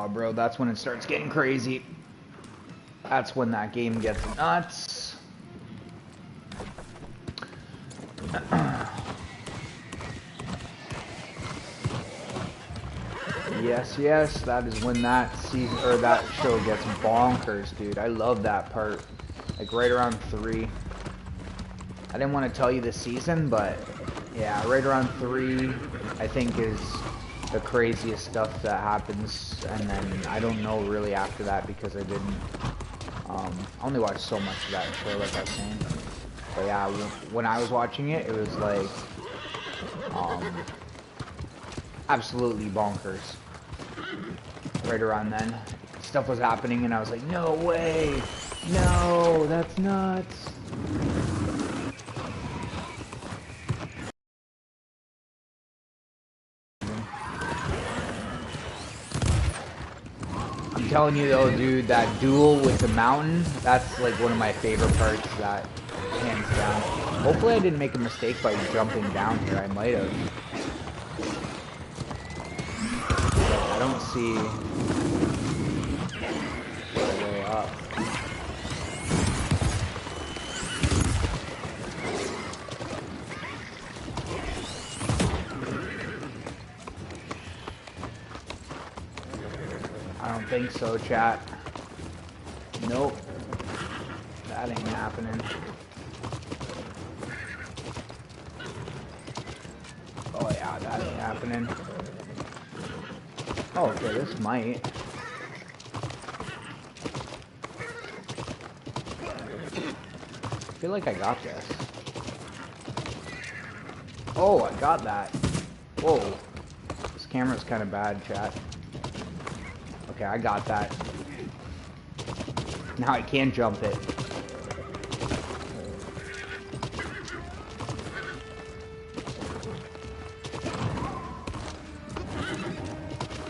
Oh, bro, that's when it starts getting crazy. That's when that game gets nuts. Yes, yes, that is when that season or that show gets bonkers, dude. I love that part. Like right around 3. I didn't want to tell you the season, but yeah, right around 3, I think is the craziest stuff that happens, and then I don't know really after that because I didn't. I only watched so much of that show, like I was saying. But yeah, when I was watching it, it was like absolutely bonkers. Right around then, stuff was happening, and I was like, no way, no, that's nuts. I'm telling you though, dude, that duel with the mountain, that's like one of my favorite parts, that hands down. Hopefully I didn't make a mistake by jumping down here. I might have. But I don't see the way up. I don't think so, chat. Nope. That ain't happening. Oh yeah, that ain't happening. Oh, okay, this might. I feel like I got this. Oh, I got that. Whoa. This camera's kind of bad, chat. Okay, I got that. Now I can jump it.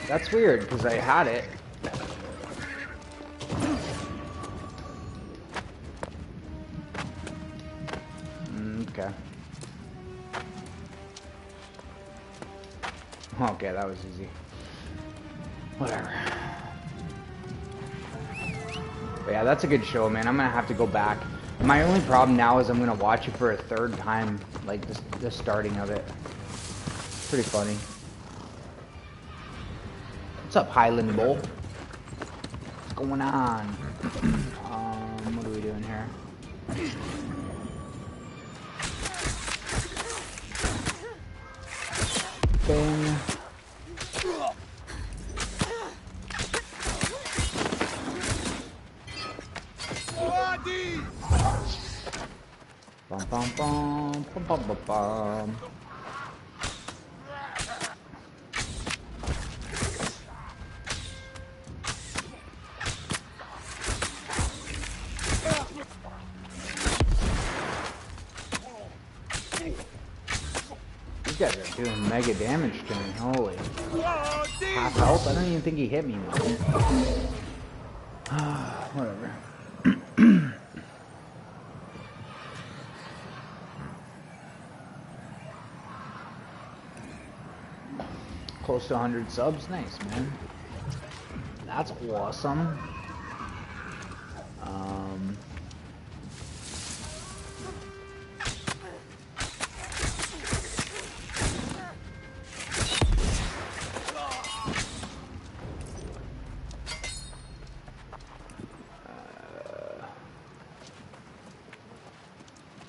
That's weird, because I had it. Okay. Okay, that was easy. Whatever. But yeah, that's a good show, man. I'm gonna have to go back. My only problem now is I'm gonna watch it for a 3rd time, like the starting of it. Pretty funny. What's up, Highland Bowl? What's going on? What are we doing here? Bang. Bum bum bum bum bum bum bum. These guys are doing mega damage to me. Holy. Half health? I don't even think he hit me. Whatever. Close to 100 subs. Nice, man. That's awesome.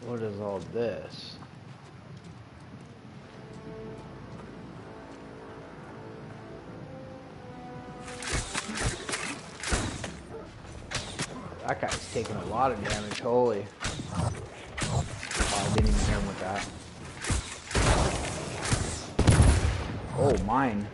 What is all this? That guy's taking a lot of damage, holy. Oh, I didn't even hit him with that. Oh, mine.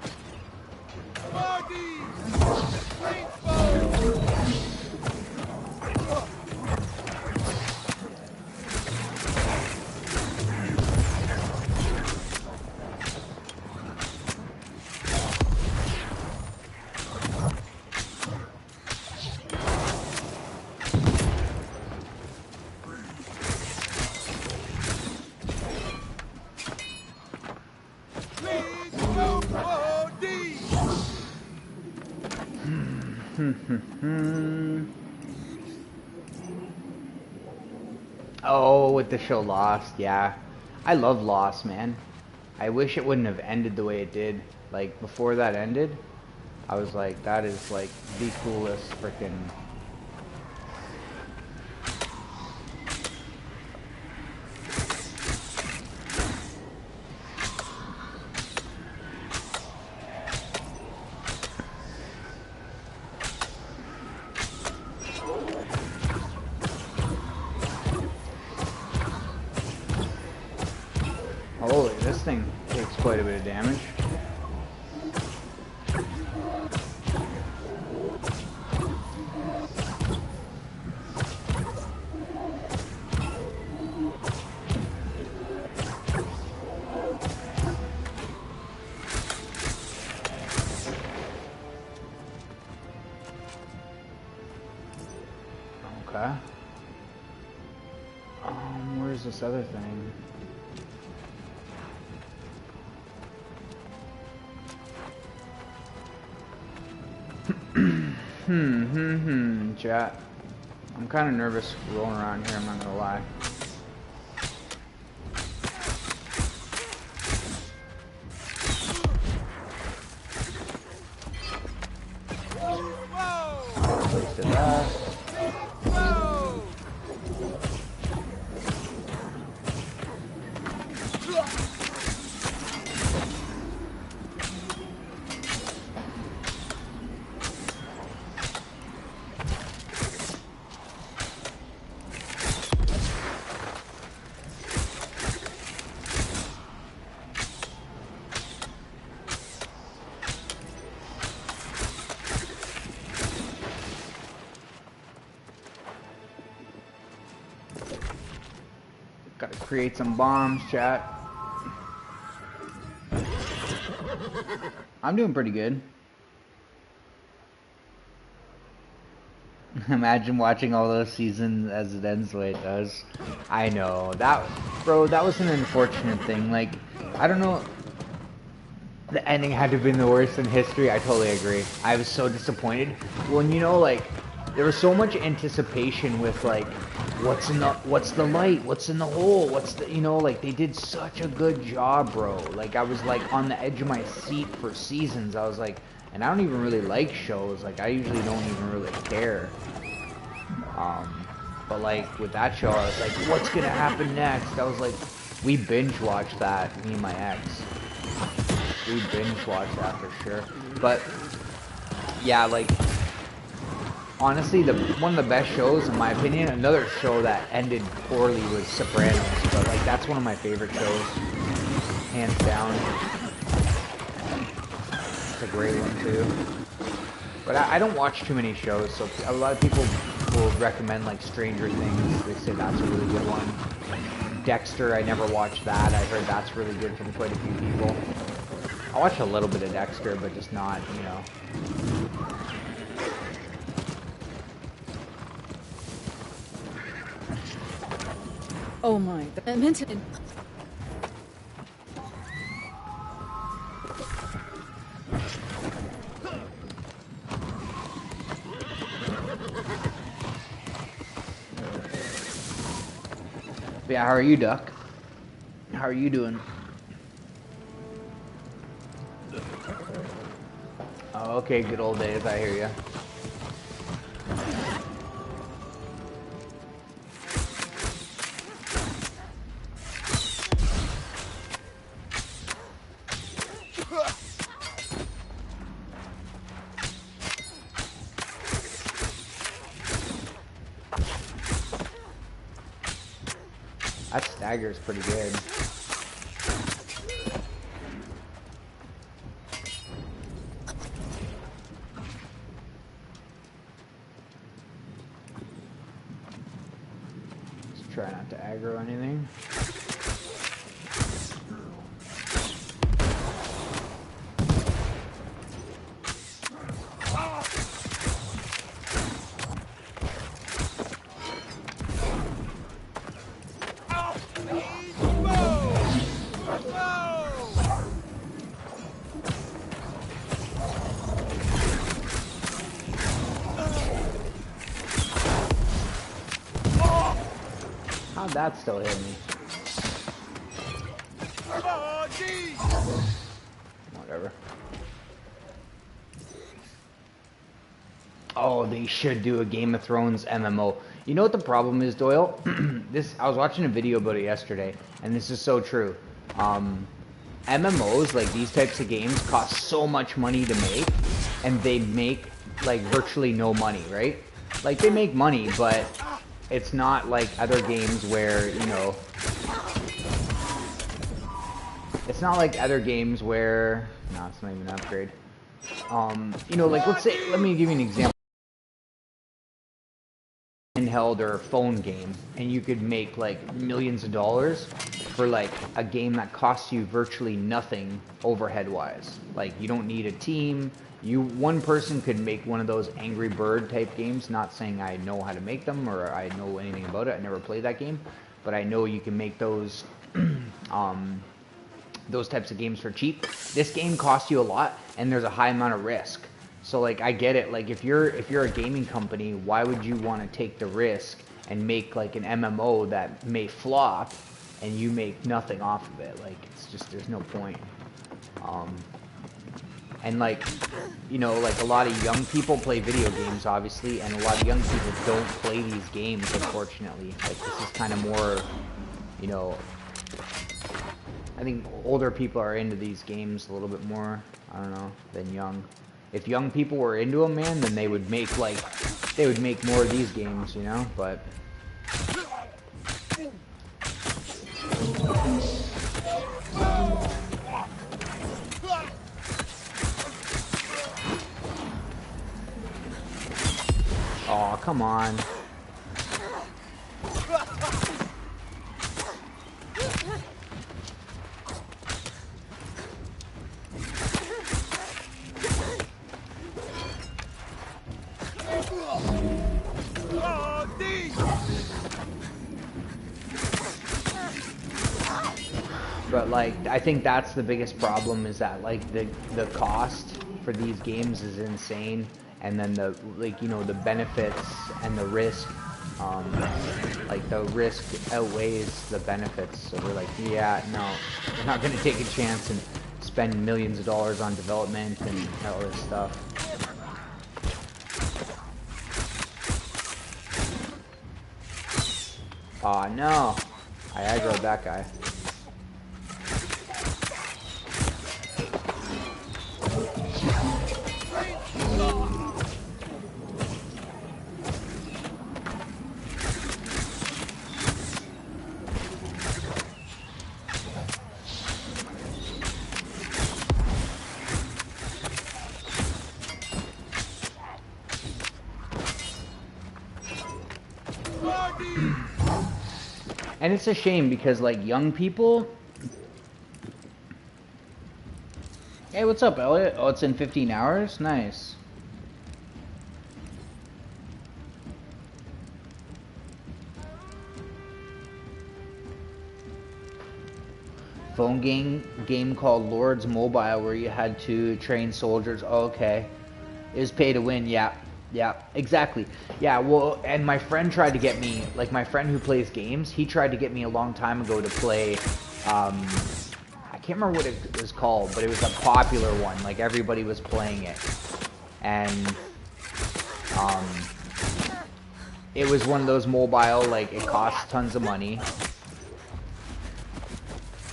Oh, with the show Lost, yeah. I love Lost, man. I wish it wouldn't have ended the way it did. Like, before that ended, I was like, that is like the coolest freaking... Holy, this thing takes quite a bit of damage. Okay. Where's this other thing? Chat. I'm kind of nervous rolling around here, I'm not gonna lie. Wasted that. Gotta create some bombs, chat. I'm doing pretty good. Imagine watching all those seasons as it ends the way it does. I know. Bro, that was an unfortunate thing. Like, I don't know. The ending had to have been the worst in history. I totally agree. I was so disappointed. When, you know, like, there was so much anticipation with, like, what's the light? What's in the hole? You know, like, they did such a good job, bro. Like, I was, like, on the edge of my seat for seasons. I was like, and I don't even really like shows. Like, I usually don't even really care. But, like, with that show, I was like, what's gonna happen next? I was like, we binge watched that, me and my ex. We binge watched that for sure. But, yeah, like, honestly, one of the best shows, in my opinion, another show that ended poorly was Sopranos. But, like, that's one of my favorite shows. Hands down. It's a great one, too. But I don't watch too many shows, so a lot of people will recommend, like, Stranger Things. They say that's a really good one. Dexter, I never watched that. I heard that's really good from quite a few people. I watch a little bit of Dexter, but just not, you know. Oh my, I meant it. Yeah, how are you, Duck? How are you doing? Oh, okay, good old days, I hear ya. That stagger's pretty good. Let's try not to aggro anything. that still hit me? Whatever. Oh, they should do a Game of Thrones MMO. You know what the problem is, Doyle? I was watching a video about it yesterday, and this is so true. MMOs, like these types of games, cost so much money to make, and they make like virtually no money, right? Like they make money, but it's not like other games where, you know, it's not like other games where, no, it's not even an upgrade. You know, like let's say, let me give you an example. Handheld or phone game, and you could make like millions of dollars for like a game that costs you virtually nothing overhead wise. Like you don't need a team. One person could make one of those Angry Bird type games. Not saying I know how to make them or I know anything about it. I never played that game, but I know you can make those those types of games for cheap. This game costs you a lot, and there's a high amount of risk. So like I get it. Like if you're a gaming company, why would you want to take the risk and make like an MMO that may flop, and you make nothing off of it? Like it's just, there's no point. And like, you know, like a lot of young people play video games, obviously, and a lot of young people don't play these games, unfortunately. Like this is kind of more, you know, I think older people are into these games a little bit more, I don't know, than young. If young people were into them, man, then they would make more of these games, you know, but oh, come on. But like, I think that's the biggest problem, is that like the cost for these games is insane, and then the, like, you know, the benefits and the risk, like the risk outweighs the benefits. So we're like, yeah, no, we're not gonna take a chance and spend millions of dollars on development and all this stuff. Aw, no, I aggroed that guy. And it's a shame because, like, young people... Hey, what's up, Elliot? Oh, it's in 15 hours? Nice. Phone game called Lords Mobile where you had to train soldiers. Oh, okay. It was pay to win, yeah. Yeah, exactly. Yeah, well, and my friend tried to get me, like my friend who plays games, he tried to get me a long time ago to play, I can't remember what it was called, but it was a popular one, like everybody was playing it. And, it was one of those mobile, like it costs tons of money.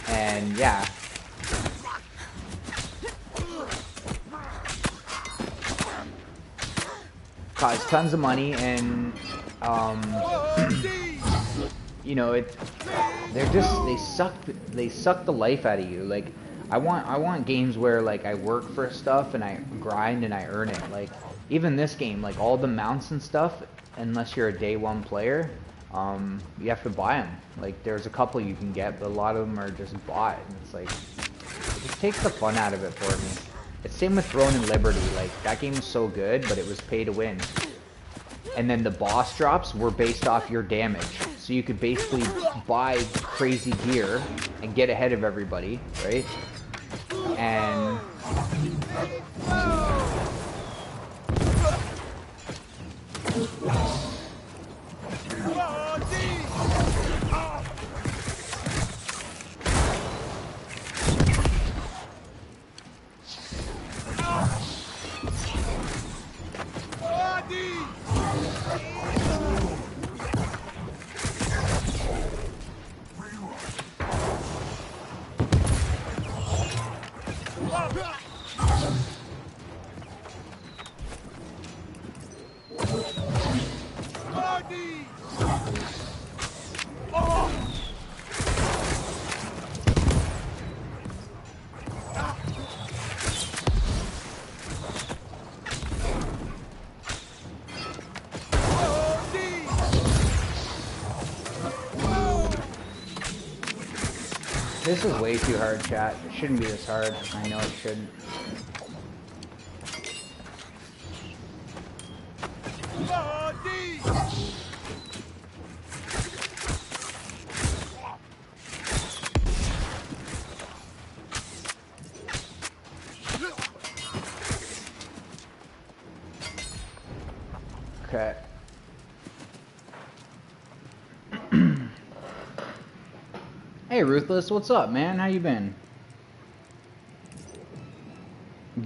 And yeah. Costs tons of money, and you know, they suck the life out of you. Like I want games where like I work for stuff and I grind and I earn it. Like even this game, like all the mounts and stuff, unless you're a day one player, you have to buy them. Like there's a couple you can get, but a lot of them are just bought, and it's like, it just takes the fun out of it for me. It's same with Throne and Liberty. Like that game was so good, but it was pay to win. And then the boss drops were based off your damage, so you could basically buy crazy gear and get ahead of everybody, right? And This is way too hard, chat. It shouldn't be this hard. I know it shouldn't. Okay. Hey Ruthless, what's up, man? How you been?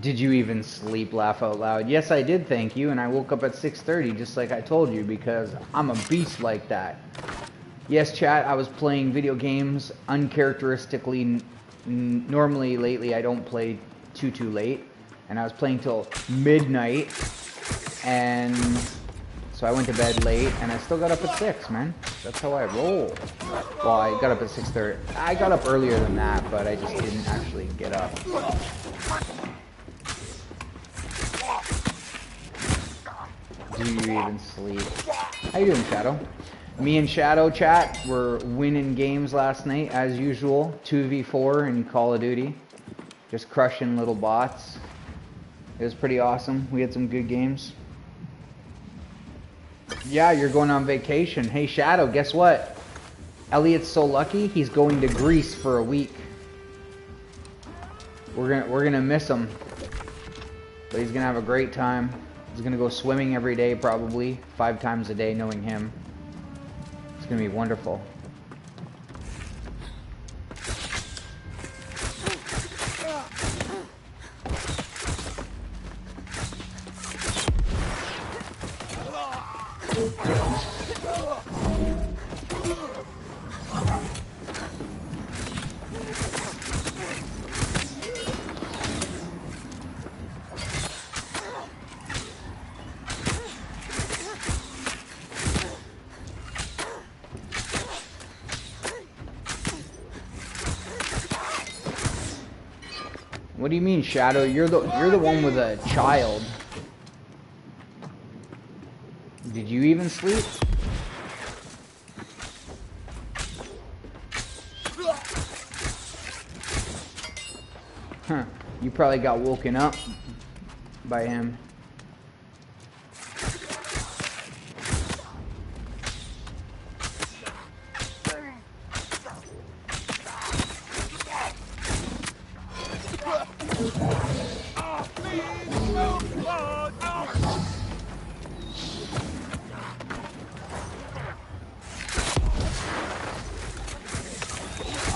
Did you even sleep? Laugh out loud. Yes, I did, thank you, and I woke up at 6:30 just like I told you because I'm a beast like that. Yes, chat, I was playing video games uncharacteristically. Normally, lately, I don't play too late, and I was playing till midnight, and so I went to bed late, and I still got up at 6, man. That's how I roll. Well, I got up at 6:30. I got up earlier than that, but I just didn't actually get up. Do you even sleep? How you doing, Shadow? Me and Shadow, chat, were winning games last night, as usual. 2v4 in Call of Duty. Just crushing little bots. It was pretty awesome. We had some good games. Yeah, you're going on vacation. Hey, Shadow, guess what? Elliot's so lucky, he's going to Greece for a week. We're gonna miss him. But he's gonna have a great time. He's gonna go swimming every day, probably 5 times a day, knowing him. It's gonna be wonderful. What do you mean, Shadow? You're the one with a child. Did you even sleep? Huh. You probably got woken up by him.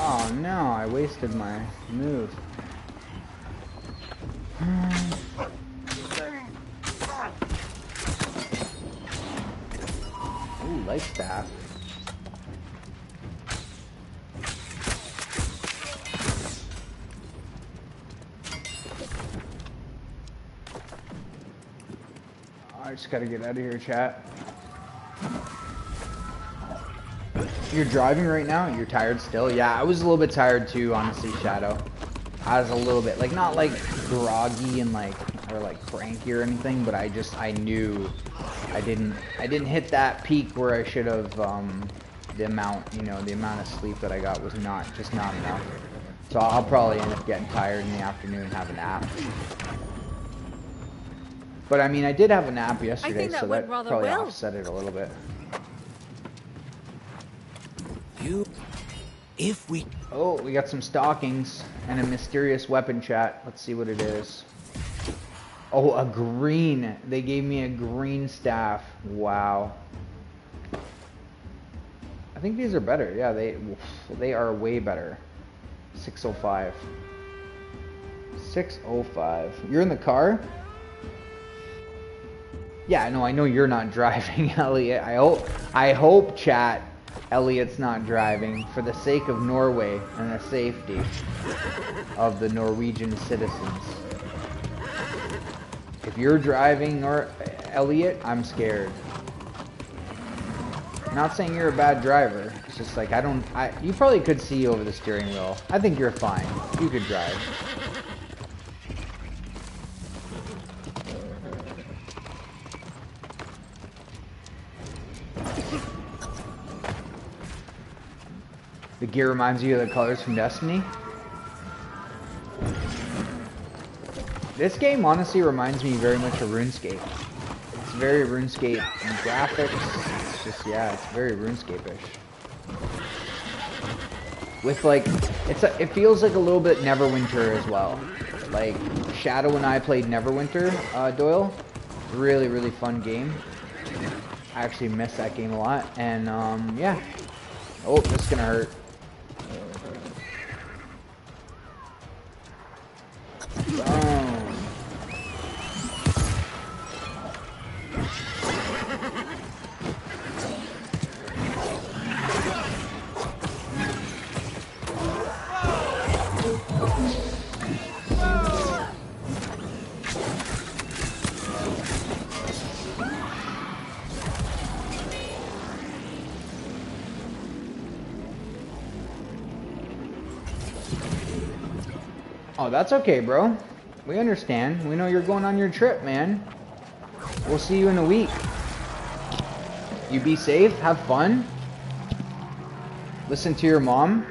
Oh no, I wasted my move. Ooh, light staff. I just gotta get out of here, chat. You're driving right now? You're tired still? Yeah, I was a little bit tired too, honestly, Shadow. I was a little bit, like, not like groggy and like, or like cranky or anything, but I knew I didn't hit that peak where I should have, the amount, you know, the amount of sleep that I got was just not enough. So I'll probably end up getting tired in the afternoon and have a nap. But I mean, I did have a nap yesterday, so that probably offset it a little bit. Oh, we got some stockings and a mysterious weapon, chat. Let's see what it is. Oh, a green. They gave me a green staff. Wow. I think these are better. Yeah, they are way better. 605. 605. You're in the car? Yeah, no, I know you're not driving, Elliot. I hope, chat. Elliot's not driving for the sake of Norway and the safety of the Norwegian citizens. If you're driving, or Elliot, I'm scared. Not saying you're a bad driver. It's just like you probably could see over the steering wheel. I think you're fine. You could drive. The gear reminds you of the colors from Destiny. This game honestly reminds me very much of RuneScape. It's very RuneScape in graphics. It's just, yeah, it's very RuneScape-ish. With like, it feels like a little bit Neverwinter as well. Like, Shadow and I played Neverwinter, Doyle. Really, really fun game. I actually miss that game a lot. And, yeah. Oh, this is gonna hurt. Oh, that's okay, bro. We understand. We know you're going on your trip, man. We'll see you in a week. You be safe, have fun. Listen to your mom.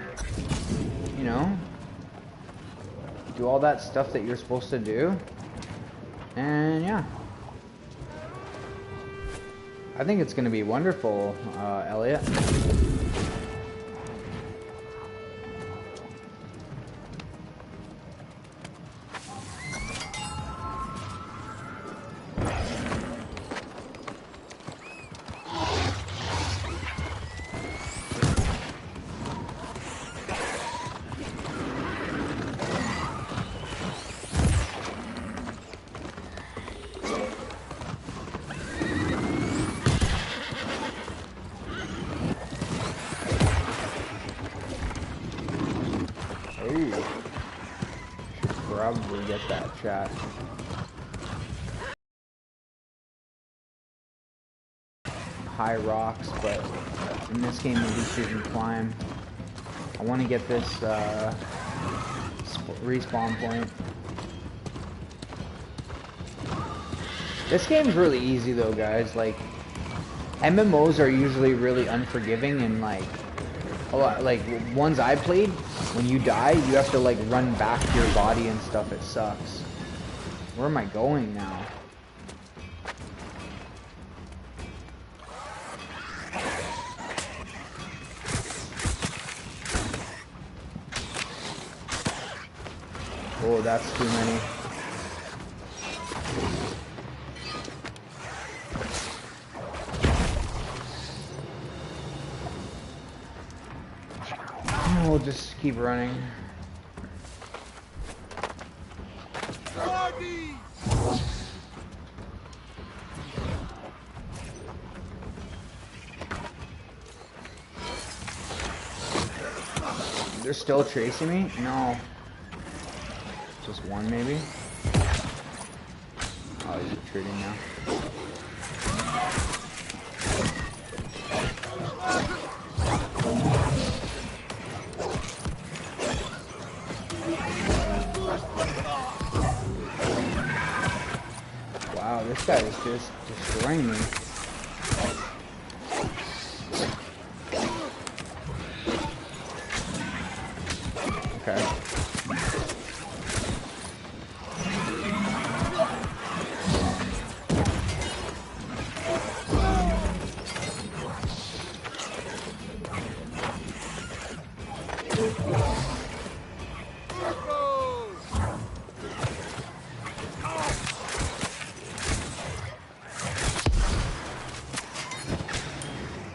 You know. Do all that stuff that you're supposed to do. And yeah. I think it's going to be wonderful, Elliot. Probably get that chat. High rocks, but in this game at least you can climb. I want to get this respawn point. This game's really easy though, guys. Like, MMOs are usually really unforgiving and like a lot, like ones I played, when you die, you have to like run back to your body and stuff. It sucks. Where am I going now? Oh, that's too many. We'll just keep running. They're still chasing me? No. Just one, maybe? Oh, he's retreating now. Wow, this guy is just destroying me. Okay.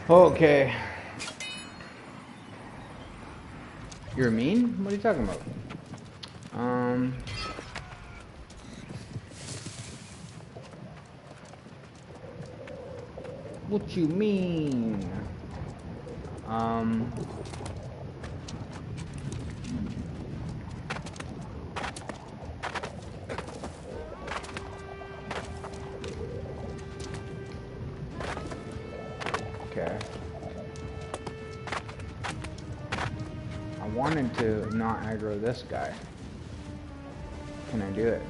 Okay. You're mean? What are you talking about? What you mean? Okay. I wanted to not aggro this guy. Can I do it?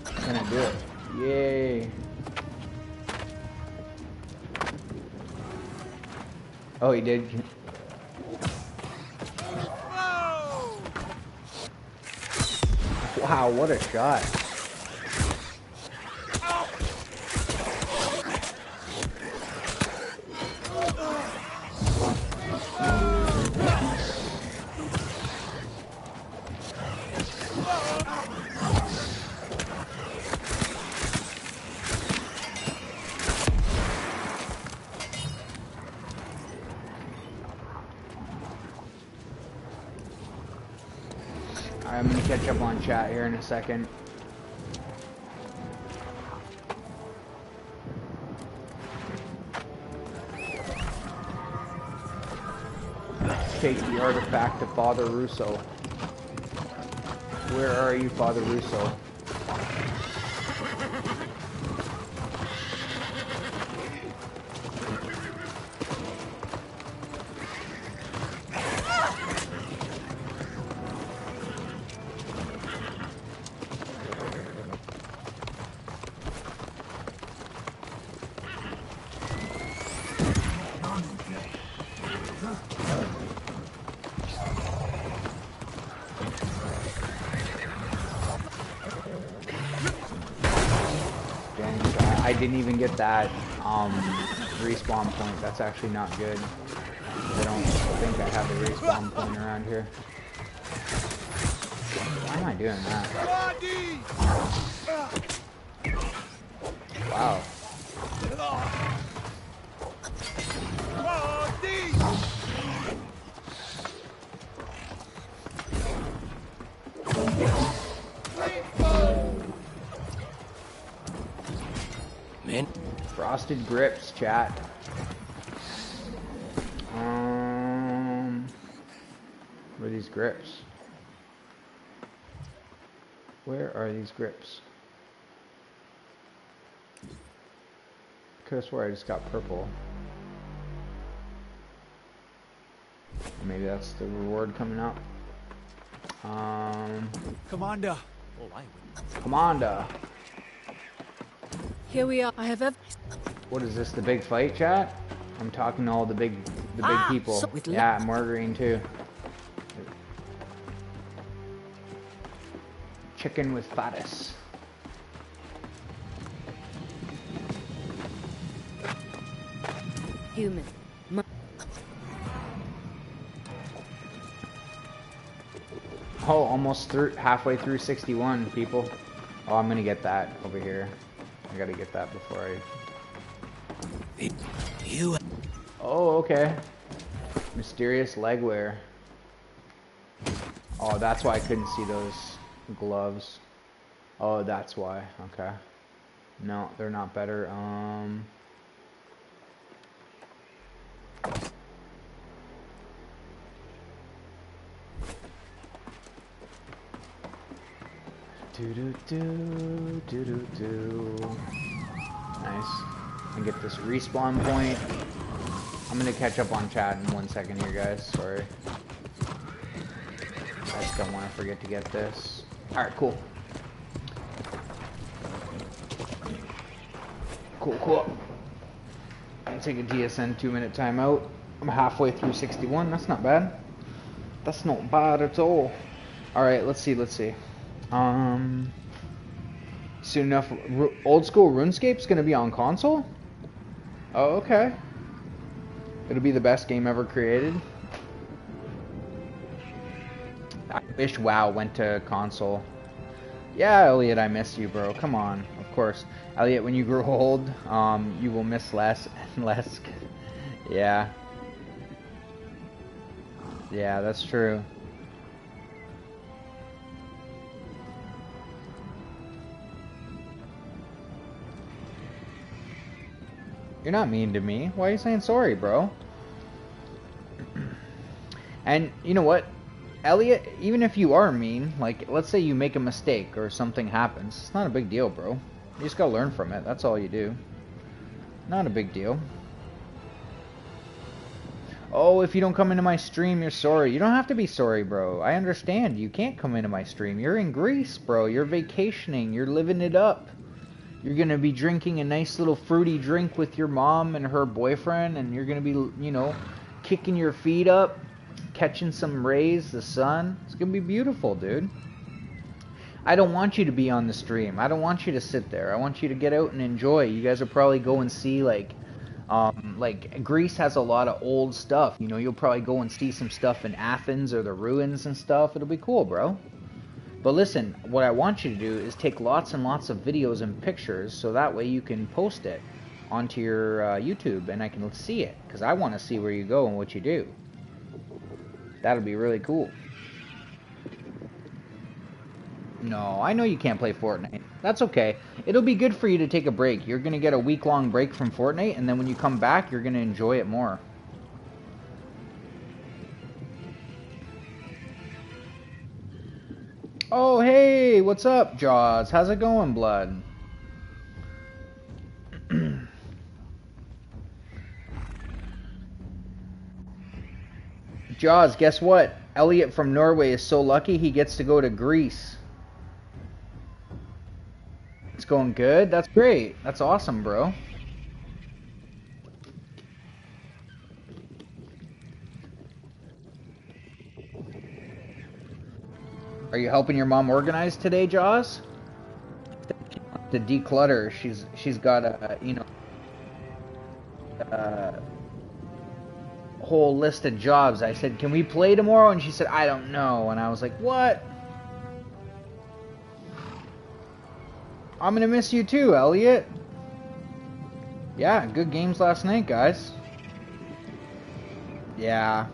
Can I do it? Yay! Oh, he did. Wow, what a shot. I'm gonna catch up on chat here in a second. Take the artifact to Father Russo. Where are you, Father Russo? I didn't even get that respawn point. That's actually not good. I don't think I have the respawn point around here. Why am I doing that? Wow. Man. Frosted grips, chat. Where are these grips? Where are these grips? Could have swore I just got purple. Maybe that's the reward coming up. Commander. Commander. Here we are. I have What is this? The big fight, chat? I'm talking to all the big people. So Yeah, margarine too. Chicken with fattest. human. Oh, almost halfway through 61, people. Oh, I'm gonna get that over here. I gotta get that before I... You. Oh, okay. Mysterious leg wear. Oh, that's why I couldn't see those gloves. Oh, that's why. Okay. No, they're not better. Do. Nice. And get this respawn point. I'm gonna catch up on chat in 1 second here, guys. Sorry. I just don't want to forget to get this. Alright, cool. Cool. I'm gonna take a DSN 2-minute timeout. I'm halfway through 61. That's not bad. That's not bad at all. Alright, let's see. Soon enough. Old school RuneScape's gonna be on console? Oh, okay. It'll be the best game ever created. I wish WoW went to console. Yeah, Elliot, I miss you, bro. Come on. Of course. Elliot, when you grow old, you will miss less and less. Yeah. Yeah, that's true. You're not mean to me. Why are you saying sorry, bro? And you know what, Elliot, even if you are mean, like, let's say you make a mistake or something happens, it's not a big deal, bro. You just gotta learn from it. That's all you do. Not a big deal. Oh, if you don't come into my stream, you're sorry. You don't have to be sorry, bro. I understand. You can't come into my stream. You're in Greece, bro. You're vacationing. You're living it up. You're gonna be drinking a nice little fruity drink with your mom and her boyfriend, and you're gonna be, you know, kicking your feet up, catching some rays, the sun. It's gonna be beautiful, dude. I don't want you to be on the stream. I don't want you to sit there. I want you to get out and enjoy. You guys will probably go and see, like Greece has a lot of old stuff. You know, you'll probably go and see some stuff in Athens or the ruins and stuff. It'll be cool, bro. But listen, what I want you to do is take lots and lots of videos and pictures so that way you can post it onto your YouTube and I can see it. Because I want to see where you go and what you do. That'll be really cool. No, I know you can't play Fortnite. That's okay. It'll be good for you to take a break. You're going to get a week-long break from Fortnite, and then when you come back, you're going to enjoy it more. Oh, hey, what's up, Jaws? How's it going, blood? Jaws, guess what? Elliot from Norway is so lucky he gets to go to Greece. It's going good? That's great. That's awesome, bro. Are you helping your mom organize today, Jaws? To declutter, she's got a, you know, whole list of jobs. I said, "Can we play tomorrow?" And she said, "I don't know." And I was like, "What?" I'm gonna miss you too, Elliot. Yeah, good games last night, guys. Yeah.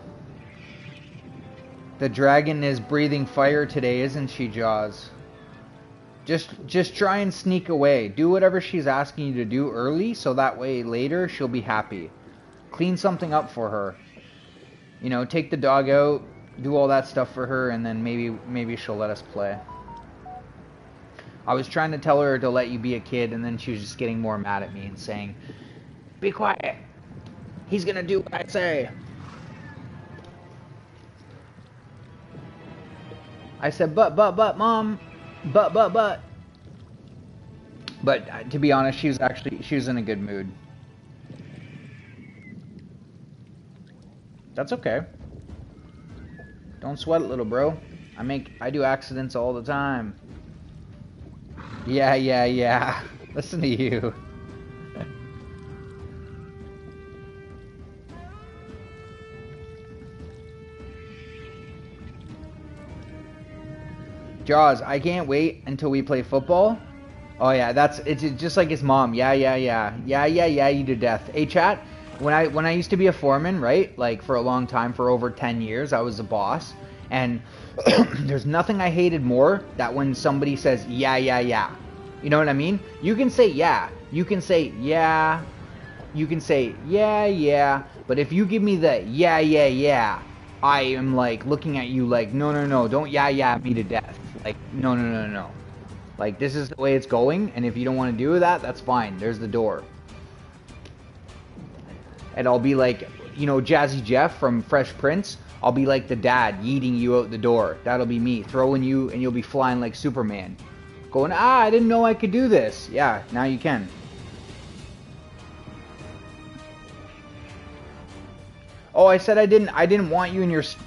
The dragon is breathing fire today, isn't she, Jaws? Just try and sneak away. Do whatever she's asking you to do early, so that way later she'll be happy. Clean something up for her. You know, take the dog out, do all that stuff for her, and then maybe she'll let us play. I was trying to tell her to let you be a kid, and then she was just getting more mad at me and saying, "Be quiet. He's gonna do what I say." I said, but, Mom. But. But to be honest, she was in a good mood. That's okay. Don't sweat it, little bro. I do accidents all the time. Yeah. Listen to you. Jaws, I can't wait until we play football. Oh yeah, it's just like his mom. Yeah, you to death. Hey chat, when I used to be a foreman, right? Like for a long time, for over 10 years, I was a boss. And there's nothing I hated more that when somebody says, yeah. You know what I mean? You can say yeah. You can say yeah. You can say yeah. But if you give me the yeah, I am like looking at you like, no, don't yeah me to death. Like, no. Like, this is the way it's going, and if you don't want to do that, that's fine. There's the door. And I'll be like, you know, Jazzy Jeff from Fresh Prince, I'll be like the dad yeeting you out the door. That'll be me, throwing you, and you'll be flying like Superman. Going, I didn't know I could do this. Yeah, now you can. Oh, I said I didn't want you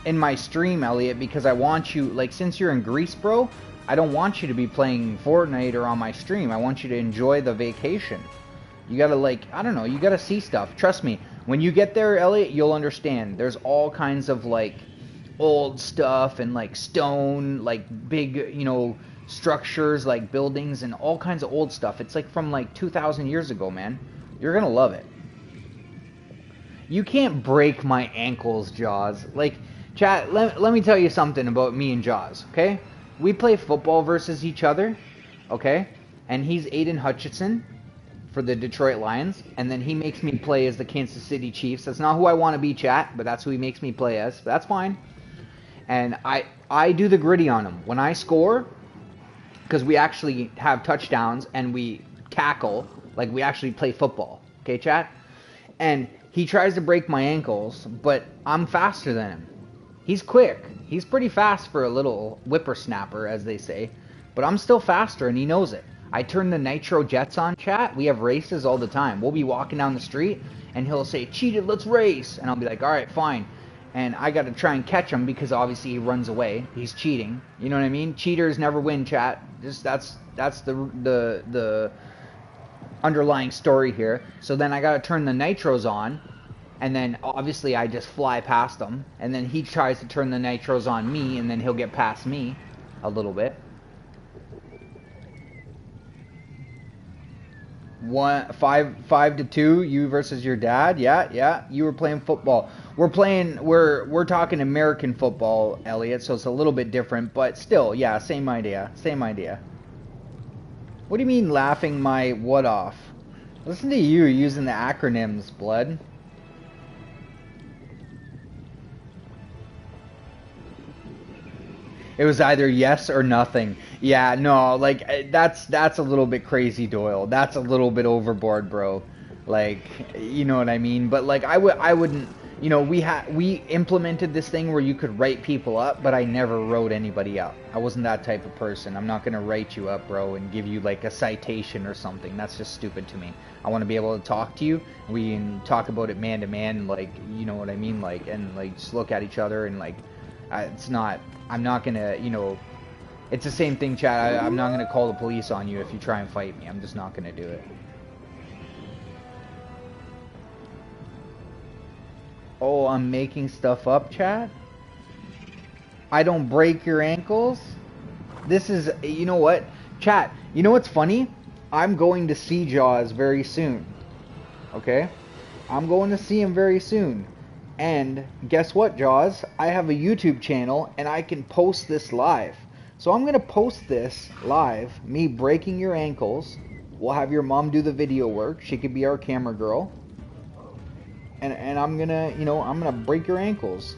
in my stream, Elliot, because I want you, like, since you're in Greece, bro, I don't want you to be playing Fortnite or on my stream. I want you to enjoy the vacation. You gotta, like, I don't know, you gotta see stuff. Trust me, when you get there, Elliot, you'll understand. There's all kinds of, like, old stuff and, like, stone, like, big, you know, structures, like, buildings and all kinds of old stuff. It's, like, from, like, 2,000 years ago, man. You're gonna love it. You can't break my ankles, Jaws. Like, chat, let me tell you something about me and Jaws, okay? We play football versus each other, okay? And he's Aiden Hutchinson for the Detroit Lions, and then he makes me play as the Kansas City Chiefs. That's not who I want to be, chat, but that's who he makes me play as. But that's fine. And I do the gritty on him. When I score, because we actually have touchdowns and we tackle, like we actually play football. Okay, chat? And he tries to break my ankles, but I'm faster than him. He's quick. He's pretty fast for a little whippersnapper, as they say. But I'm still faster, and he knows it. I turn the nitro jets on, chat. We have races all the time. We'll be walking down the street, and he'll say, cheated, let's race. And I'll be like, all right, fine. And I got to try and catch him because obviously he runs away. He's cheating. You know what I mean? Cheaters never win, chat. Just that's the underlying story here. So then I got to turn the nitros on, and then obviously I just fly past him, and then he tries to turn the nitros on me, and then he'll get past me a little bit. 5-2, you versus your dad. Yeah. You were playing football. We're talking American football, Elliot, so it's a little bit different, but still, yeah, same idea. What do you mean laughing my what off? Listen to you using the acronyms, blood. It was either yes or nothing. Yeah, no, like that's a little bit crazy, Doyle. That's a little bit overboard, bro. Like, you know what I mean? But like I wouldn't, you know, we implemented this thing where you could write people up, but I never wrote anybody up. I wasn't that type of person. I'm not going to write you up, bro, and give you like a citation or something. That's just stupid to me. I want to be able to talk to you. We can talk about it man to man, like, you know what I mean? Like, and like just look at each other and like, it's not, I'm not going to, you know, it's the same thing, Chad. I'm not going to call the police on you if you try and fight me. I'm just not going to do it. Oh, I'm making stuff up, Chad? I don't break your ankles? This is, you know what? Chat, you know what's funny? I'm going to see Jaws very soon. Okay? I'm going to see him very soon. And guess what, Jaws? I have a YouTube channel and I can post this live. So I'm going to post this live, me breaking your ankles. We'll have your mom do the video work. She could be our camera girl. And I'm going to, you know, I'm going to break your ankles.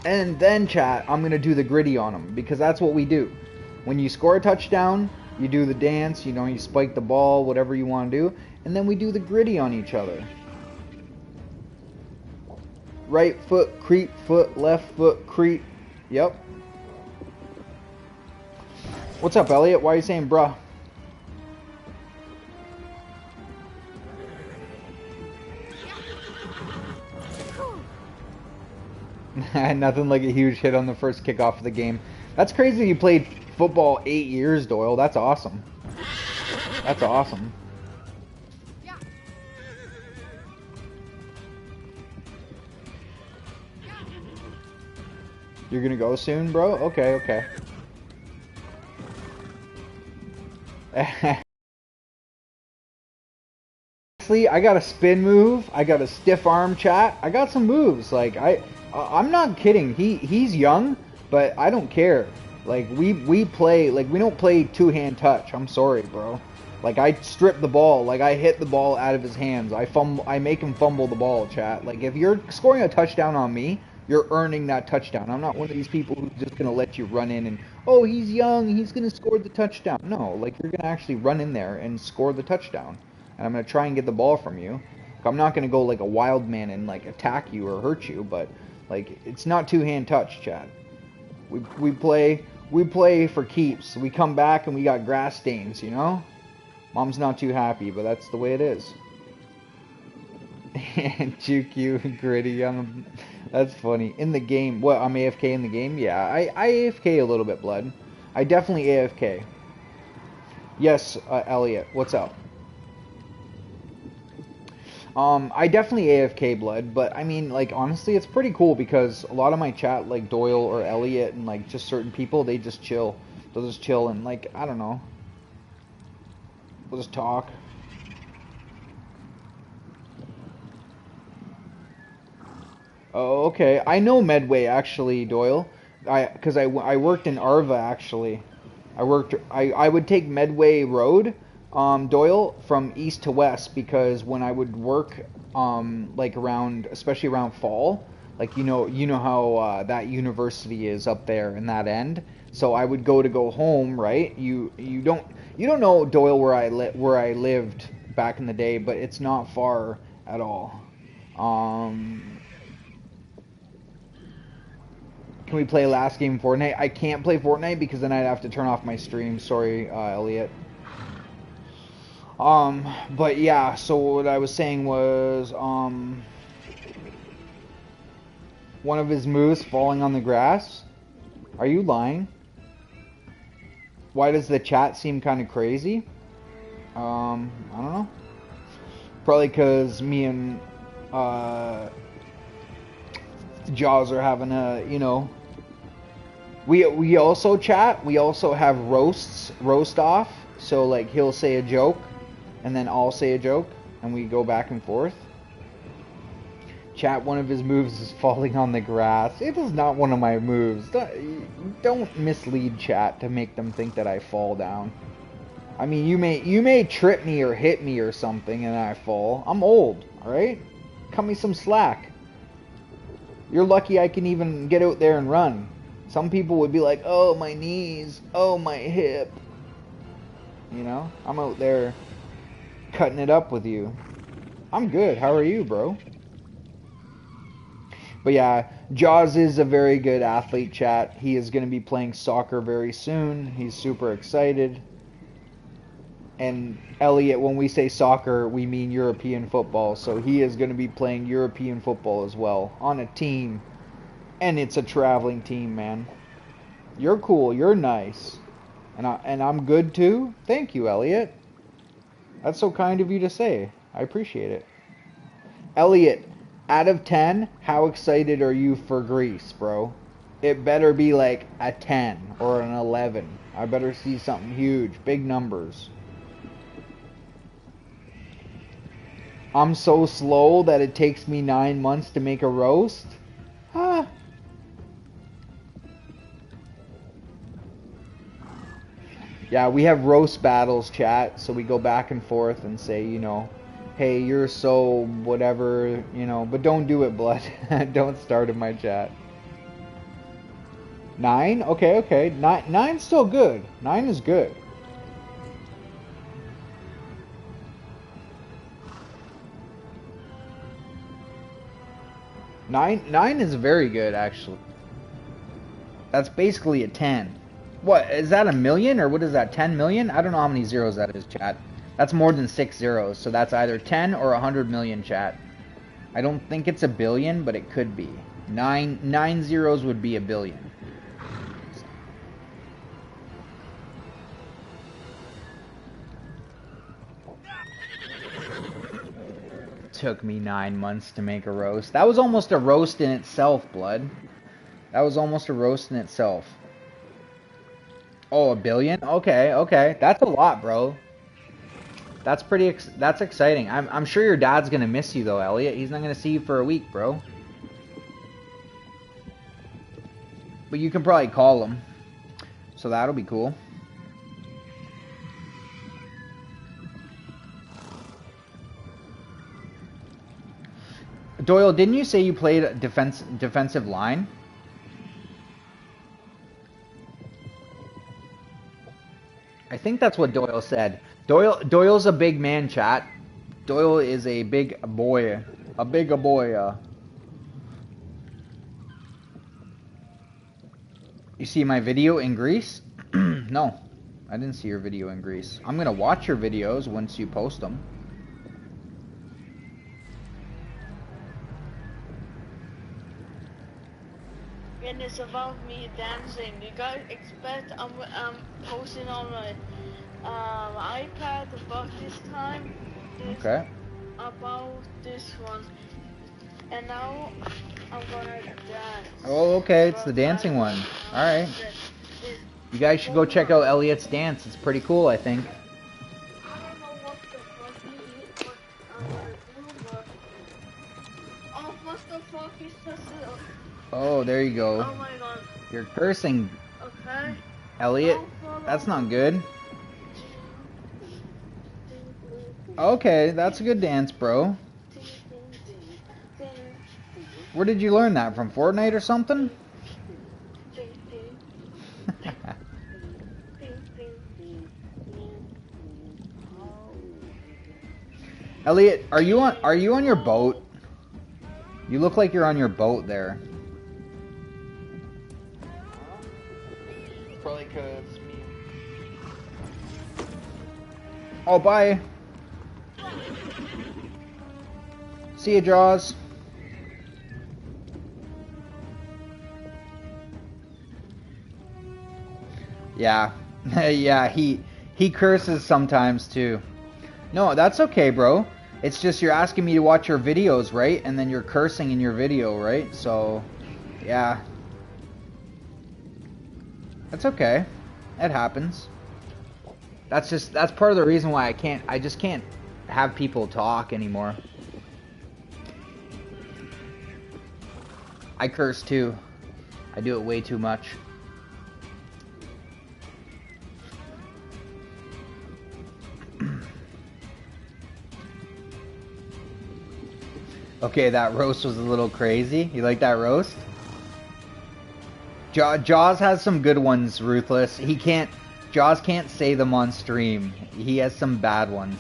And then, chat, I'm going to do the gritty on them because that's what we do. When you score a touchdown, you do the dance, you know, you spike the ball, whatever you want to do. And then we do the gritty on each other. Right foot, creep, foot, left foot, creep. Yep. What's up, Elliot? Why are you saying bruh? Nothing like a huge hit on the first kickoff of the game. That's crazy you played football 8 years, Doyle. That's awesome. That's awesome. You're gonna go soon, bro? Okay, okay. Honestly, I got a spin move. I got a stiff arm, chat. I got some moves. Like I'm not kidding. He's young, but I don't care. Like we play, like we don't play two-hand touch. I'm sorry, bro. Like I strip the ball. Like I hit the ball out of his hands. I make him fumble the ball, chat. Like if you're scoring a touchdown on me, you're earning that touchdown. I'm not one of these people who's just going to let you run in and, oh, he's young, he's going to score the touchdown. No, like, you're going to actually run in there and score the touchdown. And I'm going to try and get the ball from you. I'm not going to go like a wild man and, like, attack you or hurt you, but, like, it's not two-hand touch, Chad. We play for keeps. We come back and we got grass stains, you know? Mom's not too happy, but that's the way it is. And juke you gritty on that's funny. In the game, what, I'm AFK in the game? Yeah, I AFK a little bit, blood. I definitely AFK. Yes, Elliot, what's up? I definitely AFK, blood, but I mean, like, honestly, it's pretty cool because a lot of my chat, like Doyle or Elliot and like just certain people, they just chill. They'll just chill and like, I don't know. We'll just talk. Oh, okay. I know Medway actually, Doyle. Because I worked in Arva actually. I would take Medway Road, Doyle, from east to west because when I would work, like around, especially around fall, Like you know how that university is up there in that end. So I would go home, right? You don't know, Doyle, where I lived back in the day, but it's not far at all. Can we play last game Fortnite? I can't play Fortnite because then I'd have to turn off my stream. Sorry, Elliot. But yeah, so what I was saying was, one of his moves falling on the grass. Are you lying? Why does the chat seem kind of crazy? I don't know. Probably because me and Jaws are having a, you know. We also chat. We also have roast off. So like he'll say a joke, and then I'll say a joke, and we go back and forth. Chat, one of his moves is falling on the grass. It is not one of my moves. Don't mislead chat to make them think that I fall down. I mean, you may trip me or hit me or something and I fall. I'm old, alright? Cut me some slack. You're lucky I can even get out there and run. Some people would be like, oh, my knees. Oh, my hip. You know? I'm out there cutting it up with you. I'm good. How are you, bro? But yeah, Jaws is a very good athlete, chat. He is going to be playing soccer very soon. He's super excited. And Elliot, when we say soccer, we mean European football. So he is going to be playing European football as well on a team. And it's a traveling team, man. You're cool. You're nice. And I'm good too. Thank you, Elliot. That's so kind of you to say. I appreciate it. Elliot, out of 10, how excited are you for Greece, bro? It better be like a 10 or an 11. I better see something huge. Big numbers. I'm so slow that it takes me 9 months to make a roast? Huh? Yeah, we have roast battles, chat, so we go back and forth and say, you know, hey, you're so whatever, you know, but don't do it, blood. Don't start in my chat. 9? Okay, okay. 9's still good. 9 is good. Nine is very good, actually. That's basically a 10. What, is that a million, or what is that, 10 million? I don't know how many zeros that is, chat. That's more than 6 zeros, so that's either 10 or 100 million, chat. I don't think it's a billion, but it could be. Nine zeros would be a billion. Took me 9 months to make a roast. That was almost a roast in itself, blood. That was almost a roast in itself. Oh, a billion? Okay, okay. That's a lot, bro. That's pretty. That's exciting. I'm sure your dad's gonna miss you though, Elliot. He's not gonna see you for a week, bro. But you can probably call him, so that'll be cool. Doyle, didn't you say you played defensive line? I think that's what Doyle said. Doyle's a big man, chat. Doyle is a big boy. A big boy. You see my video in Greece? No, I didn't see your video in Greece. I'm gonna watch your videos once you post them. When it's about me dancing, you guys expect I'm posting on my iPad about this time. Okay. About this one, and now I'm gonna dance. Oh, okay, it's the dancing one. All right. You guys should go check out Elliot's dance. It's pretty cool, I think. I don't know what the fuck I'm gonna do, but oh, what the fuck is this? Oh, there you go. Oh my god. You're cursing, Okay. Elliot. That's not good. Okay, that's a good dance, bro. Where did you learn that from? Fortnite or something? Elliot, are you on your boat? You look like you're on your boat there. Probably cause me. Oh, bye. See ya, Jaws. Yeah. Yeah, he curses sometimes too. No, that's okay, bro. It's just you're asking me to watch your videos, right? And then you're cursing in your video, right? So, yeah. That's okay. It happens. That's part of the reason why I just can't have people talk anymore. I curse too. I do it way too much. Okay, that roast was a little crazy. You like that roast? Jaws has some good ones, Ruthless. Jaws can't say them on stream. He has some bad ones.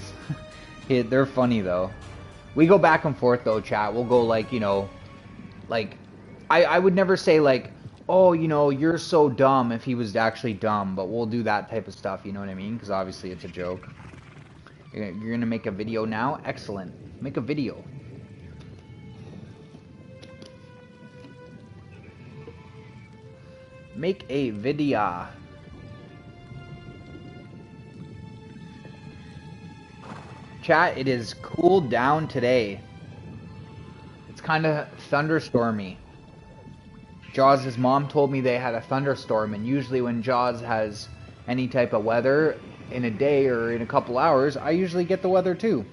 They're funny though. We go back and forth though, chat. We'll go like, you know, like, I would never say like, oh, you know, you're so dumb if he was actually dumb, but we'll do that type of stuff, you know what I mean? Because obviously it's a joke. You're gonna make a video now? Excellent. Make a video. Make a video. Chat, it is cooled down today. It's kind of thunderstormy. Jaws' mom told me they had a thunderstorm, and usually when Jaws has any type of weather in a day or in a couple hours, I usually get the weather too.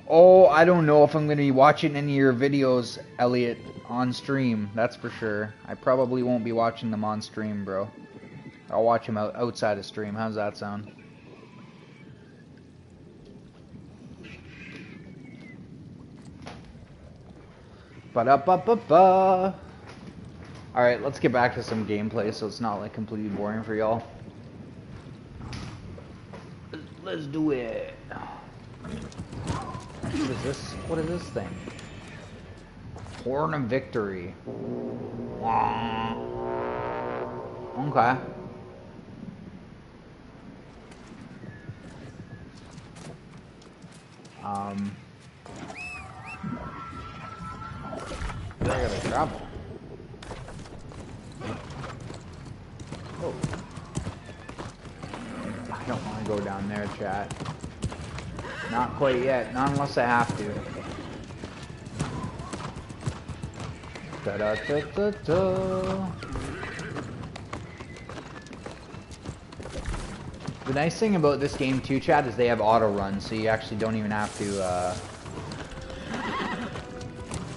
Oh, I don't know if I'm going to be watching any of your videos, Elliot, on stream. That's for sure. I probably won't be watching them on stream, bro. I'll watch them outside of stream. How's that sound? Ba-da-ba-ba-ba. Alright, let's get back to some gameplay so it's not like completely boring for y'all. Let's do it. What is this? What is this thing? Horn of Victory. Okay. I gotta travel. Oh. I don't want to go down there, chat. Not quite yet. Not unless I have to. Da-da-da-da-da. The nice thing about this game too, chat, is they have auto run, so you actually don't even have to,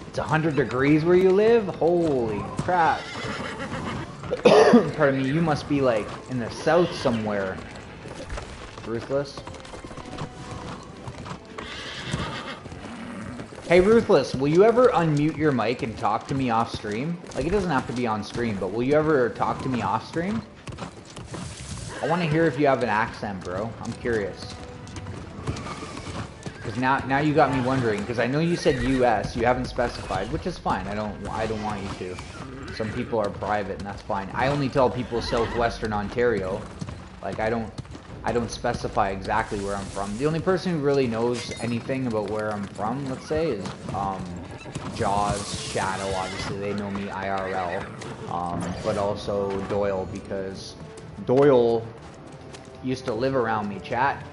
It's 100 degrees where you live? Holy crap. Pardon me, you must be like in the south somewhere. Ruthless. Hey Ruthless, will you ever unmute your mic and talk to me off stream? Like, it doesn't have to be on stream, but will you ever talk to me off stream? I want to hear if you have an accent, bro. I'm curious. Because now you got me wondering, because I know you said US, you haven't specified, which is fine. I don't want you to. Some people are private, and that's fine. I only tell people Southwestern Ontario. Like, I don't specify exactly where I'm from. The only person who really knows anything about where I'm from, let's say, is Jaws, Shadow. Obviously, they know me IRL, but also Doyle, because Doyle used to live around me, chat.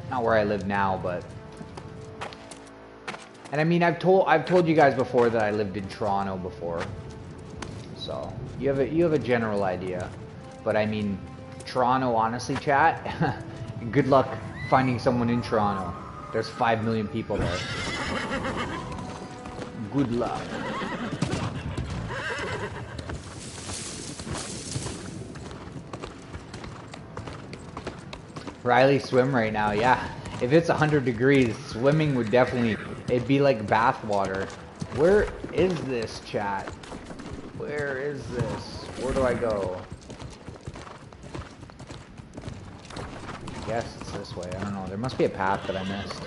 Not where I live now, but. And I mean, I've told you guys before that I lived in Toronto before, so you have a general idea. But I mean, Toronto, honestly, chat. Good luck finding someone in Toronto. There's 5 million people there. Good luck. Riley swim right now, yeah. If it's 100 degrees, swimming would definitely, it'd be like bath water. Where is this, chat? Where is this? Where do I go? I guess it's this way. I don't know. There must be a path that I missed.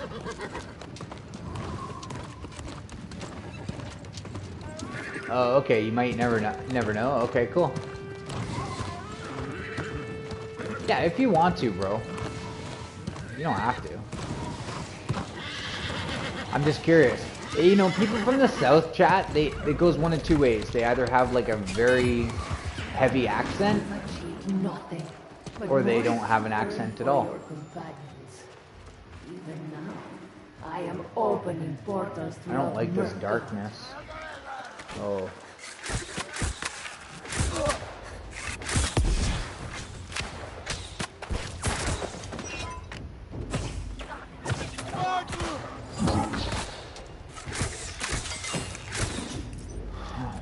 Oh, okay. You might never know. Okay, cool. Yeah, if you want to, bro. You don't have to. I'm just curious. You know, people from the South, chat, it goes one of two ways. They either have like a very heavy accent, or they don't have an accent at all. Even now, I am opening portals. I don't like this darkness. Oh.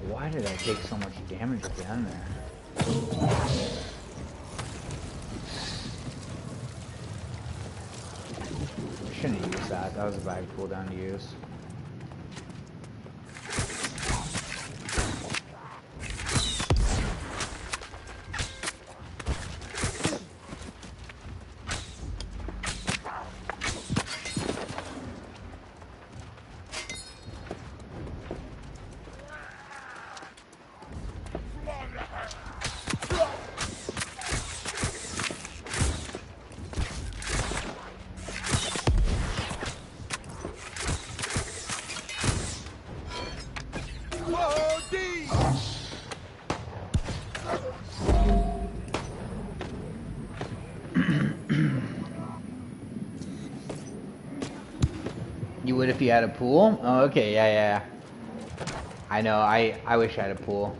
Why did I take so much damage at the end there? I shouldn't have used that. That was a bad cooldown to use. You would if you had a pool? Oh, okay, yeah. I know, I wish I had a pool.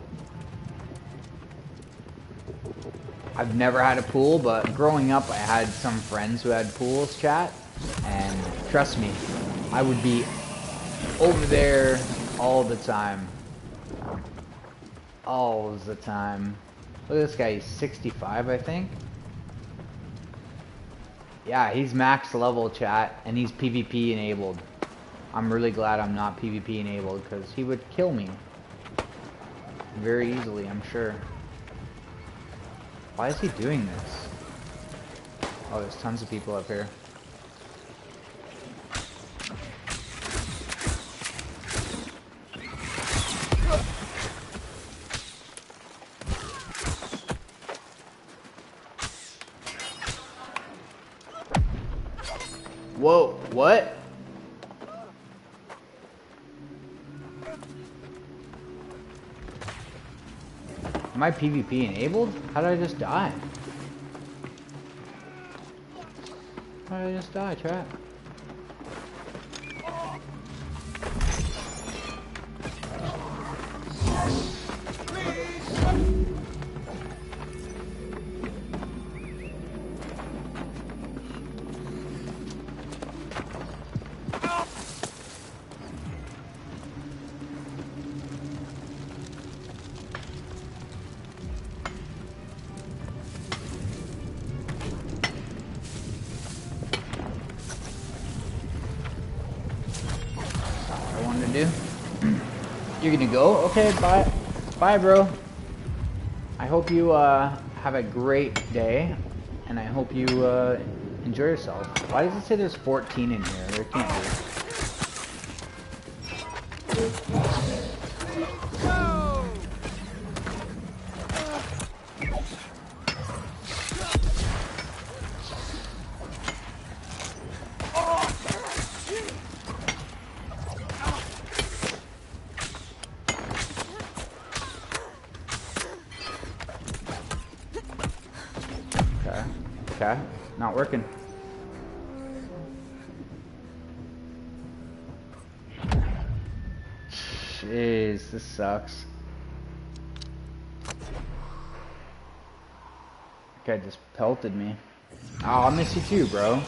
I've never had a pool, but growing up I had some friends who had pools, chat. And trust me, I would be over there all the time. All the time. Look at this guy, he's 65, I think. Yeah, he's max level, chat, and he's PvP enabled. I'm really glad I'm not PvP enabled, because he would kill me. Very easily, I'm sure. Why is he doing this? Oh, there's tons of people up here. Whoa, what? Am I PvP enabled? How did I just die? How did I just die, chat? You're gonna go? Okay, bye. Bye, bro. I hope you have a great day, and I hope you enjoy yourself. Why does it say there's 14 in here? There can't be. Okay, not working. Jeez, this sucks. Guy just pelted me. Oh, I miss you too, bro.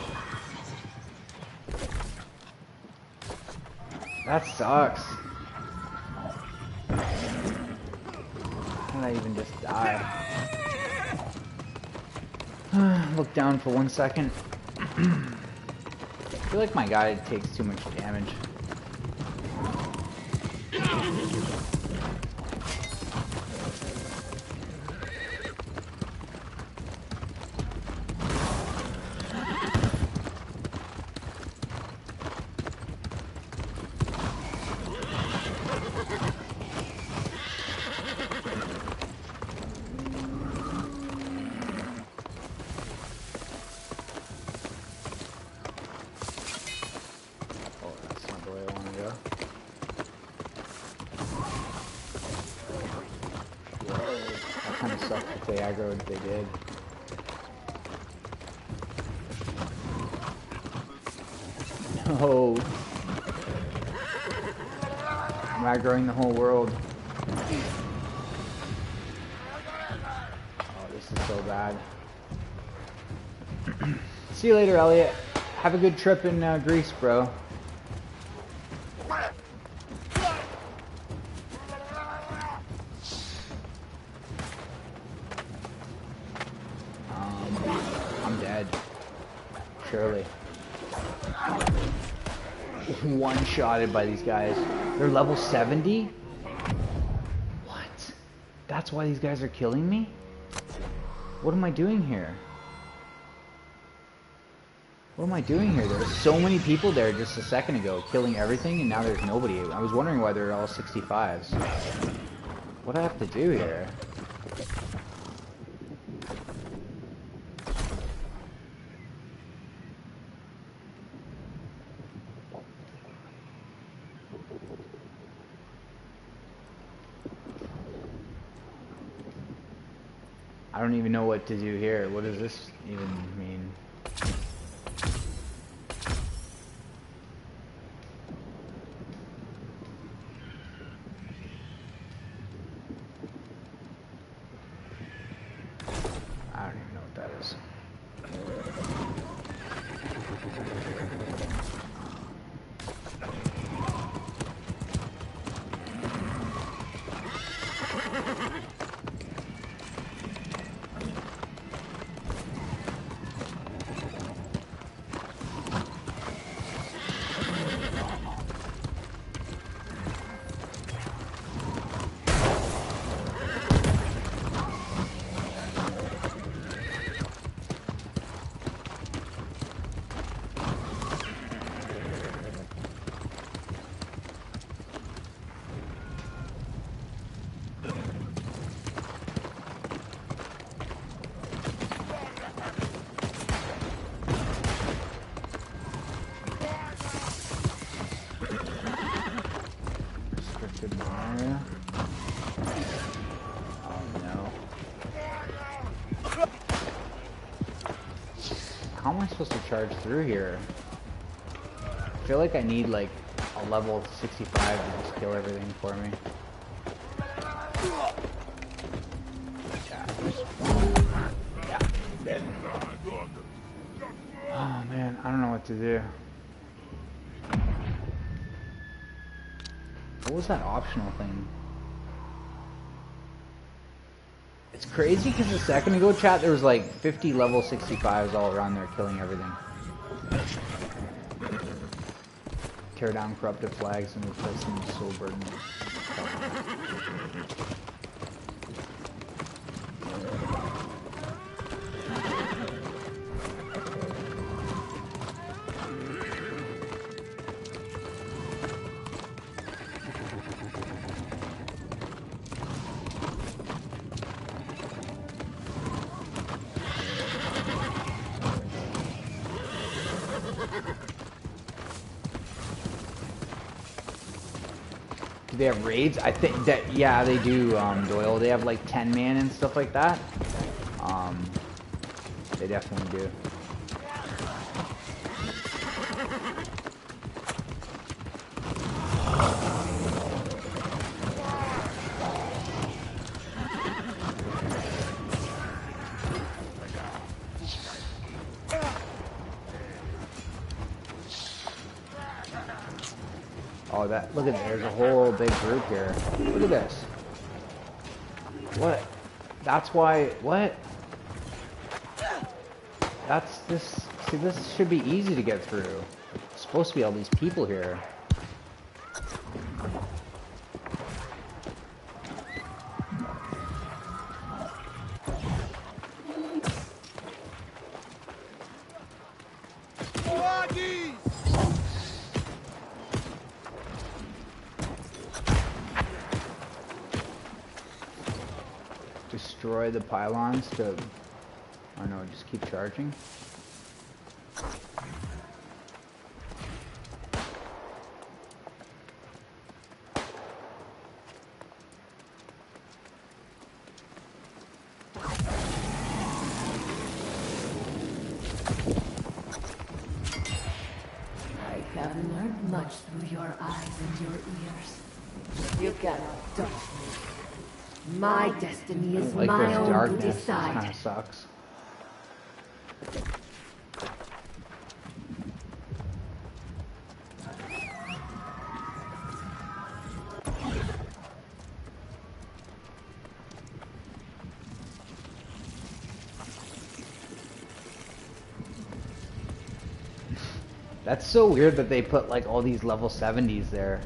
That sucks. How did I even just die? Look down for 1 second. I feel like my guy takes too much damage. of suck if they aggroed, they did. No. I'm aggroing the whole world. Oh, this is so bad. See you later, Elliot. Have a good trip in Greece, bro. I'm dead. Surely. One-shotted by these guys. They're level 70? What? That's why these guys are killing me? What am I doing here? What am I doing here? There were so many people there just a second ago killing everything, and now there's nobody. I was wondering why they're all 65s. What do I have to do here? I don't even know what to do here. What does this even mean? I don't even know what that is. How am I supposed to charge through here? I feel like I need like a level 65 to just kill everything for me. Yeah, dead. Oh man, I don't know what to do. What was that optional thing? It's crazy because a second ago, chat, there was like 50 level 65s all around there killing everything. Tear down corrupted flags and replace them with soul burden. Do they have raids? I think that, yeah, they do, Doyle. They have like 10 man and stuff like that. They definitely do. Oh, that, look at that, there's a whole big group here. Look at this. What? That's why, what? That's this, see, this should be easy to get through. There's supposed to be all these people here. Destroy the pylons to, oh no, just keep charging. much through your eyes and your ears. You cannot touch me. My destiny is Like my this own to darkness, this decide. kind of sucks. That's so weird that they put like all these level 70s there,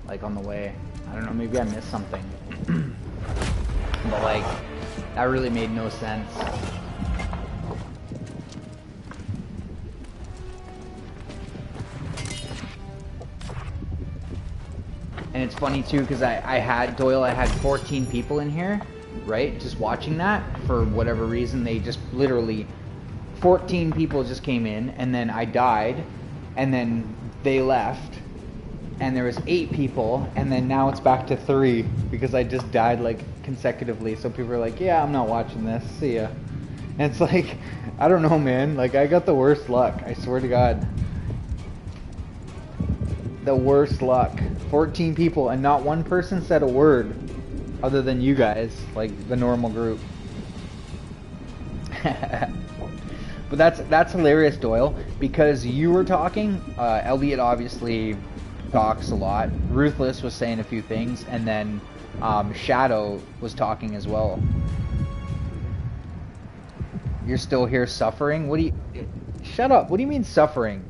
like on the way. I don't know, maybe I missed something. But like, that really made no sense. And it's funny too, because I had 14 people in here, right? Just watching that, for whatever reason, they just literally, 14 people just came in, and then I died, and then they left, and there was 8 people, and then now it's back to 3, because I just died like consecutively, so people are like, yeah, I'm not watching this, see ya. And it's like, I don't know, man, like I got the worst luck, I swear to God. The worst luck. 14 people, and not one person said a word other than you guys, like the normal group. But that's hilarious, Doyle, because you were talking. Elliot obviously talks a lot. Ruthless was saying a few things, and then Shadow was talking as well. You're still here suffering? What do you... Shut up. What do you mean suffering?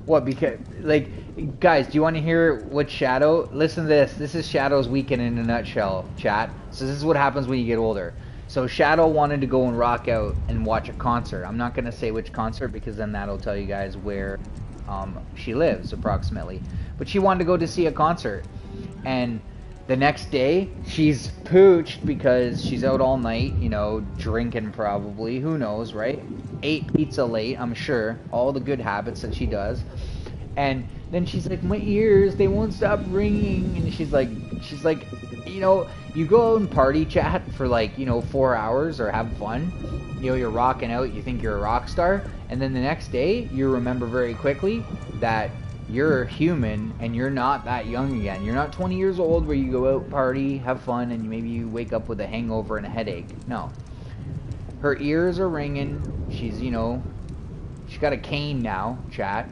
What, because... Like, guys, do you want to hear what Shadow... Listen to this. This is Shadow's weekend in a nutshell, chat. So this is what happens when you get older. So Shadow wanted to go and rock out and watch a concert. I'm not going to say which concert, because then that'll tell you guys where she lives, approximately. But she wanted to go to see a concert. And the next day, she's pooched because she's out all night, you know, drinking probably. Who knows, right? Ate pizza late, I'm sure. All the good habits that she does. And then she's like, my ears, they won't stop ringing. And she's like, you know, you go out and party, chat, for like, you know, 4 hours or have fun. You know, you're rocking out, you think you're a rock star. And then the next day, you remember very quickly that you're human and you're not that young again. You're not 20 years old where you go out, party, have fun, and maybe you wake up with a hangover and a headache. No. Her ears are ringing. She's, you know, she's got a cane now, chat.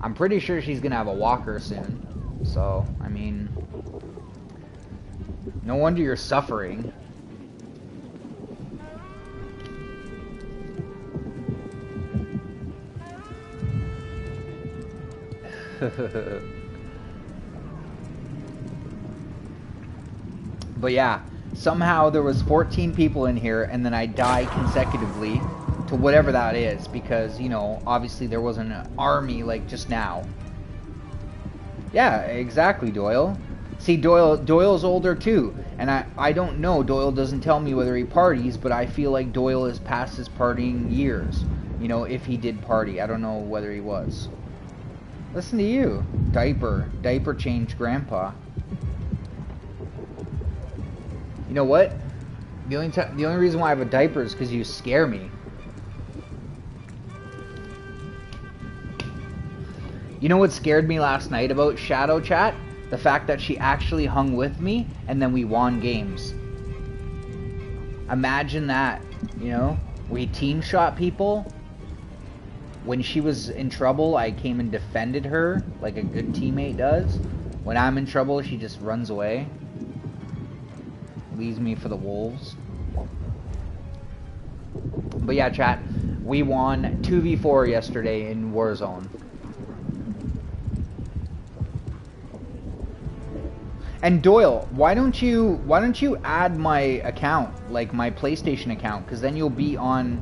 I'm pretty sure she's gonna have a walker soon. So, I mean, no wonder you're suffering. But yeah, somehow there was 14 people in here, and then I died consecutively to whatever that is, because, you know, obviously there wasn't an army like just now. Yeah, exactly, Doyle. See, Doyle's older too, and I don't know. Doyle doesn't tell me whether he parties, but I feel like Doyle is past his partying years. You know, if he did party, I don't know whether he was. Listen to you, diaper change grandpa. You know what? The only reason why I have a diaper is because you scare me. You know what scared me last night about Shadow Chat? The fact that she actually hung with me and then we won games. Imagine that, you know? We team shot people. When she was in trouble, I came and defended her like a good teammate does. When I'm in trouble, she just runs away. Leaves me for the wolves. But yeah, chat, we won 2v4 yesterday in Warzone. And Doyle, why don't you add my account, like my PlayStation account, because then you'll be on.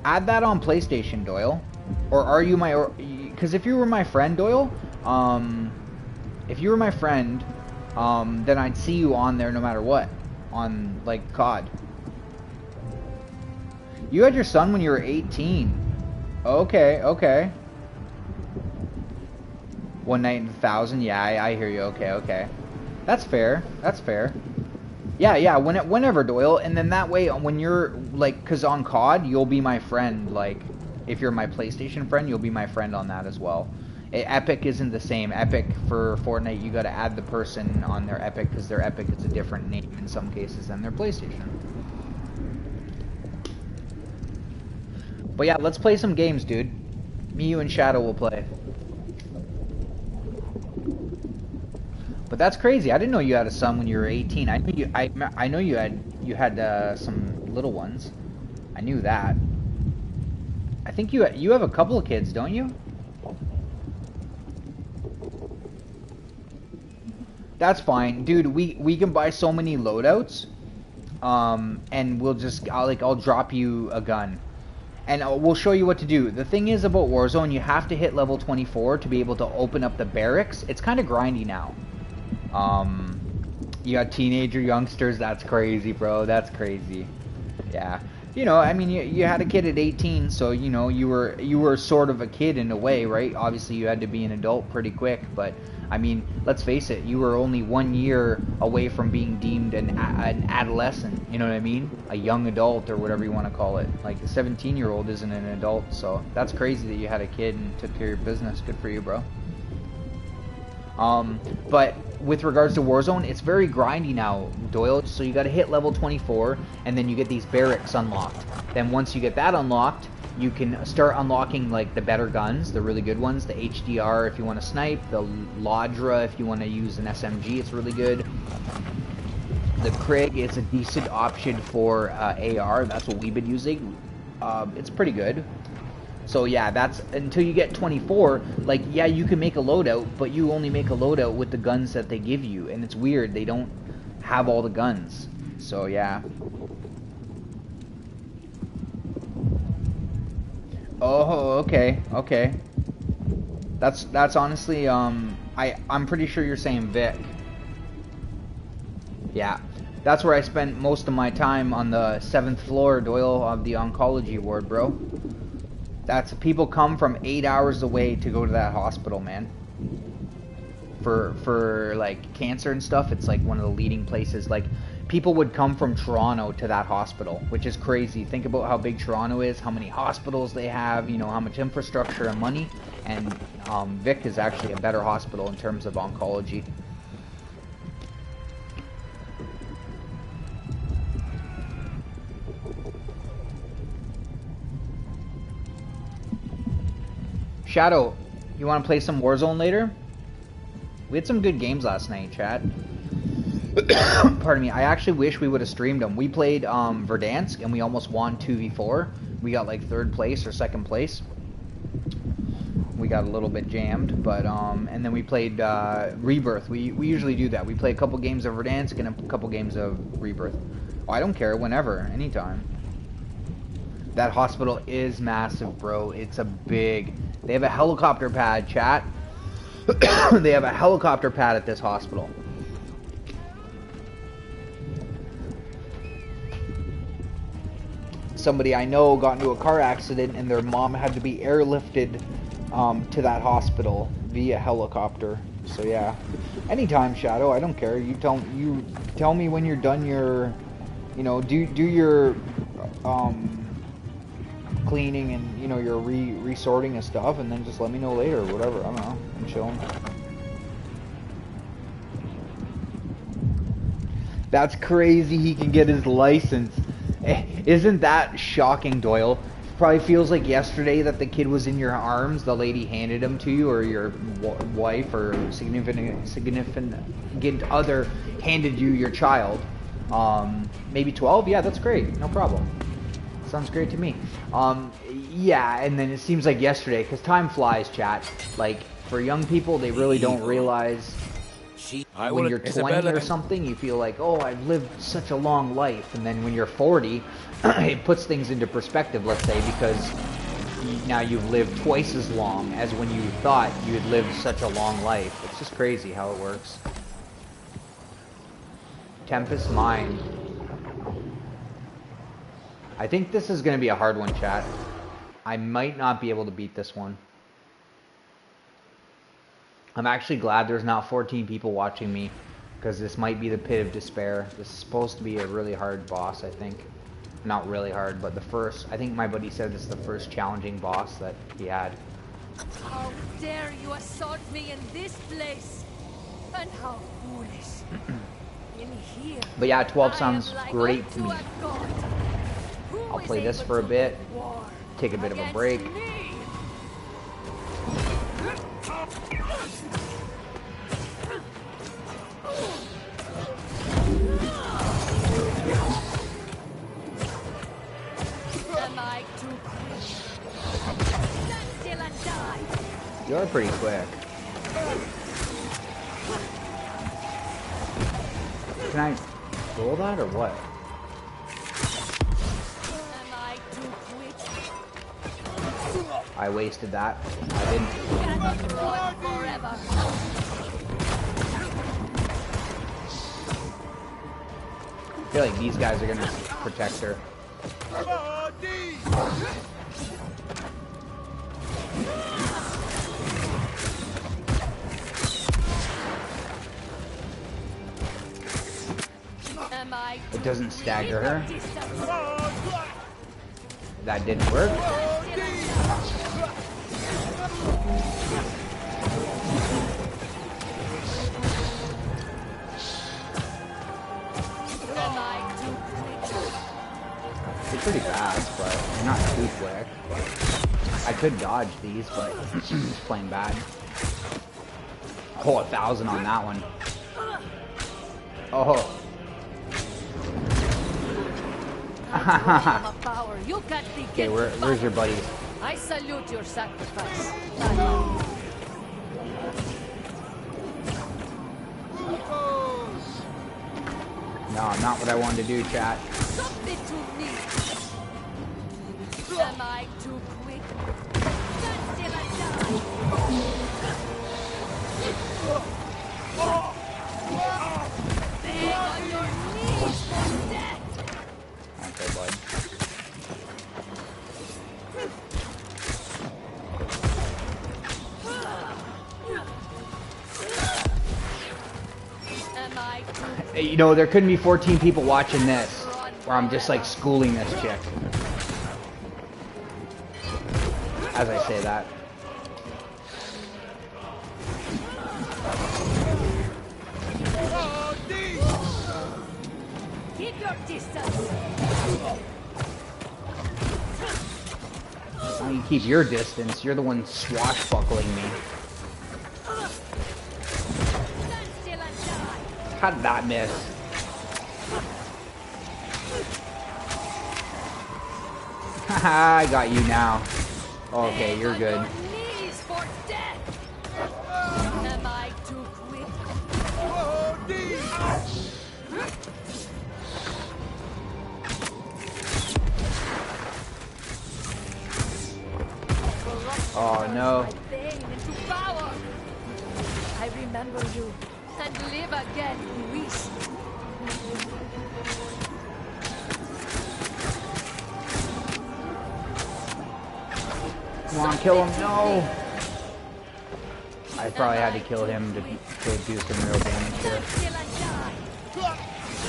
Add that on PlayStation, Doyle. Or are you my? Because if you were my friend, Doyle, if you were my friend, then I'd see you on there no matter what, on like COD. You had your son when you were 18. Okay, okay. One night in 1,000. Yeah, I hear you. Okay, okay. That's fair. That's fair. Yeah, yeah. Whenever, Doyle, and then that way, when you're like, cause on COD, you'll be my friend. Like, if you're my PlayStation friend, you'll be my friend on that as well. Epic isn't the same. Epic for Fortnite, you got to add the person on their Epic because their Epic is a different name in some cases than their PlayStation. But yeah, let's play some games, dude. Me, you, and Shadow will play. But that's crazy. I didn't know you had a son when you were 18. I knew you. I know you had some little ones. I knew that. I think you have a couple of kids, don't you? That's fine, dude. We can buy so many loadouts, and we'll just I'll drop you a gun, and we'll show you what to do. The thing is about Warzone, you have to hit level 24 to be able to open up the barracks. It's kind of grindy now. You got teenager youngsters. That's crazy, bro. That's crazy. Yeah. You know, I mean, you had a kid at 18, so you know you were sort of a kid in a way, right? Obviously, you had to be an adult pretty quick, but I mean, let's face it, you were only 1 year away from being deemed an adolescent. You know what I mean? A young adult or whatever you want to call it. Like a 17-year-old isn't an adult, so that's crazy that you had a kid and took care of your business. Good for you, bro. But with regards to Warzone, it's very grindy now, Doyle. So you got to hit level 24, and then you get these barracks unlocked. Then once you get that unlocked, you can start unlocking like the better guns, the really good ones. The HDR if you want to snipe, the Ladra if you want to use an SMG, it's really good. The Krig is a decent option for AR. That's what we've been using. It's pretty good. So yeah, that's until you get 24. Like, yeah, you can make a loadout, but you only make a loadout with the guns that they give you, and it's weird. They don't have all the guns. So yeah. Oh, okay, okay. That's honestly I'm pretty sure you're saying Vic. Yeah. That's where I spent most of my time on the 7th floor, Doyle, of the oncology ward, bro. That's people come from 8 hours away to go to that hospital, man. For like cancer and stuff, it's like one of the leading places. Like people would come from Toronto to that hospital, which is crazy. Think about how big Toronto is, how many hospitals they have, you know, how much infrastructure and money. And Vic is actually a better hospital in terms of oncology. Shadow, you want to play some Warzone later? We had some good games last night, chat. Pardon me. I actually wish we would have streamed them. We played Verdansk, and we almost won 2v4. We got like 3rd place or 2nd place. We got a little bit jammed, but and then we played Rebirth. We usually do that. We play a couple games of Verdansk and a couple games of Rebirth. Oh, I don't care. Whenever, anytime. That hospital is massive, bro. It's a big... They have a helicopter pad, chat. They have a helicopter pad at this hospital. Somebody I know got into a car accident and their mom had to be airlifted to that hospital via helicopter. So yeah, anytime, Shadow. I don't care. You tell me when you're done your, you know, do your cleaning and, you know, your resorting of stuff, and then just let me know later or whatever. I don't know. I'm chilling. That's crazy. He can get his license. Isn't that shocking, Doyle? Probably feels like yesterday that the kid was in your arms. The lady handed him to you, or your wife or significant other handed you your child. Maybe 12. Yeah, that's great. No problem. Sounds great to me. Yeah, and then it seems like yesterday, because time flies, chat. Like, for young people, they really don't realize when you're 20 or something, you feel like, oh, I've lived such a long life. And then when you're 40, it puts things into perspective, let's say, because now you've lived twice as long as when you thought you had lived such a long life. It's just crazy how it works. Tempest Mine. I think this is going to be a hard one, chat. I might not be able to beat this one. I'm actually glad there's not 14 people watching me, because this might be the pit of despair. This is supposed to be a really hard boss, I think. Not really hard, but the first. I think my buddy said this is the first challenging boss that he had. How dare you assault me in this place? And how foolish. In here, But yeah, 12 sounds I am like great unto to me. a god. Who I'll is play this able for a to bit, make war take a bit of a against break. me? Am I too quick? Stand still and die. You're pretty quick. Can I roll that or what? Am I too quick? I wasted that. I didn't. Cannot run forever. I feel like these guys are gonna protect her. Am I too It doesn't stagger her. distance? That didn't work. Am I too quick? You're pretty fast, but you're not too quick. I could dodge these, but it's playing bad. Oh, 1,000 on that one. Oh. I'm a power you can't Okay, begin to where's your fathom. buddies? I salute your sacrifice. No, not what I wanted to do, chat. Something to me. Am I too quick? Stand still and die. Beg on your knees for death. Okay, bud. Am I too Hey, you know, there couldn't be 14 people watching this, where I'm just like schooling this chick. As I say that. keep your distance? Now you keep your distance. You're the one swashbuckling me. Stand still and die. How did that miss? Haha, I got you now. Okay, you're good. On your knees for death. Am I too quick? Oh no. My pain into power. I remember you and live again, Luis. Come on, kill him. No. I probably had to kill him to do some real damage here. Stand still and die.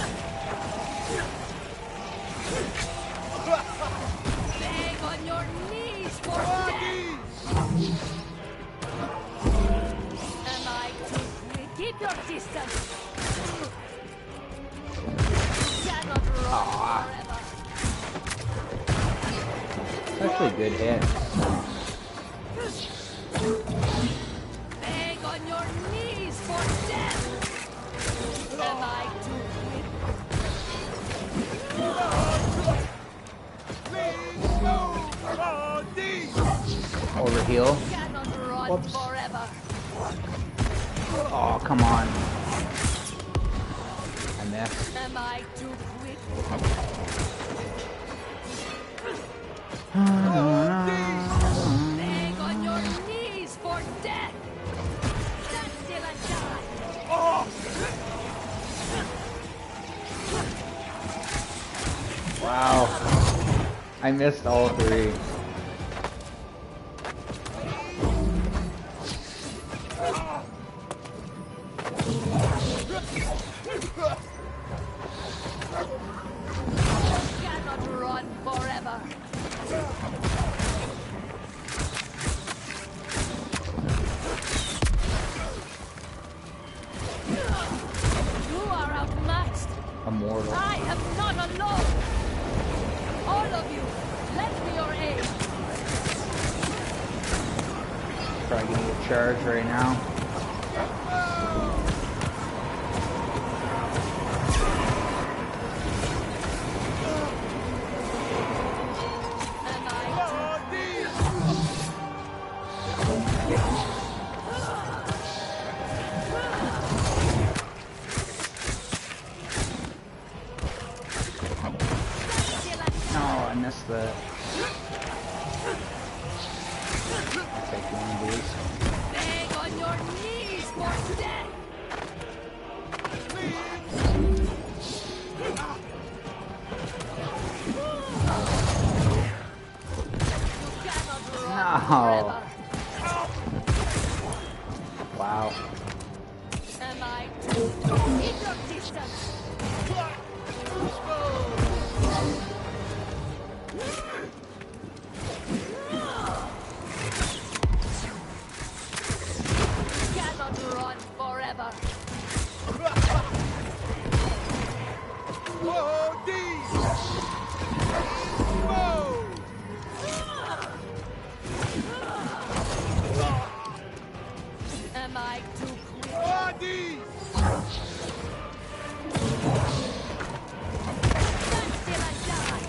Beg on your knees for death. Am I too quick? Keep your distance. You cannot run forever. It's actually a good hit. Beg on your knees for death. Am I too Over heal. quick? Cannot run Whoops. forever. Oh, come on. I missed. Am I too quick? Beg on your knees for death. Stand still and die. Wow. I missed all three. Cannot run forever. Try getting a charge right now. No, I missed the... I'll take one of these. Beg on your knees for death! No. Wow. Am I in your distance? Cannot run forever. Whoa, D! Whoa! Am I too quick? Whoa, D! Stand still and die.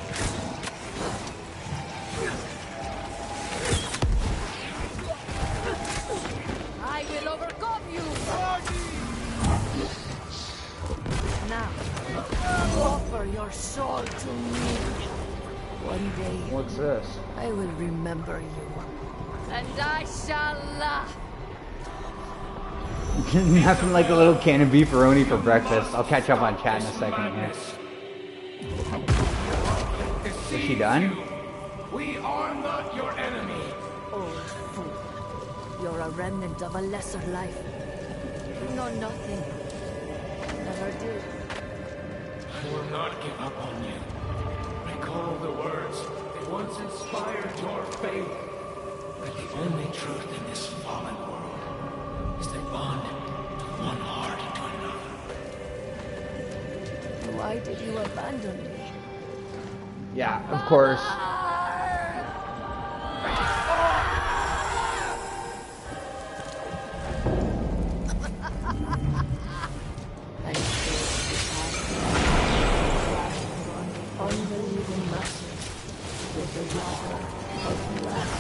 I will overcome you. Now, offer your soul to me. One day, What's this? I will remember you. And I shall laugh. Nothing like a little can of beefaroni for breakfast. I'll catch up on chat in a second here. Is she done? We are not your enemy. Old fool. You're a remnant of a lesser life. You know nothing. Never did. I will not give up on you. Recall the words that once inspired your faith. That the only truth in this fallen world is that bond to one heart into another. Why did you abandon me? Yeah, of course. Unbelieving mercy with the water of love.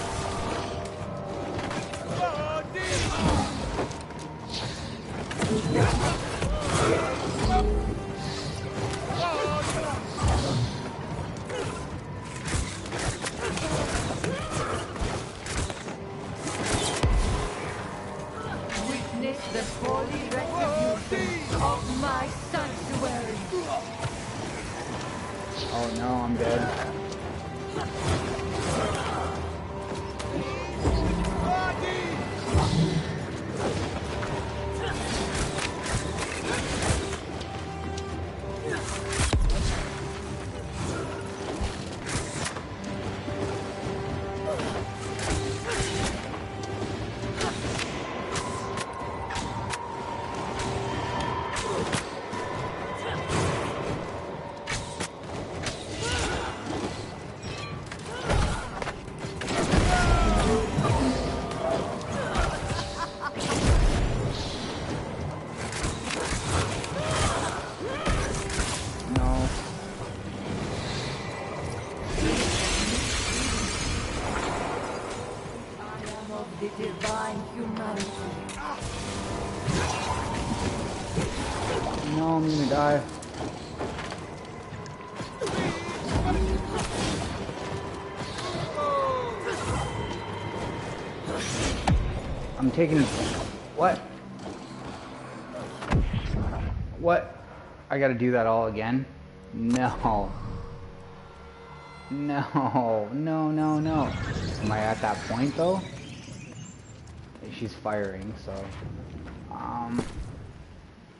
Witness the holy retribution of my sanctuary. Oh no, I'm dead. No. I am of the divine humanity. No, I'm gonna die. I'm taking... What? What? I gotta do that all again? No. No. No, no, no. Am I at that point, though? She's firing, so...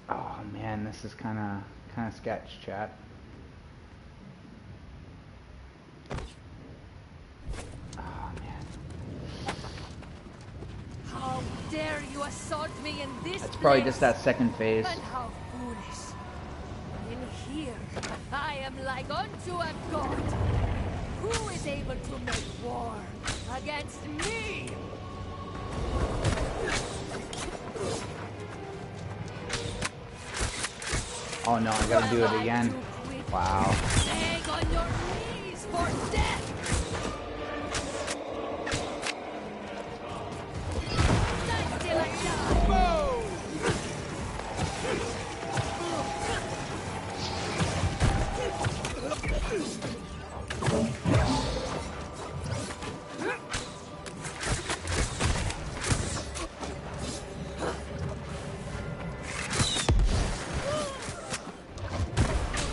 Oh, man, this is kind of sketch, chat. Oh, man. How dare you assault me in this That's probably place? just that second phase. And how foolish. In here, I am like unto a god. Who is able to make war against me? Oh no, I gotta do it again. Wow. Beg on your knees for death! Stand still and die!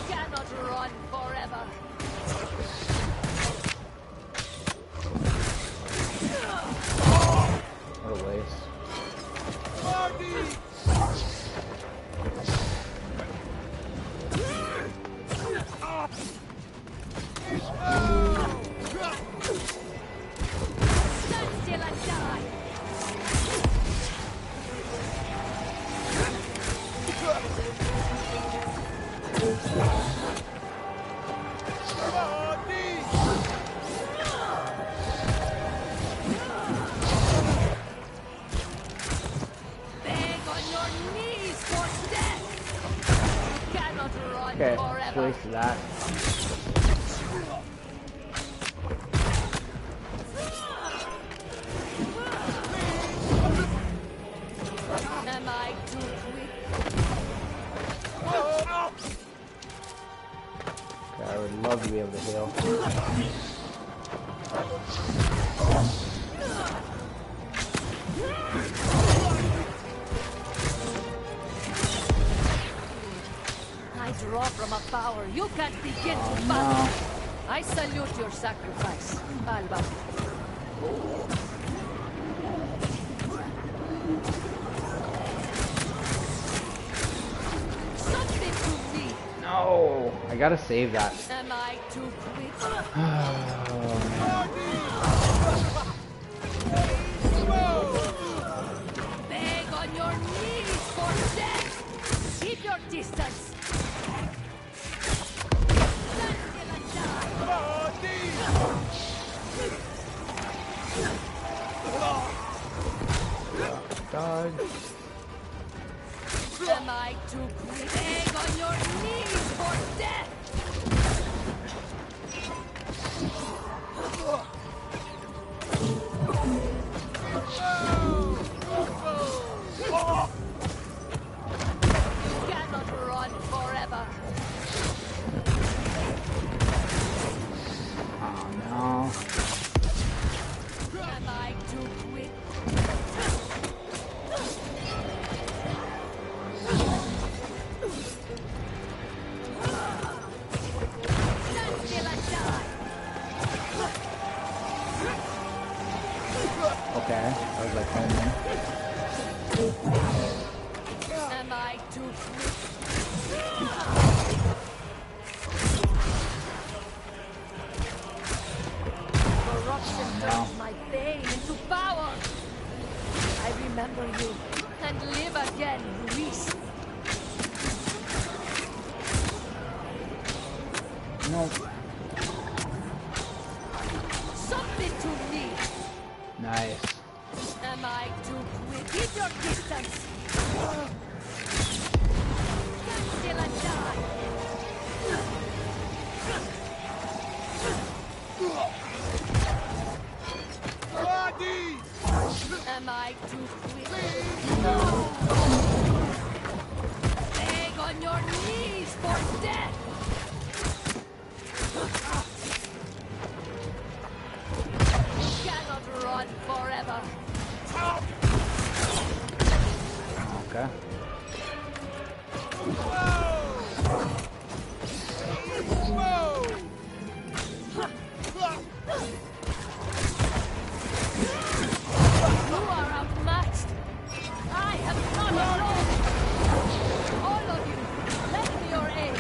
Cannot run forever. What a waste. Stand still and die! Beg on your knees for death! Cannot run Okay, forever. let's waste that. Am I too quick? Okay, I would love to be able to heal. I draw from a power you can't begin to fathom. No. I salute your sacrifice, Alba. Something to me. No, I gotta save that. Am I too quick? Beg on your knees for death. Keep your distance. Stand still and die. Dodge. Am I too quick? Beg on your knees for death. You cannot run forever. Oh no. Am I too quick? Stand still and die. Okay, I was like homing. Am I too quick? Corruption turns my pain into power. I remember you and live again, Luis. No. Something to me. Nice. Am I too quick? Keep your distance. Stand still and die. Am I too quick? Beg on your knees for death. You cannot run forever. Okay. You are outmatched. I have come alone. All of you, lend me your aid.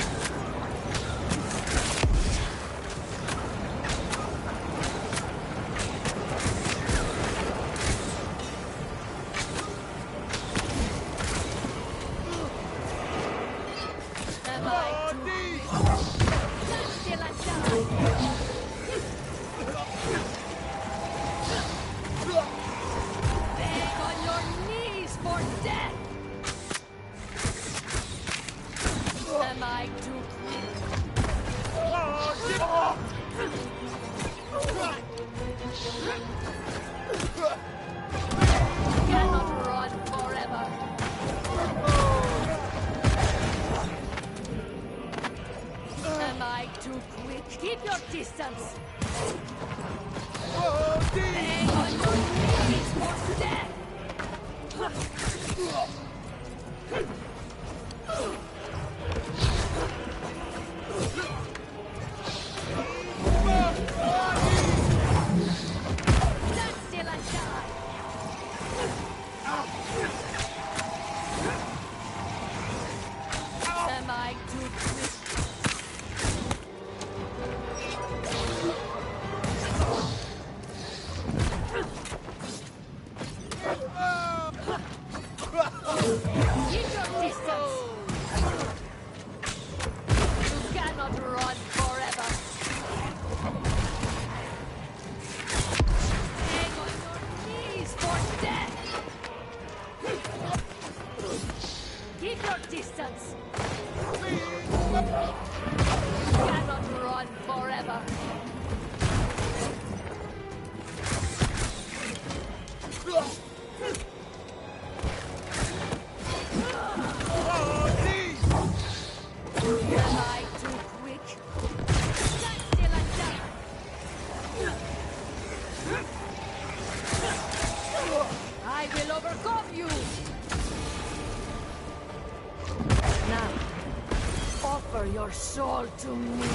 your soul to me.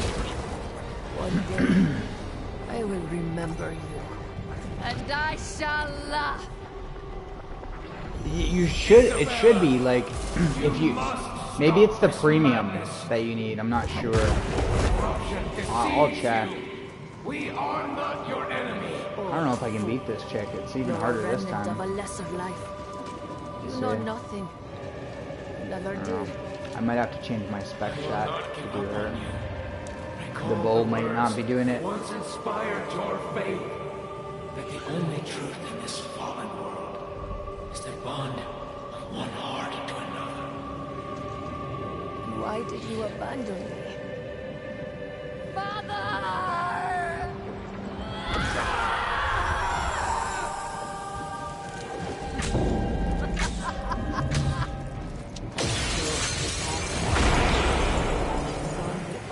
One day, I will remember you. And I shall laugh. You should, it should be like, if you, maybe it's the premium that you need, I'm not sure. I'll check. We are not your enemy. I don't know if I can beat this chick, it's even harder this Remnant of a time. lesser life. You See. know nothing. Never I don't did. know. I might have to change my spec chat to do her. Recall The bow might words not be doing it. Once inspired your faith that the only truth in this fallen world is the bond of one heart to another. Why did you abandon me? Father!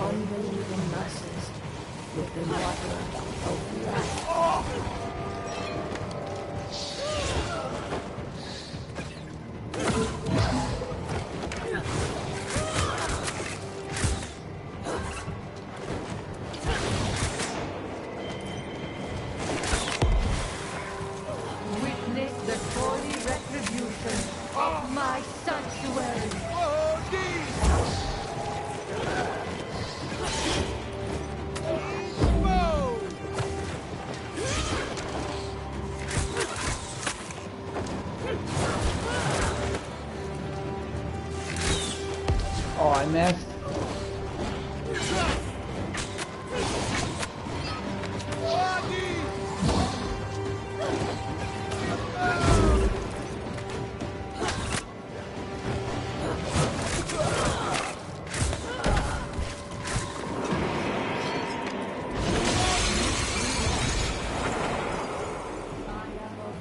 Unbelieving masses with the water of life. Witness the holy retribution of my sanctuary. Oh, I missed.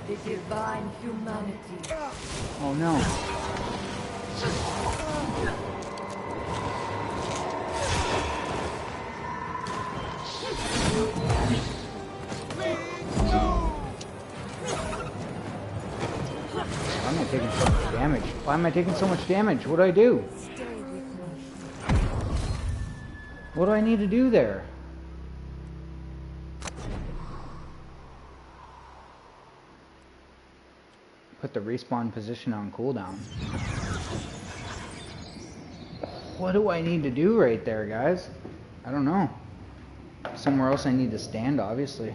The divine humanity. Oh no. Why am I taking so much damage? Why am I taking so much damage? What do I do? Stay with me. What do I need to do there? Put the respawn position on cooldown. What do I need to do right there, guys? I don't know. Somewhere else I need to stand, obviously.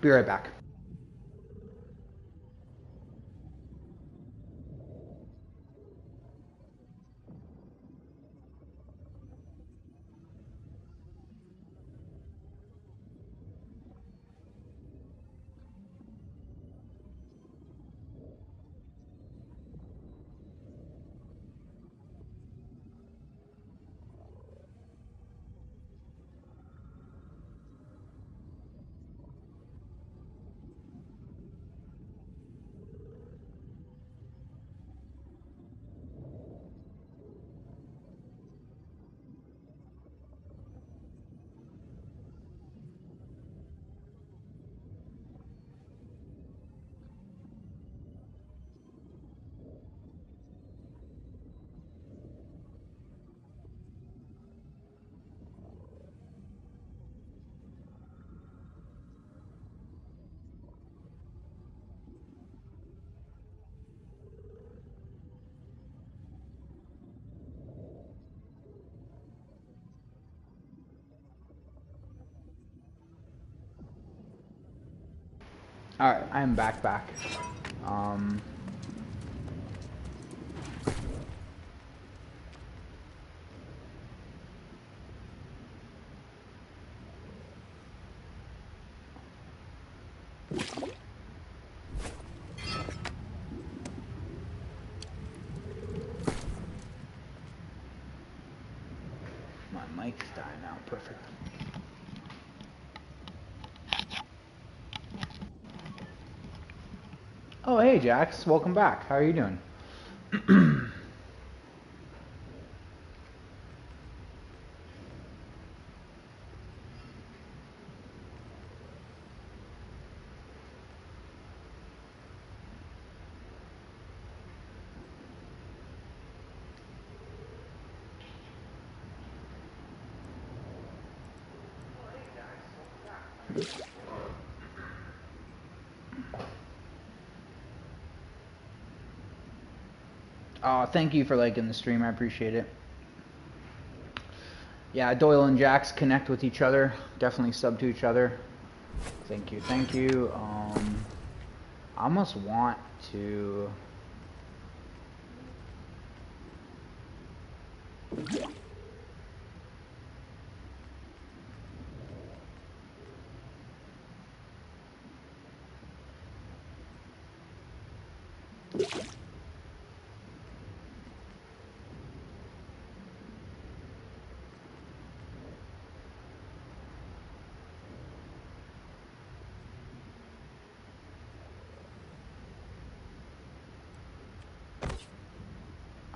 Be right back. Alright, I'm back. My mic's dying now, perfect. Oh, hey Jax, welcome back. How are you doing? Thank you for liking the stream. I appreciate it. Yeah, Doyle and Jax connect with each other. Definitely sub to each other. Thank you. I almost want to...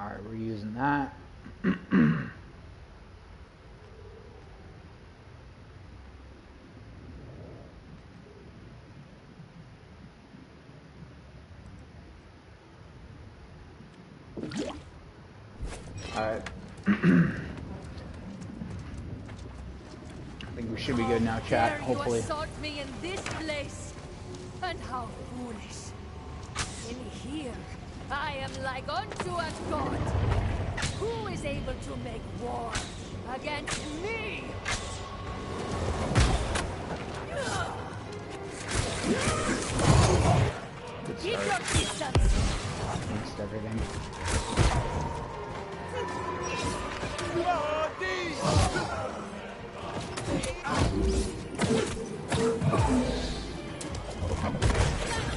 Alright, we're using that. Alright. I think we should be good now, chat, hopefully. You assault me in this place, and how foolish. In here, I am like unto a god. Who is able to make war against me? Keep your distance. Mixed everything.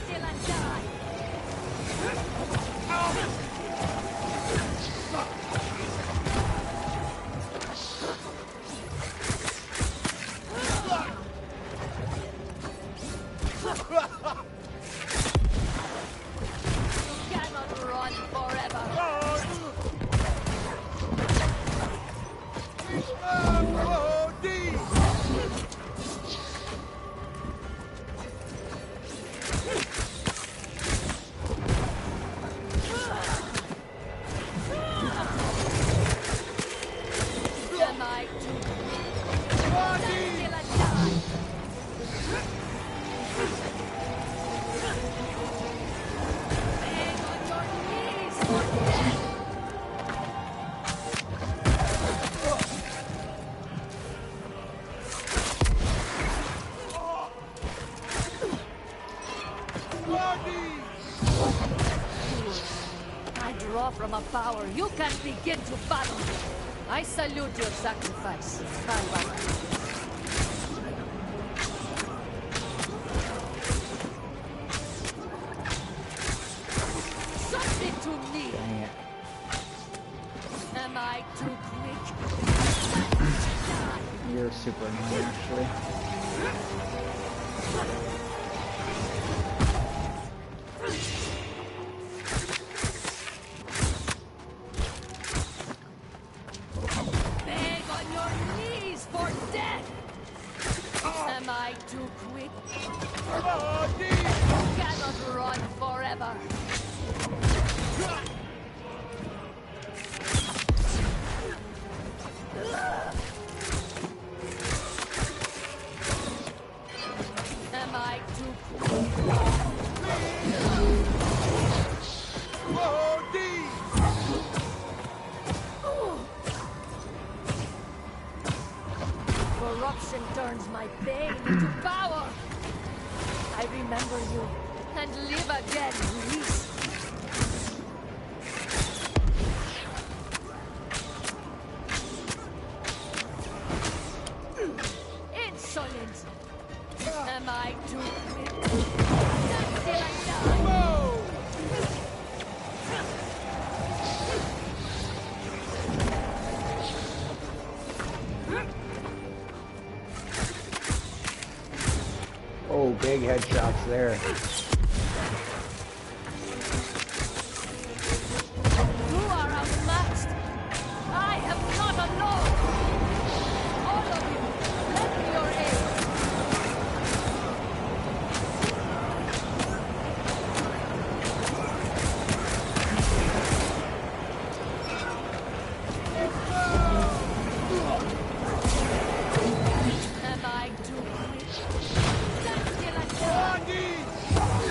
Still and die. You cannot run forever. Am I to stand still and die? draw from a power you can't begin to fathom. I salute your sacrifice, Tyvm. Something to me. Dang it. Am I too quick? You're super annoying, actually. Beg on your knees for death! Am I too quick? You cannot run forever. Am I too quick? Corruption turns my pain into power. I remember you and live again, Luis. Insolent. Am I too quick? Stand still and die. Oh, big headshots there. You are outmatched. I am not alone. All of you, lend me your aid. Am I too quick? Stand still and die.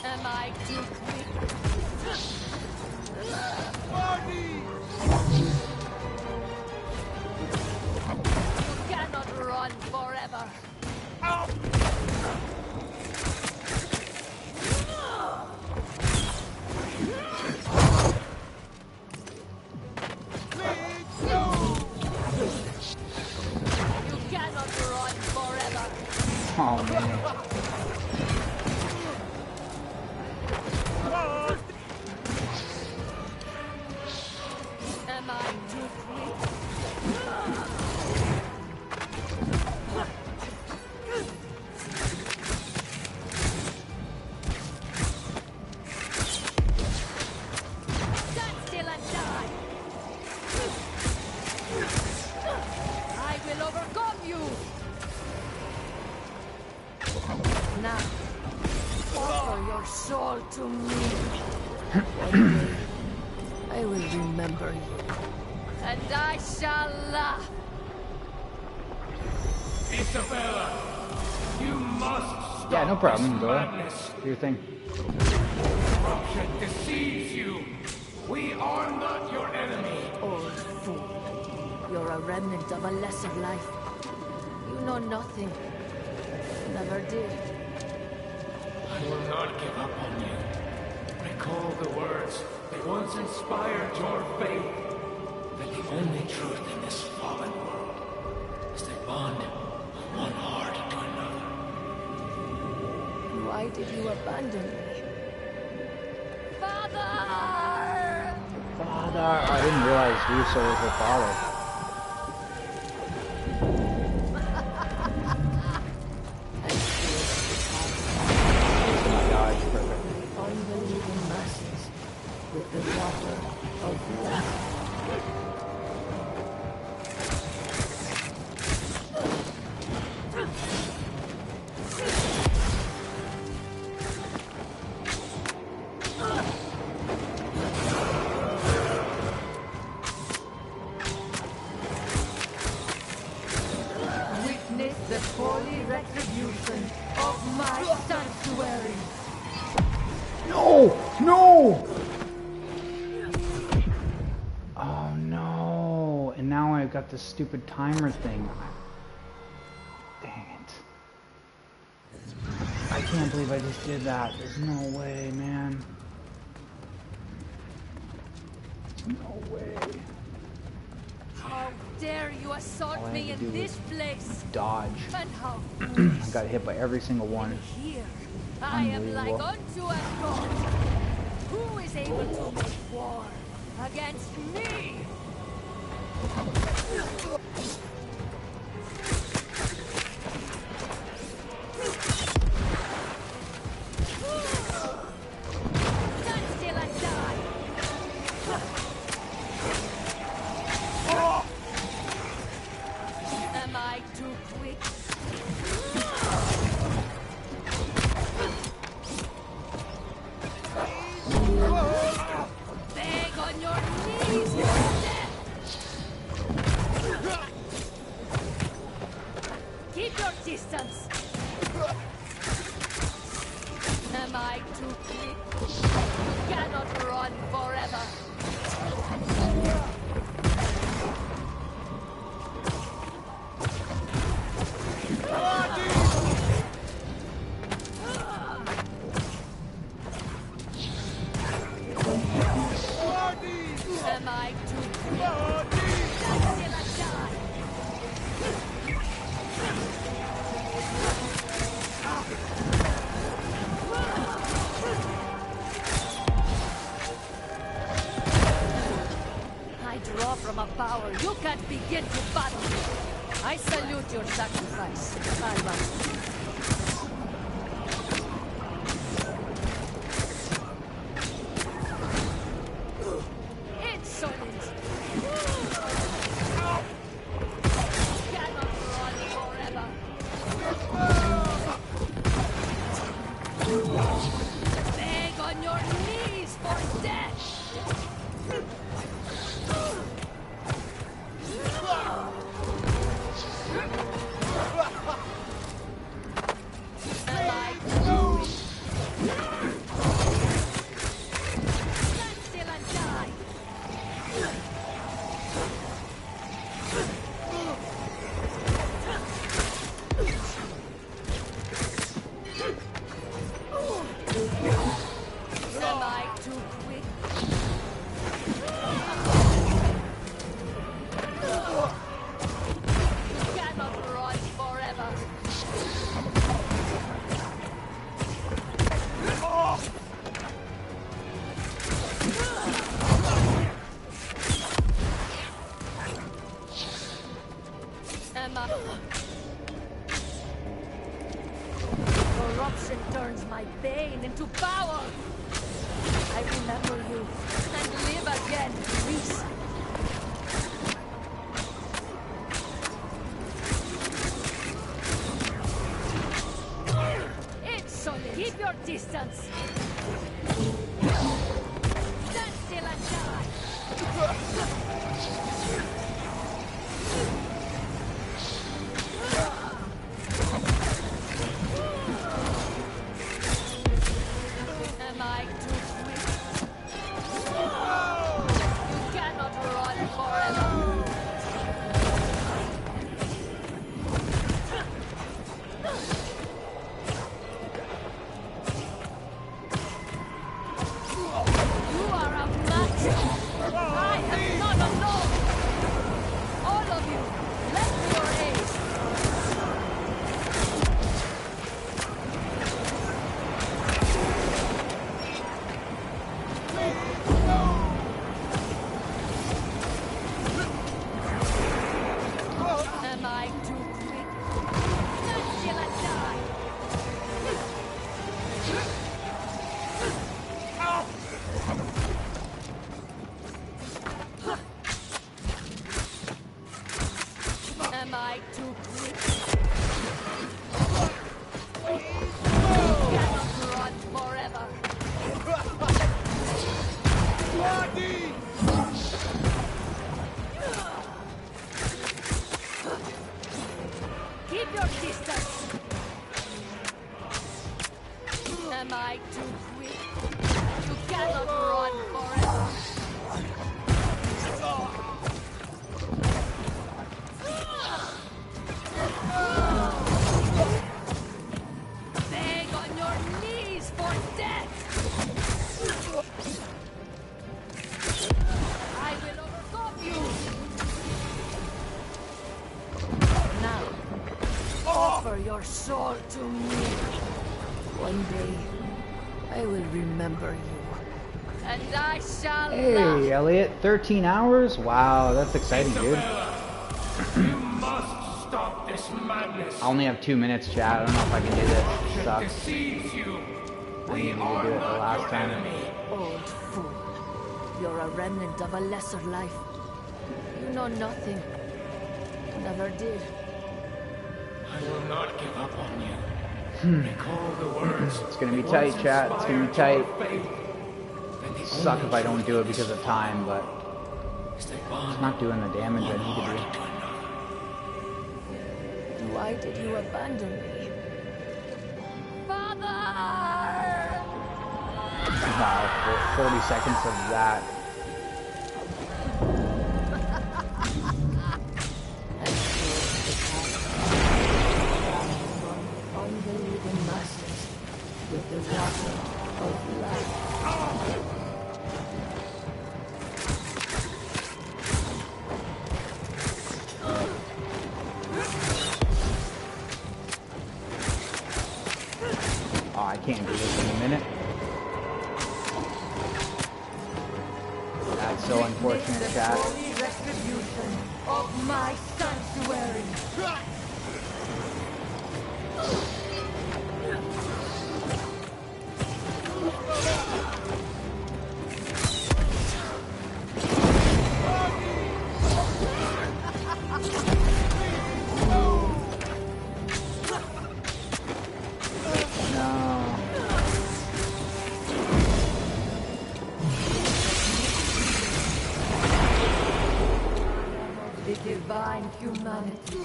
Am I too quick? You cannot run forever. You cannot run forever. Oh, man. Am I too quick? Stand still and die. I will overcome you. Now, offer your soul to me. One day, I will remember you. And I shall laugh. Isabella, you must stop Yeah, no problem. this Go ahead. madness. Do your thing. Corruption deceives you. We are not your enemy. Old fool. You're a remnant of a lesser life. You know nothing. Never did. I will not give up on you. Recall the words that once inspired your faith. That the only truth in this fallen world is the bond of one heart to another. Why did you abandon me? Father! Father. I didn't realize Russo was her father. Dodge, perfect. Unbelieving masses with the water of life. got this stupid timer thing. Dang it. I can't believe I just did that. There's no way, man. No way. How dare you assault All I me had to in do this was place? dodge. And how I foolish. got hit by every single one. Here, I am like Unbelievable. unto a god. Who is able to make war against me? Stand still and die. Am I too quick? Beg on your knees for death! Keep your distance! Am I too quick? You cannot run forever! Am I too quick? Stand still and die! I draw from a power you can't begin to fathom. I salute your sacrifice, Alba. Insolent! Cannot run forever. Beg on your knees for death! Am I too weak? Stand still and die! Am I too quick? You cannot run forever. Am I... Corruption turns my pain into power. I remember you and live again in peace. Insolent! Keep your distance. Stand still and die. Am I too quick? You cannot run forever. You are a match. I am not alone. All of you your soul to me. One day, I will remember you. And I shall Hey, Elliot, 13 hours? Wow, that's exciting, dude. You must stop this madness. I only have 2 minutes, chat. I don't know if I can do this. It sucks. Deceives you. I needed to do it the last time. Old fool. You're a remnant of a lesser life. You know nothing. Never did. I will not give up on you. Recall the words. It's gonna be tight, chat. It's gonna be tight. Suck if I don't do it because of time, but it's not doing the damage I need to do. Why did you abandon me? Father! Wow, 40 seconds of that. Unbelieving masters with the water of life. Oh, I can't do this in a minute. That's so unfortunate, chat. Retribution of my sanctuary. The divine humanity.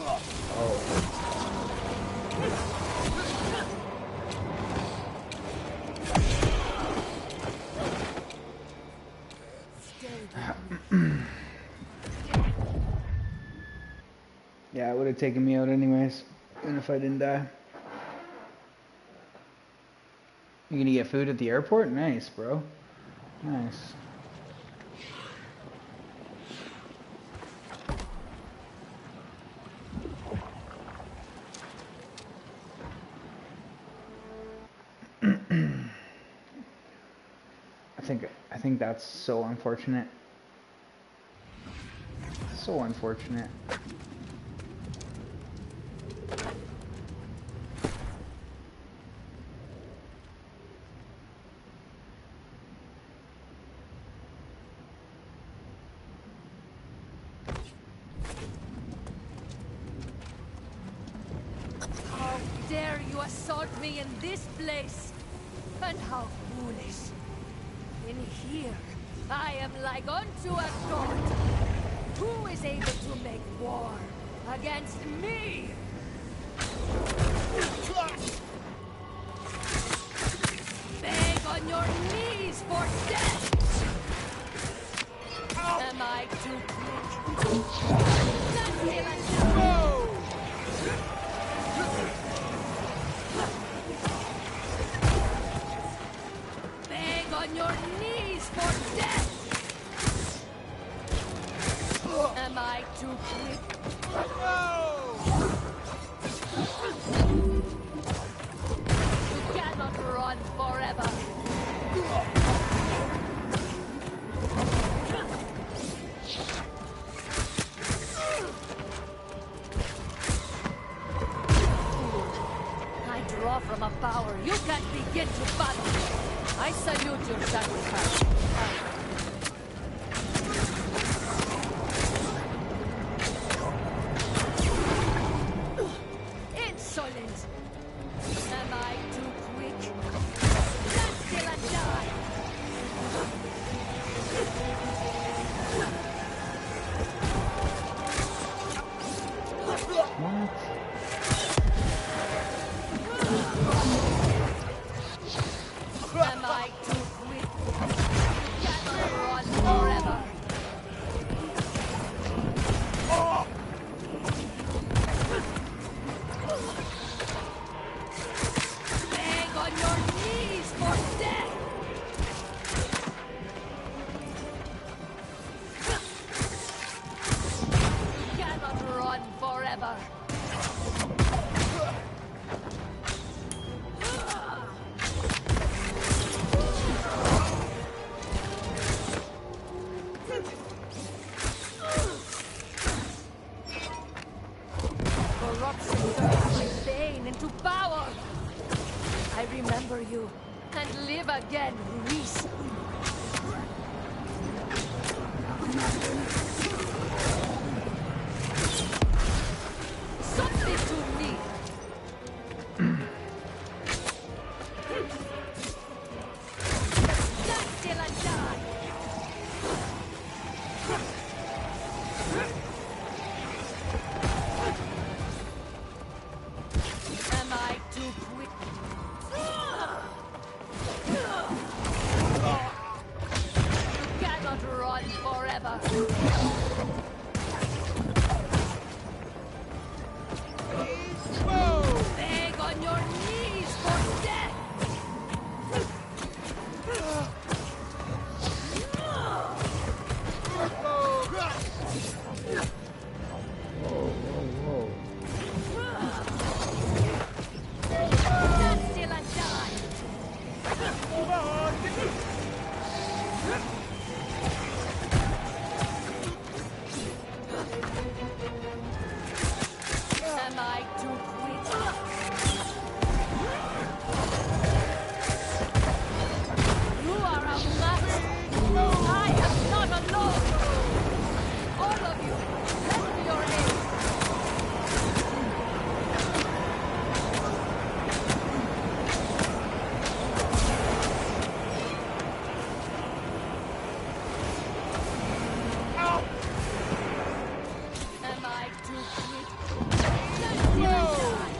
Yeah, it would have taken me out anyways, even if I didn't die. You gonna get food at the airport? Nice, bro. Nice. I think that's so unfortunate. So unfortunate. How dare you assault me in this place? And how foolish. In here, I am like unto a god. Who is able to make war against me? Beg on your knees for death! Am I too quick? Stand still and die! Beg on your knees for death! Am I too quick? You cannot run forever! I draw from a power you can't begin to fathom. I salute your sacrifice. Insolent! Am I too quick? Stand still and die! What? Am I too quick? Cannot run forever! Beg on your knees for death! You cannot run forever! I remember you and live again, Reese. Something to me. Stand still and die. Am I too quick? You cannot run forever. Beg on your knees for death. Stand still and die. Am I too quick? You are a match. I am not alone. All of you, lend your aid. Am I too quick? Stand still and die.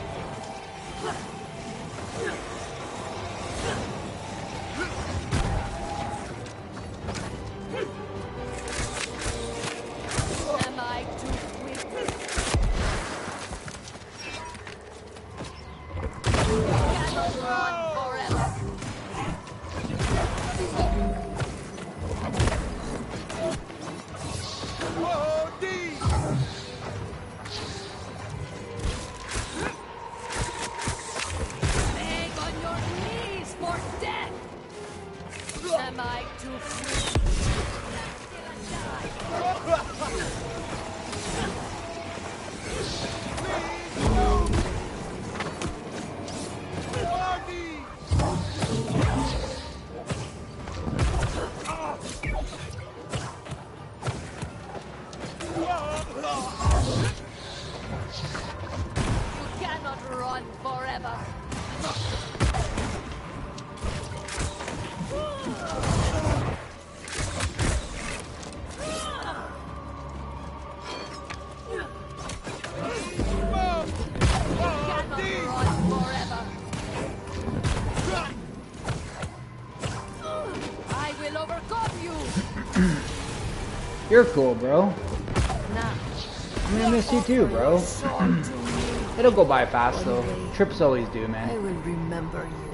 Am I too quick? You cannot run forever. Beg on your knees for death. Am I too quick? Stand still and die. You cannot run forever. Cannot run forever. I will overcome you. You're cool, bro. Now, I'm gonna miss you too, bro. song to me. It'll go by fast though. Trips always do, I man. will remember you.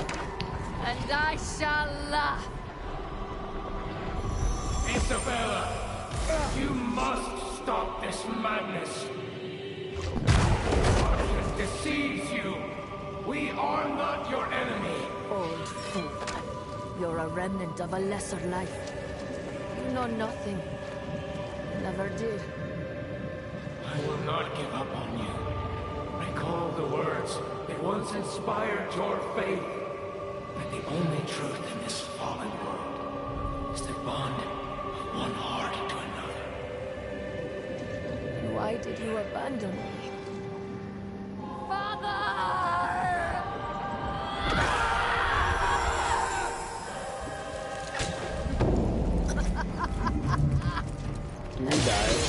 And I shall laugh. Isabella, you must stop this madness. Marcus deceives you. We are not your enemy. Old fool. You're a remnant of a lesser life. You know nothing. Never did. I will not give up on you. Recall the words that once inspired your faith. That the only truth in this fallen world is the bond of one heart to another. Why did you abandon me? Father! You died.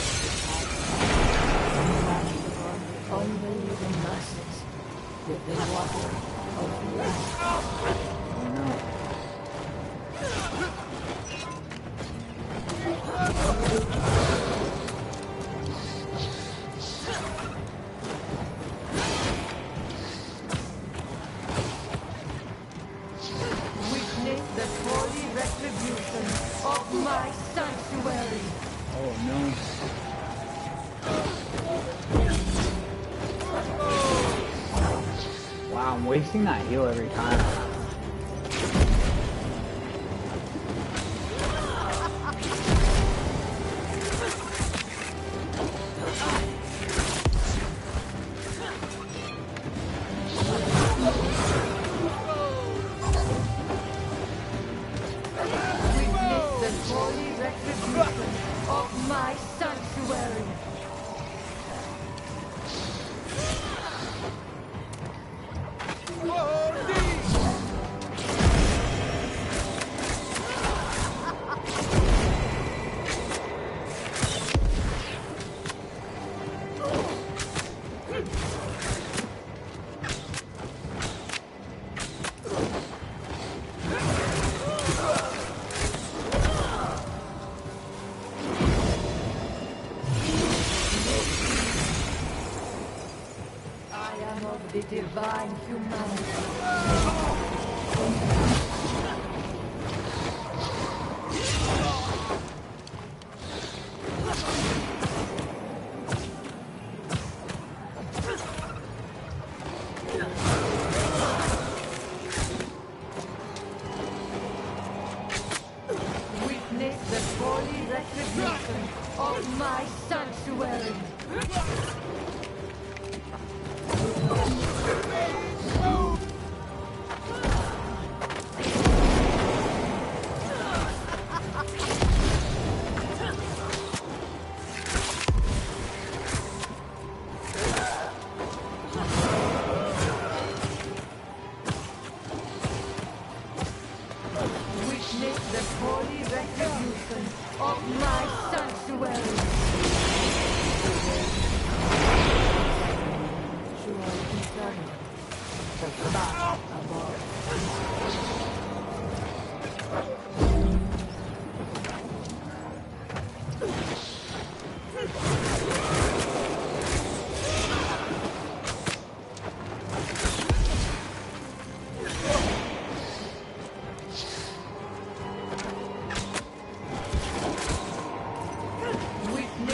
Unbelieving masses with the water of life. Oh no. Witness the holy retribution of my sanctuary. Oh no. Wow, I'm wasting that heal every time. of my sanctuary. The divine humanity. Witness the holy retribution of my sanctuary.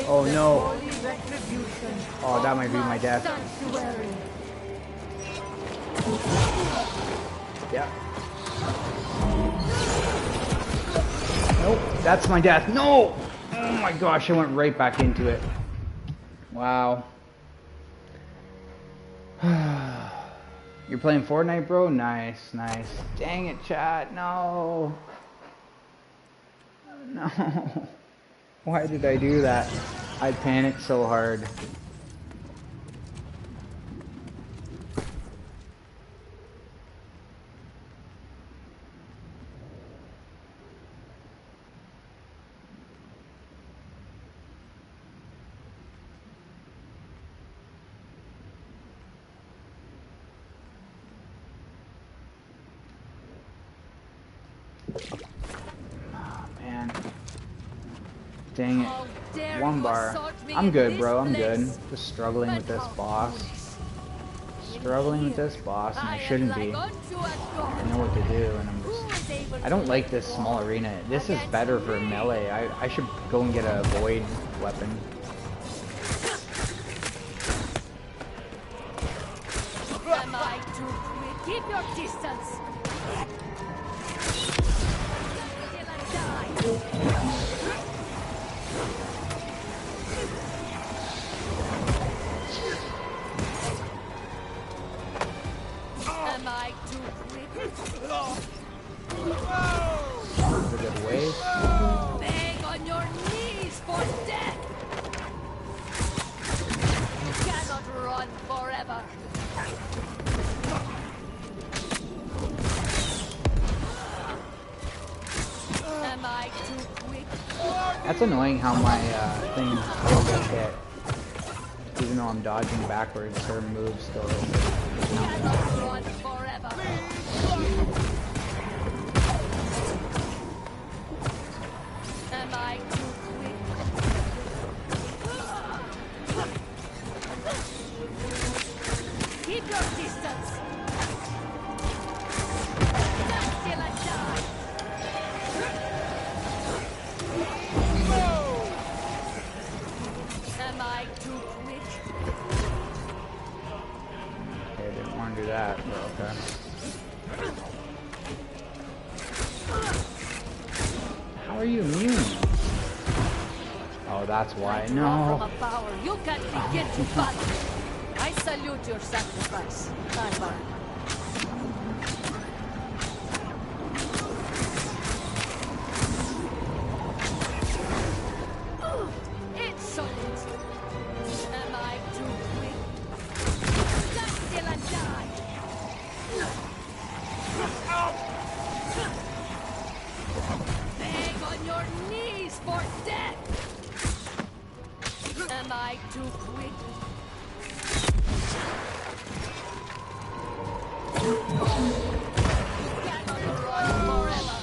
Oh no. Oh, that might be my death. Yeah. Nope, that's my death. No! Oh my gosh, I went right back into it. Wow. You're playing Fortnite, bro? Nice, nice. Dang it, chat. No. No. Why did I do that? I panicked so hard. Oh, man. Dang it. One bar. I'm good, bro. I'm good. Just struggling with this boss. Struggling with this boss, and I shouldn't be. I know what to do, and I'm just... I don't like this small arena. This is better for melee. I should go and get a void weapon. Am I too quick? Keep your distance. Till I die. Am I too quick? That's a good wave. Beg on your knees for death. You cannot run forever. Am I too quick? That's annoying how my thing still gets hit. Even though I'm dodging backwards, her move still hits. Cannot run forever. Am I too quick? Keep your distance. Not till I die. Am I too quick? Okay, I didn't want to do that, but okay. How are you immune? Oh, that's why. No. From a power you can't begin to fathom. I salute your sacrifice, Tarvar. I too quick? Cannot run forever.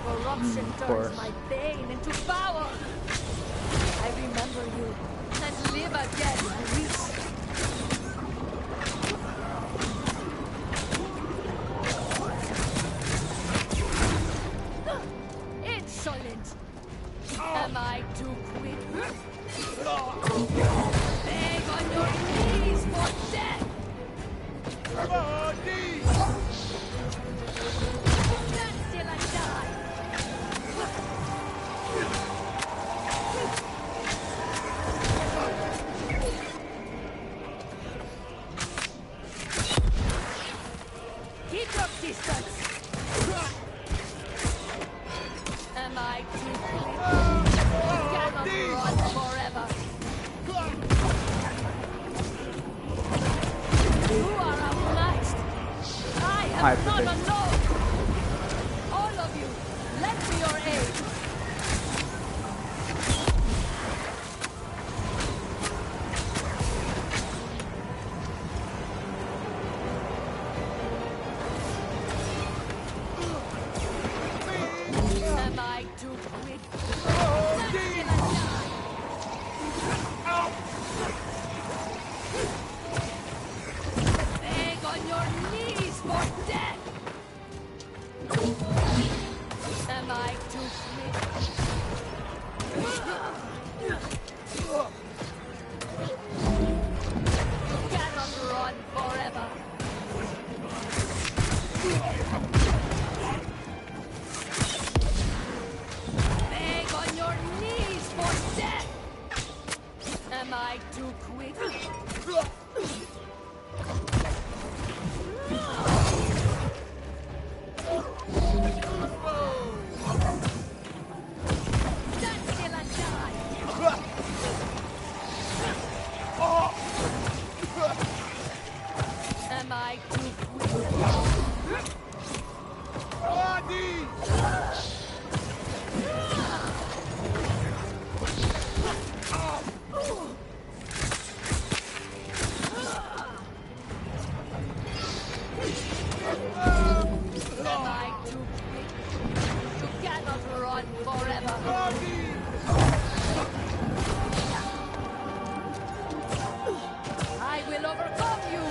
Corruption turns my pain into power. I remember you and live again, Reese. Insolent. Am I too quick? Beg on your knees for death. Stand still and die. Keep your distance. Am I too quick? Cannot run forever. You are outmatched. I am not alone. All of you, lend me your aid. Am I too quick? Stand still and die. Beg on your knees for death. Am I too quick? Cannot run forever. Beg on your knees for death! Am I too quick? Stand still and die! Am I too quick? Am I too quick? You cannot run forever. I will overcome you.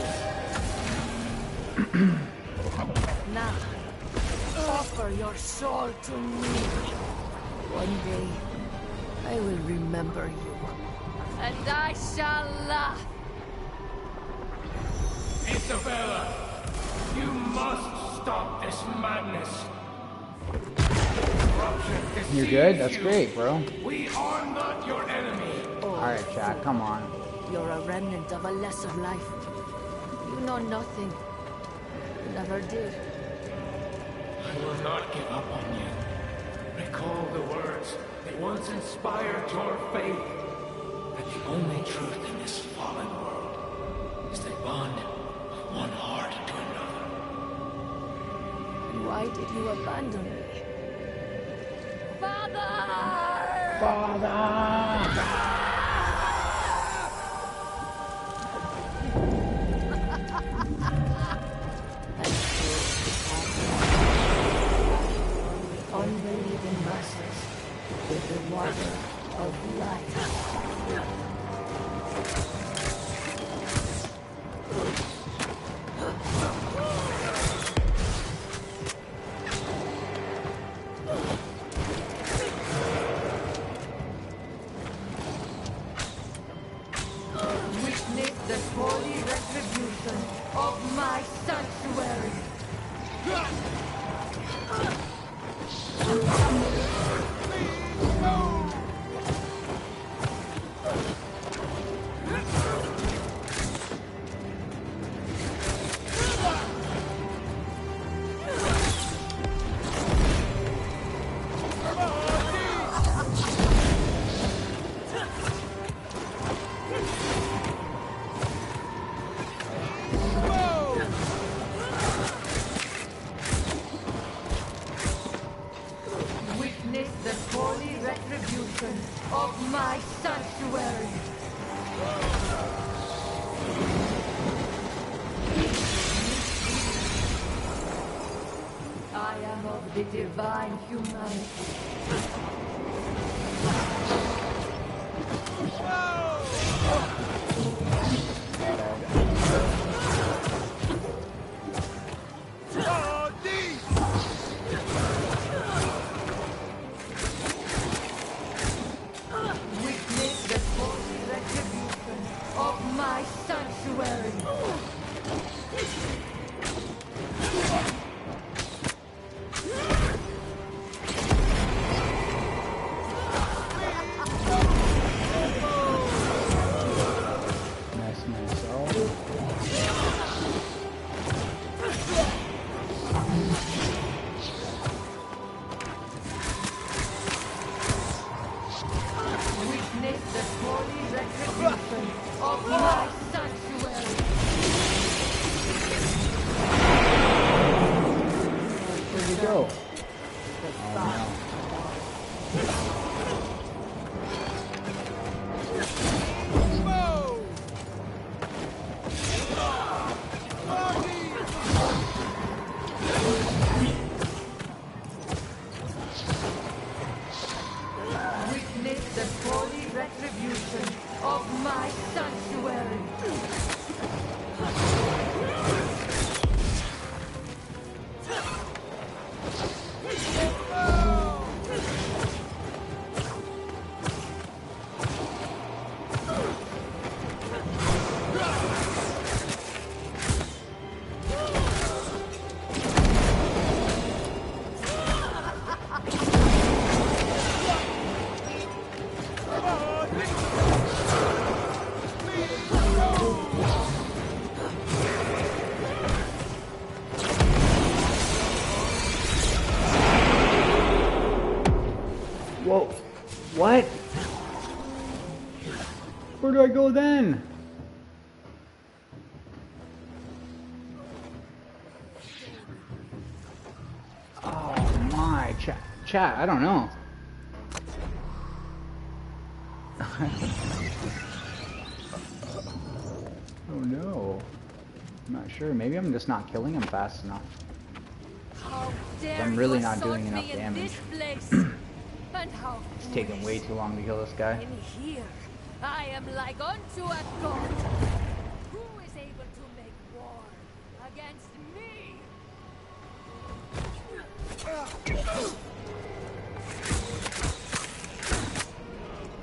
Now, offer your soul to me. One day, I will remember you, and I shall laugh. Isabella, you must stop this madness. Corruption You deceives good? That's you. great, bro. We are not your enemy. Alright, chat, come on. You're a remnant of a lesser life. You know nothing. You never did. I will not give up on you. Recall the words that once inspired your faith. That the only truth in this fallen world is the bond of one heart to another. Why did you abandon me? Father! Unbelieving masses with the water of life. Witness the holy retribution of my sanctuary. the divine humanity. Witness the holy retribution of my sanctuary. Mess myself. Witness the holy retribution of my sanctuary. Where'd he go? Witness the holy retribution of my sanctuary. Whoa. What? Where do I go then? Oh my, chat, I don't know. Oh no. I'm not sure. Maybe I'm just not killing him fast enough. How dare I'm really you not assault doing enough me in damage. this place? And how It's taking way too long to kill this guy. in here, I am like unto a god. Who is able to make war against me?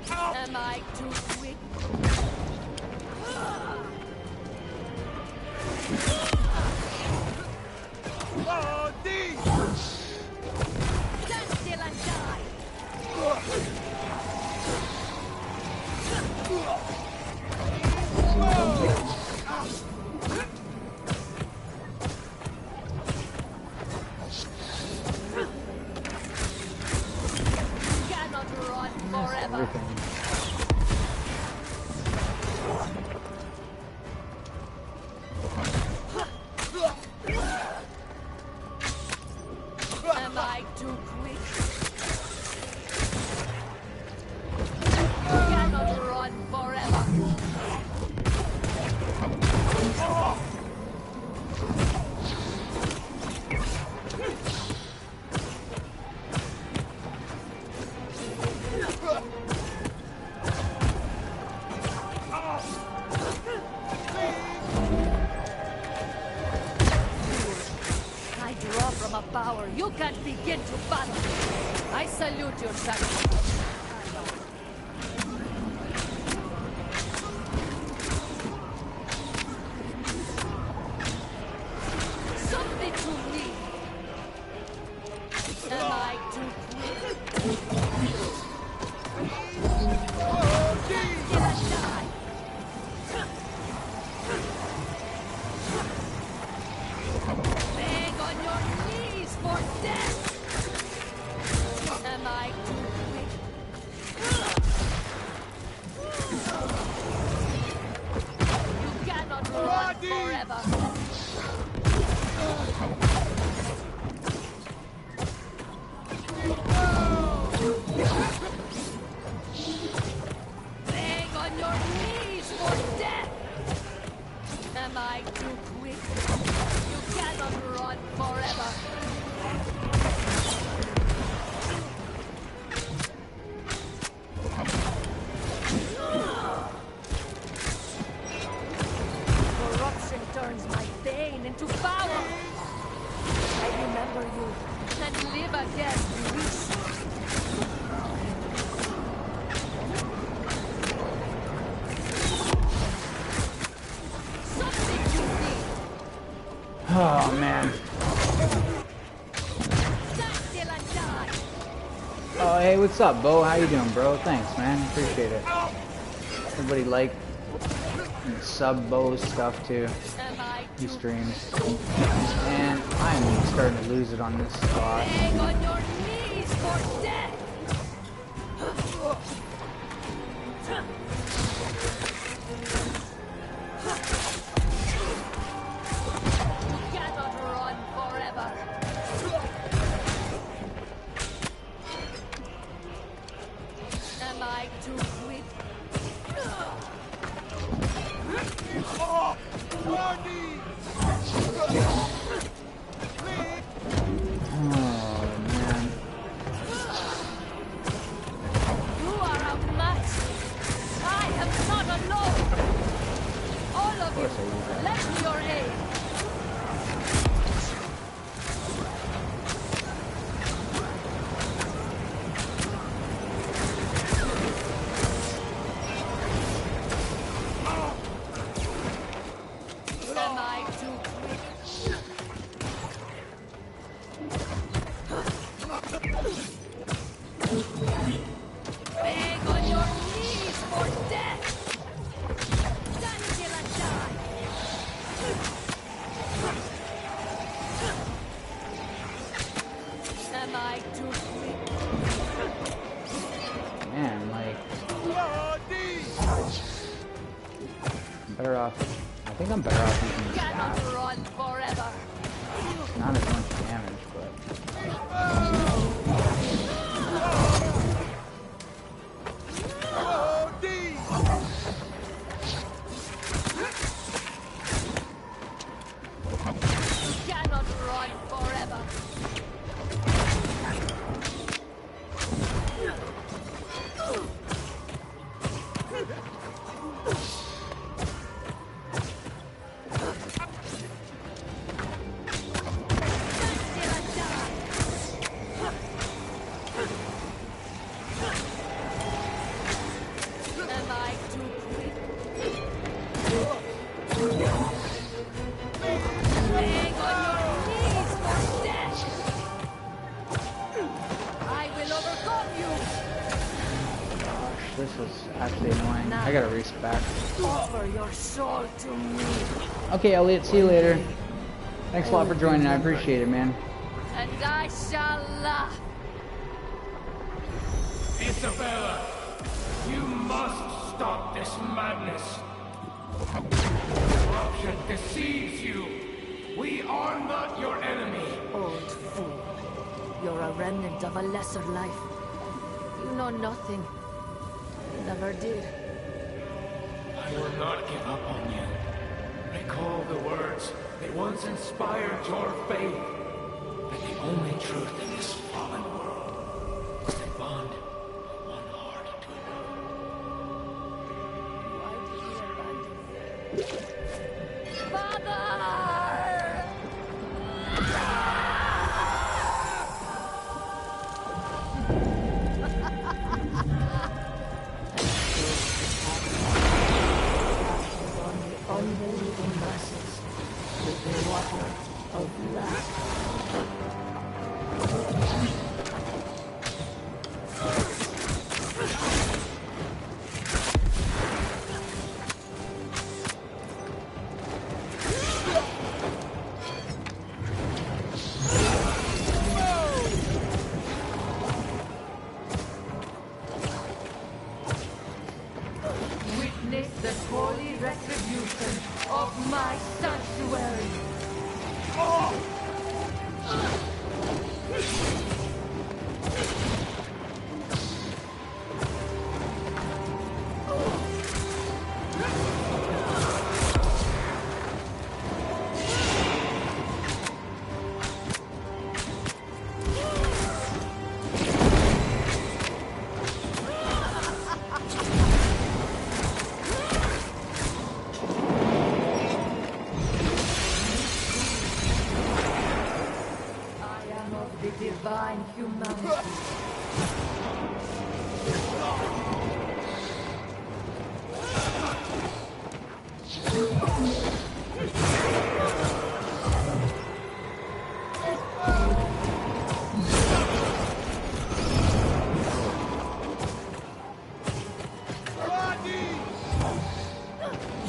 Am I too quick? Stand still and die. Cannot run forever. Everything. Am I too quick? Cannot run forever. I draw from a power you can't begin to fathom. I salute your sacrifice. Something to me. Am I too quick? Till I die. Beg on your knees for death. Am I too quick? You cannot run forever. Beg on your knees for death. Am I too quick? You cannot run forever. over you and live again, beast. Something you need. Oh man. Stand still and die. Oh hey, what's up, Bo? How you doing, bro? Thanks, man. Appreciate it. Everybody like and sub Bo's stuff too. Am I He too streams. And I'm starting to lose it on this spot. beg on your knees for death? You cannot run forever. Am I too quick? Oh man. You are a match. I am not alone. All of you, Of course I use that. lend your aid. Am I too quick? Beg on your knees for death! Stand still and die! Am I too quick? Man, like I'm better off. I think I'm better off using the Cannot staff. run forever! Not as much damage, but Cannot run forever! Stand still and die! Am I too quick? Beg on your knees for death! I will overcome you! gosh, this is actually annoying. I gotta respec. Offer your soul to me, Okay, Elliot, see you later. Thanks a lot for joining. I appreciate it, man. and I shall laugh. Isabella, you must stop this madness. Corruption deceives you. We are not your enemy. Old fool. You're a remnant of a lesser life. You know nothing. You never did. I will not give up on you. Recall the words that once inspired your faith. That the only truth in this fallen world is to bond one heart to another. Father! Unbelieving masses with the water of life. Witness the holy retribution of my sanctuary. I divine humanity.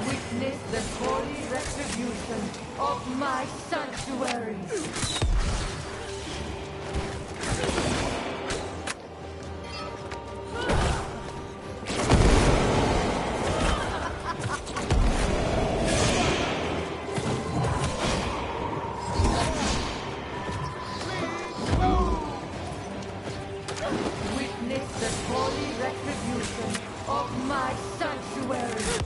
Witness the holy retribution of my sanctuary. Witness the holy retribution of my sanctuary.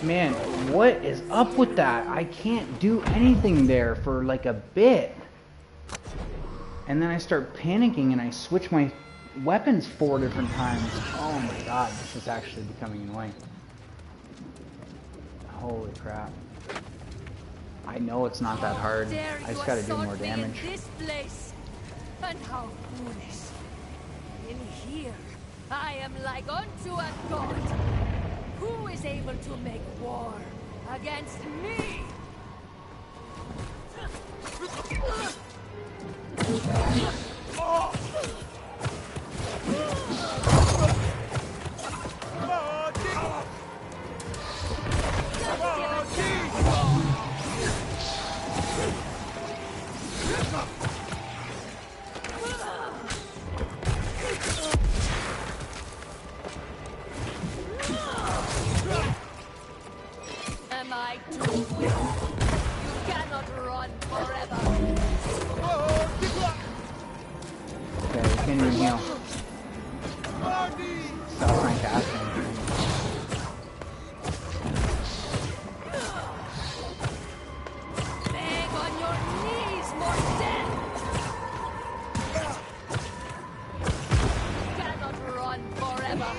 Man, what is up with that? I can't do anything there for like a bit. And then I start panicking and I switch my weapons 4 different times. Oh my god, this is actually becoming annoying. Holy crap. I know it's not that hard. I just gotta do more damage. This place, and how foolish. In here, I am like unto a god. Who is able to make war against me? Am I too quick? You cannot run forever. Okay, you can't even heal. Stop trying casting. Beg on your knees for death. You cannot run forever.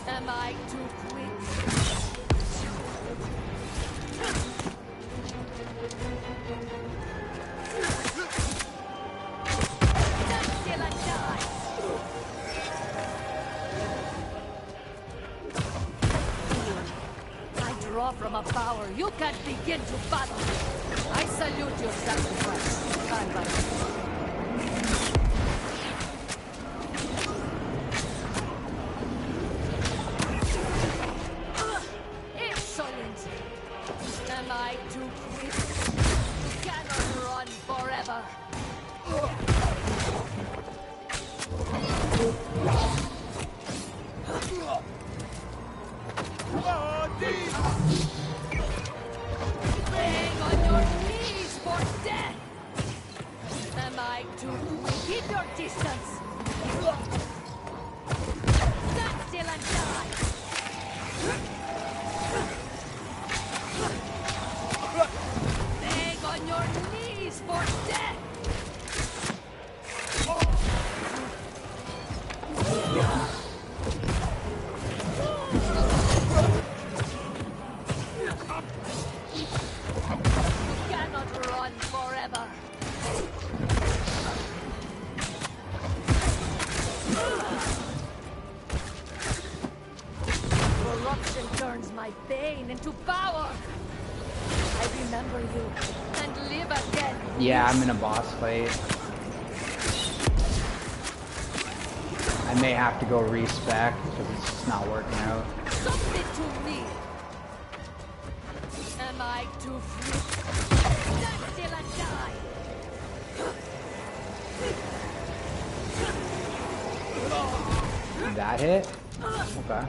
Am I too quick? Stand still and die. I draw from a power you can't begin to fathom. I salute your sacrifice. Stand by. Insolent! Am I too quick? You cannot run forever. Beg on your knees for death! Am I too quick? Keep your distance! Stand still and die! Beg on your knees for death! You cannot run forever! Corruption turns my pain into power! I remember you and live again. Yeah, I'm in a boss fight. I may have to go respec because it's just not working out. Submit to me. Am I too free? Stand still and die. That hit? Okay.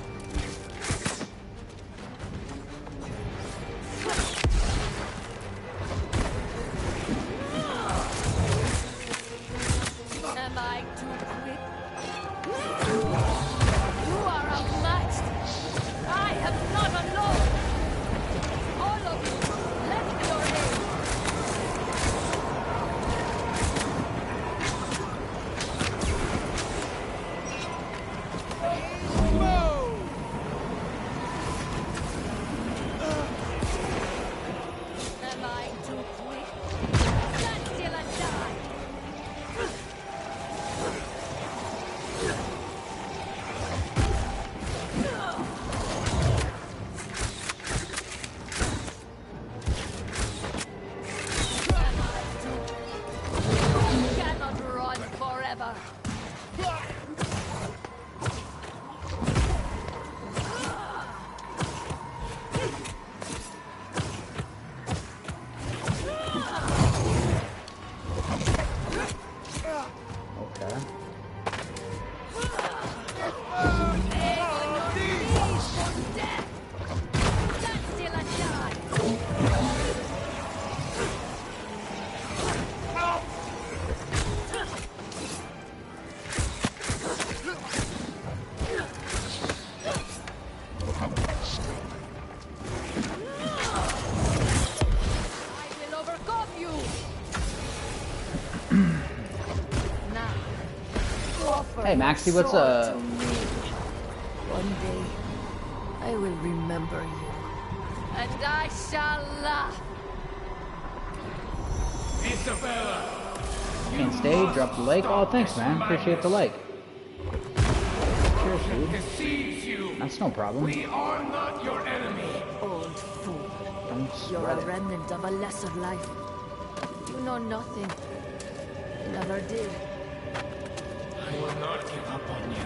Now, offer Hey, your Maxie, what's sword up? to me. One day, I will remember you, and I shall laugh. Isabella! Can't stay, drop the like. Oh, thanks, man. Appreciate the like. Cheers, dude. Deceives you. That's no problem. We are not your enemy. Old fool. Don't You're sweat a it. remnant of a lesser life. You know nothing. Never did. I will not give up on you.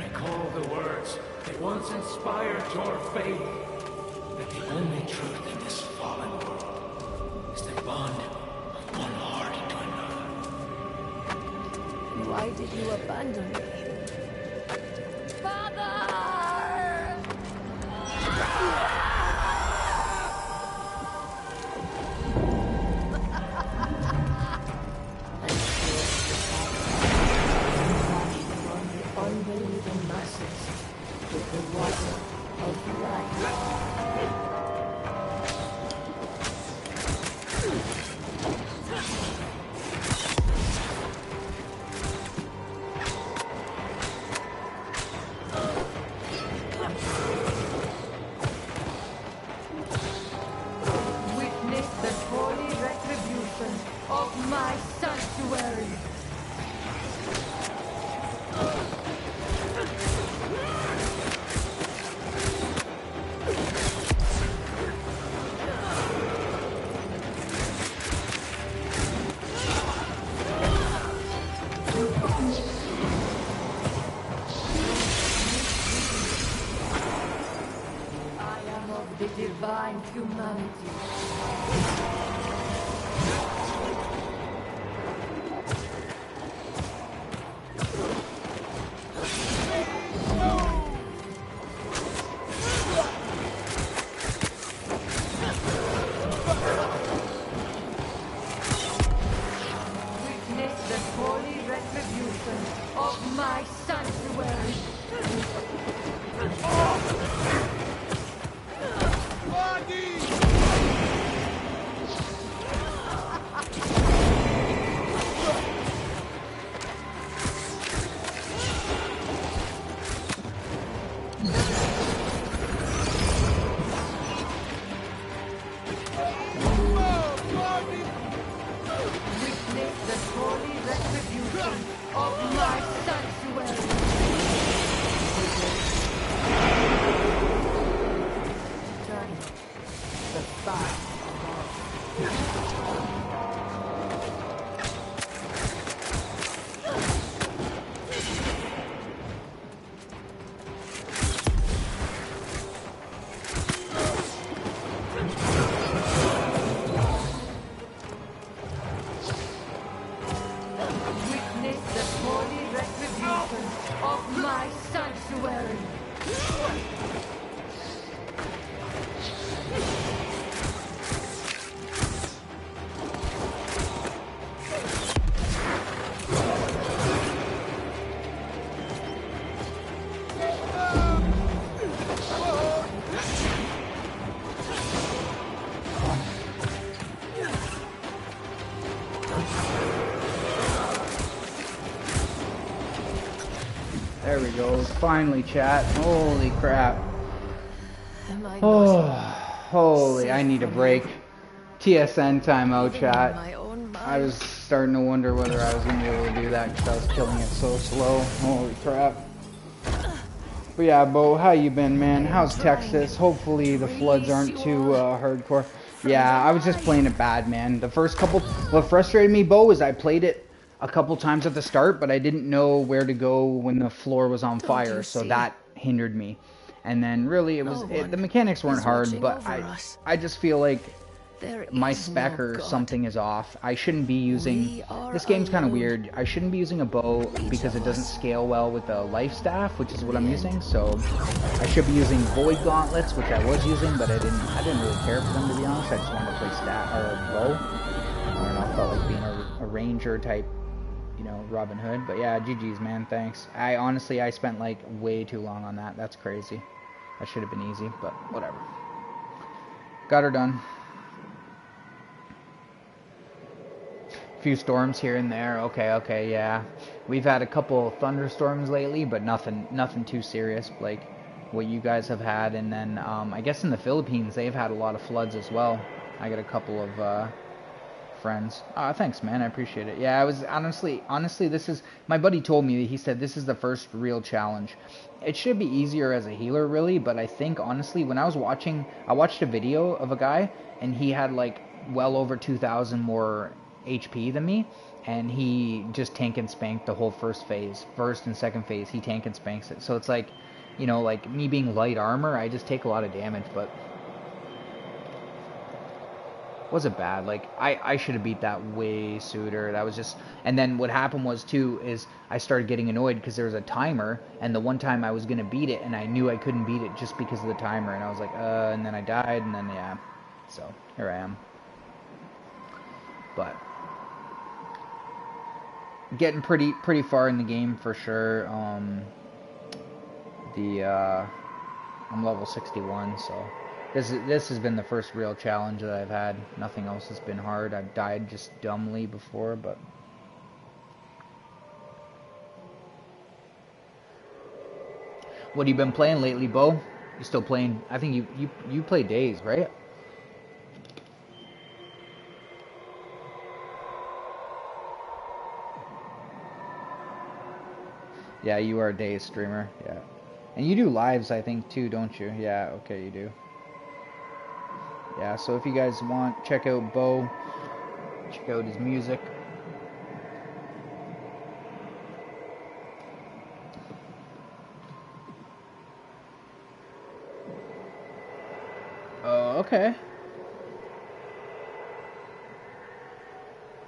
Recall the words that once inspired your faith. That the only truth in this fallen world is the bond of one heart to another. Why did you abandon me? Father! Unbelieving masses with the water of life. Witness the holy retribution of my sanctuary. I am of the divine humanity. Witness the holy retribution of my sanctuary. Witness the holy retribution of my sanctuary. Turn the fire. Witness the holy retribution of my sanctuary. There we go. Finally, chat. Holy crap. Am I Oh, not holy. I need a break. TSN timeout, in chat. my own mind? I was starting to wonder whether I was going to be able to do that because I was killing it so slow. Holy crap. But yeah, Bo, how you been, man? How's Texas? Hopefully the floods aren't too hardcore. Yeah, I was just playing it bad, man. The first couple... What frustrated me, Bo, is I played it a couple times at the start, but I didn't know where to go when the floor was on fire, so that hindered me. And then really, it was the mechanics weren't hard, but I just feel like my spec or something is off. I shouldn't be using... This game's kind of weird. I shouldn't be using a bow because it doesn't scale well with the life staff, which is what I'm using. So I should be using void gauntlets, which I was using, but I didn't really care for them, to be honest. I just wanted to play bow. I don't know, I felt like being a ranger type, you know, Robin Hood. But yeah, GG's, man, thanks. I spent like way too long on that. That's crazy. That should have been easy, but whatever. Got her done. few storms here and there. Okay, yeah. We've had a couple thunderstorms lately, but nothing too serious like what you guys have had. And then I guess in the Philippines they've had a lot of floods as well. I got a couple of friends. Thanks, man. I appreciate it. Yeah, I was honestly, this is, my buddy told me, he said this is the first real challenge. It should be easier as a healer, really, but I think, honestly, when I watched a video of a guy, and he had, like, well over 2,000 more HP than me, and he just tank and spanked the whole first and second phase, he tank and spanks it. So it's like, you know, like, me being light armor, I just take a lot of damage, but wasn't bad. Like, I should have beat that way sooner. That was just, and then what happened was too is I started getting annoyed because there was a timer, and the one time I was gonna beat it and I knew I couldn't beat it just because of the timer, and I was like and then I died, and then yeah, so here I am. But getting pretty far in the game for sure. I'm level 61, so This has been the first real challenge that I've had. Nothing else has been hard. I've died just dumbly before, but what have you been playing lately, Bo? You still playing? I think you play Days, right? Yeah, you are a Days streamer. Yeah, and you do lives, I think, too, don't you? Yeah, okay, you do. Yeah, so if you guys want, check out Bo, check out his music. Oh, okay.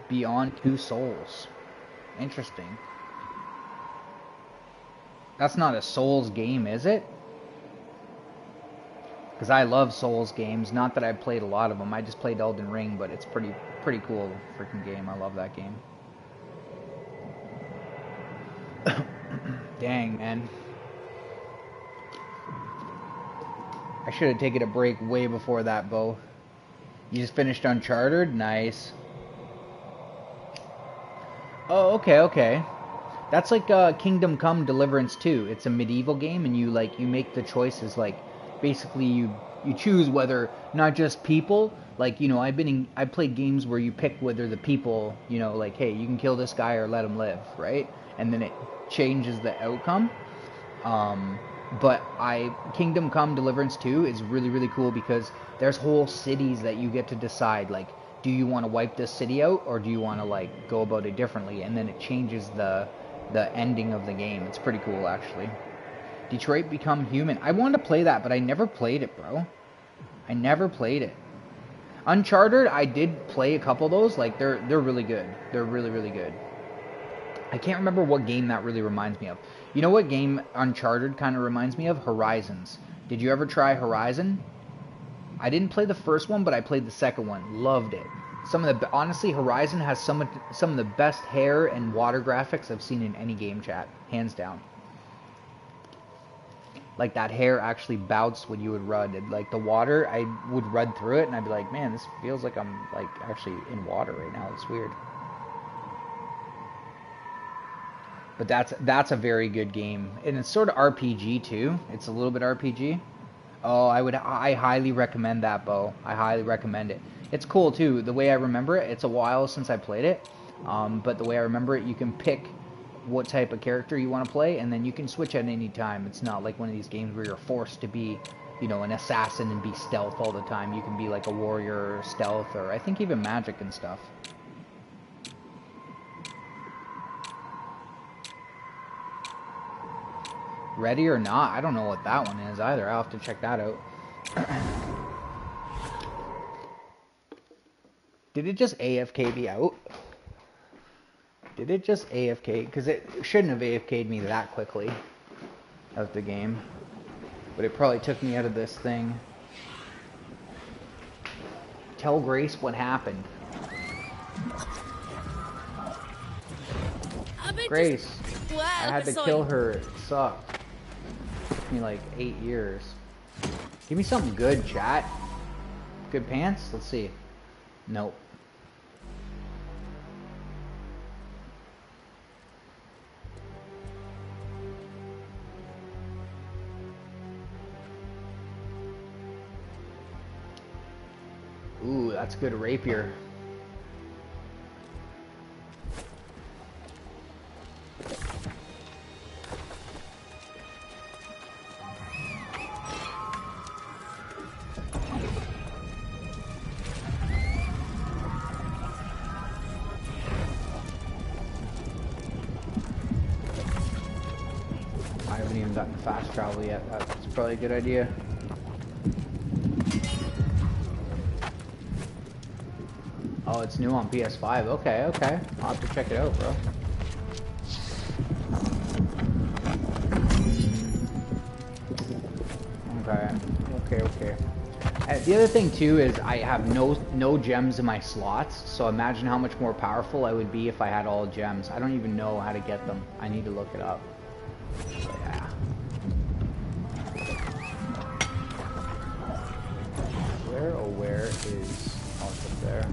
Beyond Two Souls. Interesting. That's not a Souls game, is it? Because I love Souls games. Not that I've played a lot of them. I just played Elden Ring, but it's pretty cool freaking game. I love that game. Dang, man. I should have taken a break way before that, Bo. You just finished Uncharted? Nice. Oh, okay. That's like Kingdom Come Deliverance 2. It's a medieval game, and you make the choices, like, basically you choose whether, not just people, like, you know, I played games where you pick whether the people, you know, like, hey, you can kill this guy or let him live, right? And then it changes the outcome. But Kingdom Come Deliverance 2 is really cool because there's whole cities that you get to decide, like, do you want to wipe this city out or do you want to, like, go about it differently? And then it changes the ending of the game. It's pretty cool, actually. Detroit Become Human. I wanted to play that, but I never played it, bro. I never played it. Uncharted, I did play a couple of those. Like, they're really good. They're really good. I can't remember what game that really reminds me of. You know what game Uncharted kind of reminds me of? Horizons. Did you ever try Horizon? I didn't play the first one, but I played the second one. Loved it. Honestly, Horizon has some of the best hair and water graphics I've seen in any game chat. Hands down. Like, that hair actually bounced when you would run. Like, the water, I would run through it, and I'd be like, man, this feels like I'm, like, actually in water right now. It's weird. But that's a very good game. And it's sort of RPG, too. It's a little bit RPG. Oh, I highly recommend that, Bo. I highly recommend it. It's cool, too. The way I remember it, it's a while since I played it. But the way I remember it, you can pick what type of character you want to play, and then you can switch at any time. It's not like one of these games where you're forced to be, you know, an assassin and be stealth all the time. You can be like a warrior, stealth, or I think even magic and stuff. Ready or Not? I don't know what that one is either. I'll have to check that out. Did it just AFK me out? Did it just AFK? Because it shouldn't have AFK'd me that quickly out of the game. But it probably took me out of this thing. Tell Grace what happened. Grace, I had to kill her. It sucked. It took me like 8 years. Give me something good, chat. Good pants? Let's see. Nope. that's a good rapier. I haven't even gotten fast travel yet. That's probably a good idea. Oh, it's new on PS5. Okay, okay. I'll have to check it out, bro. Okay, okay, okay. And the other thing too is I have no gems in my slots, so imagine how much more powerful I would be if I had all gems. I don't even know how to get them. I need to look it up. So, yeah. Where is... Oh, it's up there.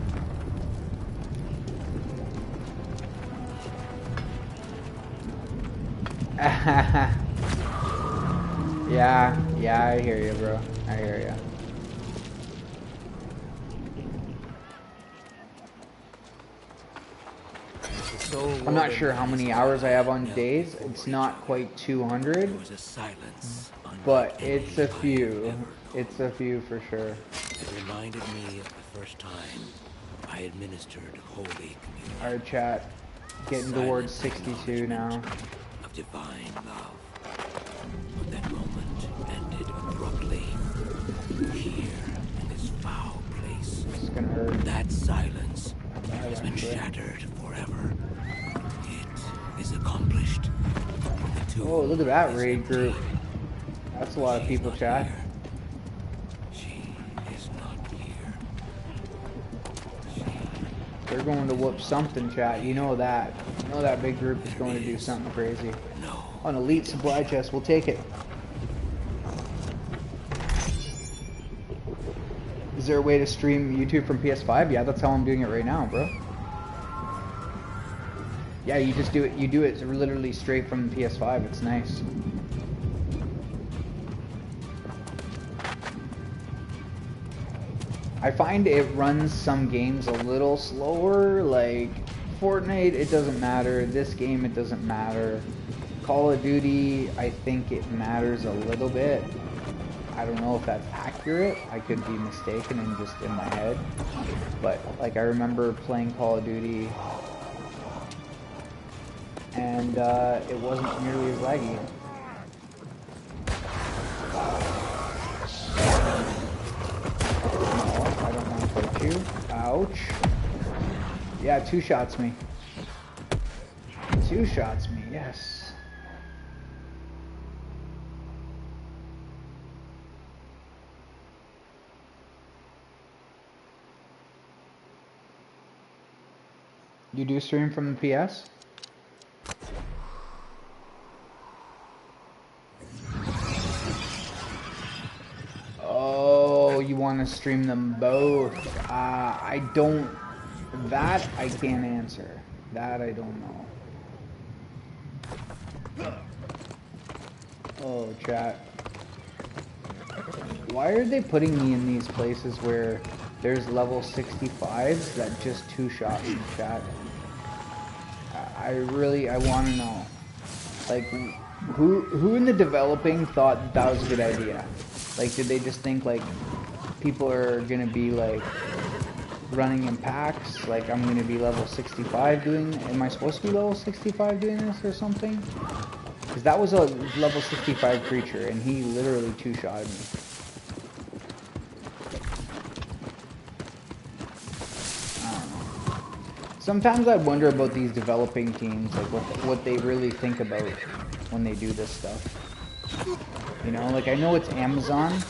Yeah, I hear you, bro. I hear you. I'm not sure how many hours I have on days. It's not quite 200, but it's a few. It's a few for sure. It reminded me of the first time I administered Holy Communion. Alright, chat. Getting towards 62 now. Of divine love. But that moment ended abruptly. Here, in this foul place. It's gonna hurt. That silence has been shattered forever. It is accomplished. Oh, look at that raid group. That's a lot of people, chat. She is not here. They're going to whoop something, chat. You know that. You know that big group is going to do something crazy. No. An elite supply chest. We'll take it. Is there a way to stream YouTube from PS5? Yeah, that's how I'm doing it right now, bro. Yeah, you just do it. You do it literally straight from the PS5. It's nice. I find it runs some games a little slower, like Fortnite, it doesn't matter. This game, it doesn't matter. Call of Duty, I think it matters a little bit. I don't know if that's accurate. I could be mistaken and just in my head. But, like, I remember playing Call of Duty, and it wasn't nearly as laggy. You. Ouch. Yeah, two shots me. Two shots me, yes. You do stream from the PS? Oh, you want to stream them both? I don't... That I can't answer. That I don't know. Oh, chat. Why are they putting me in these places where there's level 65s that just two-shot me, chat? I want to know. Like, who in the developing thought that was a good idea? Like, did they just think, like, people are gonna be, like, running in packs? Like, I'm gonna be level 65 doing... Am I supposed to be level 65 doing this or something? Because that was a level 65 creature, and he literally two-shotted me. I don't know. Sometimes I wonder about these developing teams, like, what they really think about when they do this stuff. You know, like, I know it's Amazon.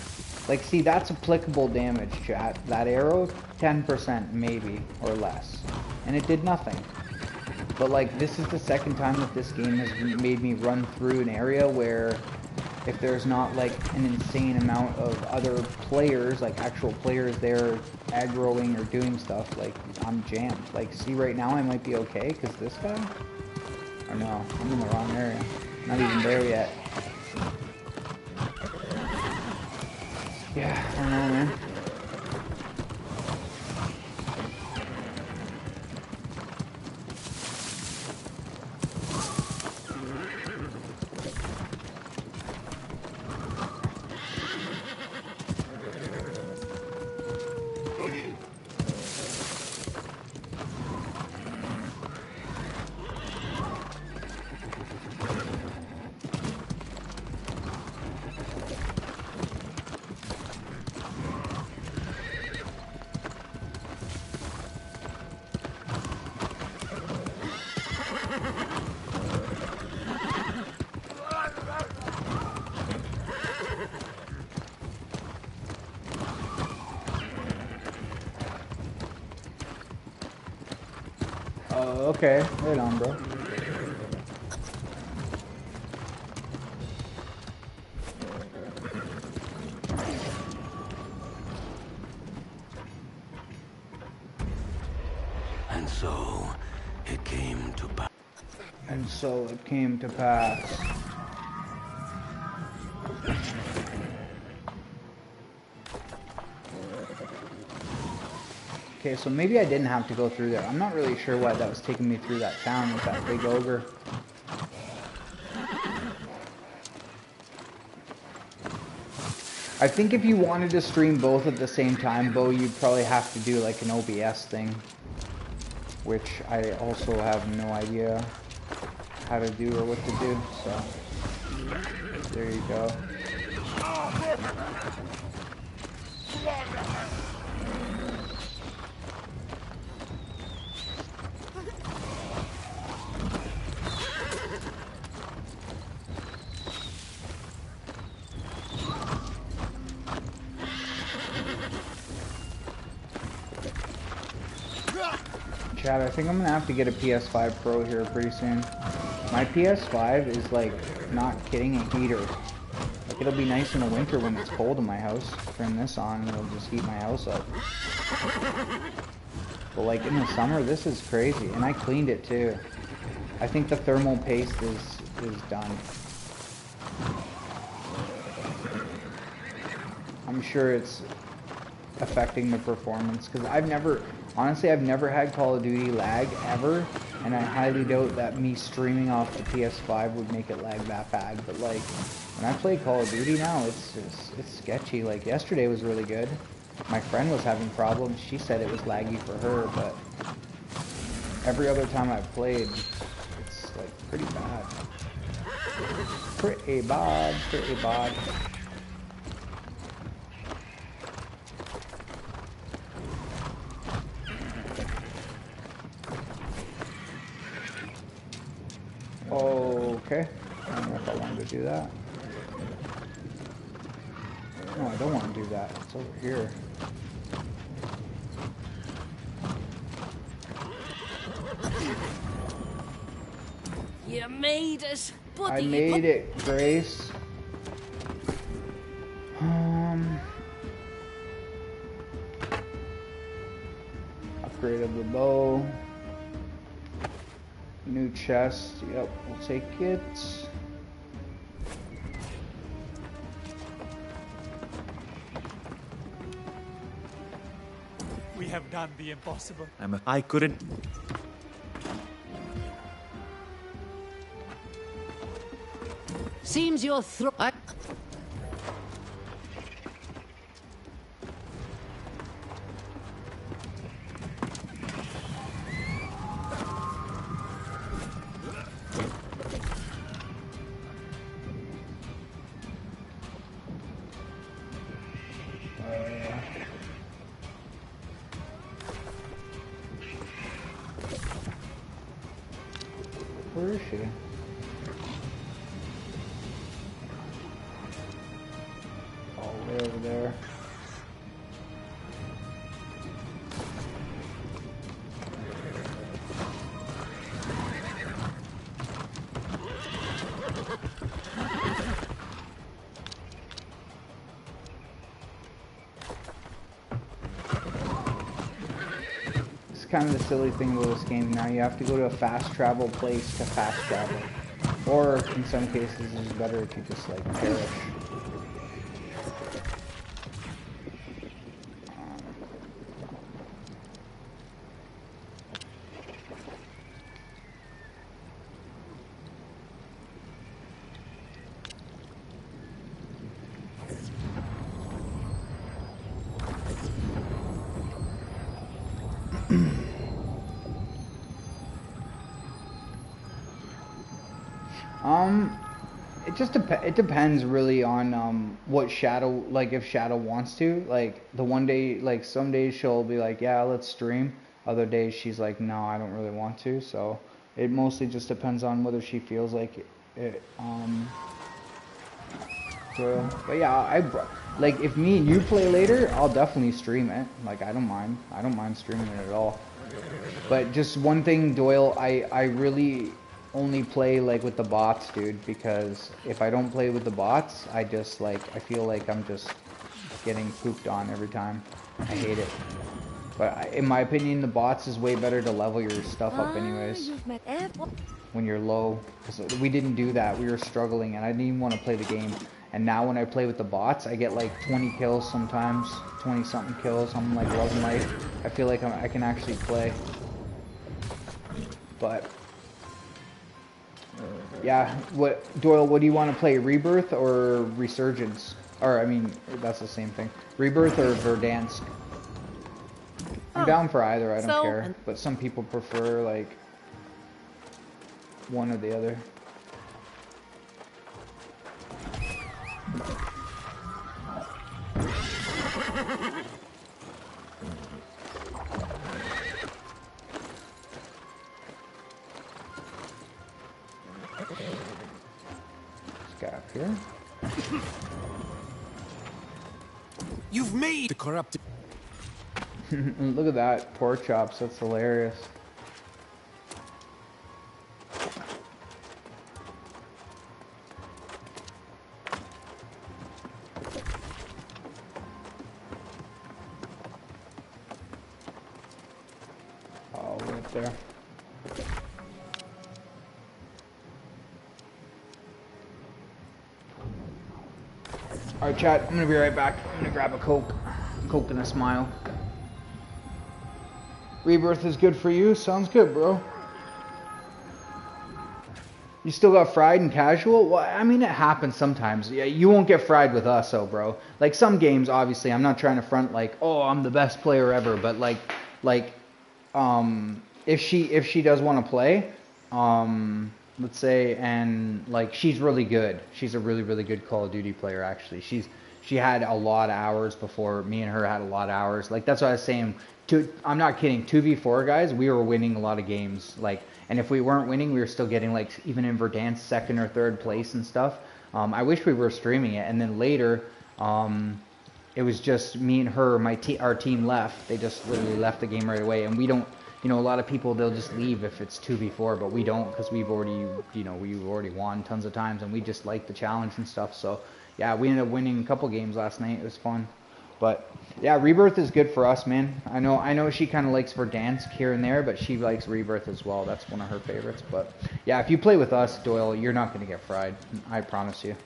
Like, see, that's applicable damage, chat. That arrow, 10% maybe, or less. And it did nothing. But, like, this is the second time that this game has made me run through an area where if there's not, like, an insane amount of other players, like, actual players there aggroing or doing stuff, like, I'm jammed. Like, see, right now I might be okay, because this guy? Or no, I'm in the wrong area. Not even there yet. Yeah, I don't know, man. Okay, right on, bro. And so it came to pass. And so it came to pass. Okay, so maybe I didn't have to go through there. I'm not really sure why that was taking me through that town with that big ogre. I think if you wanted to stream both at the same time, Bo, you'd probably have to do like an OBS thing. Which I also have no idea how to do or what to do, so there you go. Chad, I think I'm gonna have to get a PS5 Pro here pretty soon. My PS5 is like, not kidding, a heater. Like, it'll be nice in the winter when it's cold in my house. Turn this on and it'll just heat my house up. But like in the summer, this is crazy. And I cleaned it too. I think the thermal paste is done. I'm sure it's affecting the performance because honestly, I've never had Call of Duty lag ever, and I highly doubt that me streaming off the PS5 would make it lag that bad. But like, when I play Call of Duty now, it's sketchy. Like yesterday was really good. My friend was having problems. She said it was laggy for her, but every other time I've played, it's like pretty bad. Pretty bad, pretty bad. Okay, I don't know if I wanted to do that. No, I don't want to do that. It's over here. You made it, buddy. I made it, Grace. Upgraded the bow. New chest, yep, we'll take it. We have done the impossible. I couldn't. Seems your throat. Where is she? Oh, way over there. Kind of the silly thing about this game now. You have to go to a fast travel place to fast travel, or in some cases it's better if you just like perish. It depends really on what Shadow, like if Shadow wants to. Like the one day, like some days she'll be like, yeah, let's stream. Other days she's like, no, I don't really want to. So it mostly just depends on whether she feels like it. So, but yeah, like if me and you play later, I'll definitely stream it. Like I don't mind streaming it at all. But just one thing, Doyle, I really only play like with the bots, dude, because if I don't play with the bots, I just like, I feel like I'm just getting pooped on every time. I hate it. But in my opinion, the bots is way better to level your stuff up anyways. When you're low. Because we didn't do that. We were struggling and I didn't even want to play the game. And now when I play with the bots, I get like 20 kills sometimes. 20 something kills. I'm like loving life. I feel like I can actually play. But yeah, Doyle, what do you want to play? Rebirth or Resurgence? Or I mean, that's the same thing. Rebirth or Verdansk? I'm down for either, I don't care. But some people prefer like one or the other. This guy up here. You've made the corrupted. Look at that, pork chops, that's hilarious. Oh, right there. Alright chat, I'm gonna be right back. I'm gonna grab a Coke and a smile. Rebirth is good for you? Sounds good, bro. You still got fried and casual? Well, I mean, it happens sometimes. Yeah, you won't get fried with us, though, bro. Like, some games, obviously, I'm not trying to front like, oh, I'm the best player ever, but if she does want to play, let's say, and like she's really good. She's a really, really good Call of Duty player, actually. She had a lot of hours before me and her had a lot of hours. Like, that's what I was saying. I'm not kidding. 2v4 guys, we were winning a lot of games. Like, and if we weren't winning, we were still getting like even in Verdansk second or third place and stuff. I wish we were streaming it. And then later, it was just me and her. Our team left. They just literally left the game right away. And we don't. You know, a lot of people, they'll just leave if it's 2v4, but we don't, because we've already won tons of times, and we just like the challenge and stuff. So yeah, we ended up winning a couple games last night. It was fun. But yeah, Rebirth is good for us, man. I know she kind of likes Verdansk here and there, but she likes Rebirth as well. That's one of her favorites. But yeah, if you play with us, Doyle, you're not going to get fried. I promise you.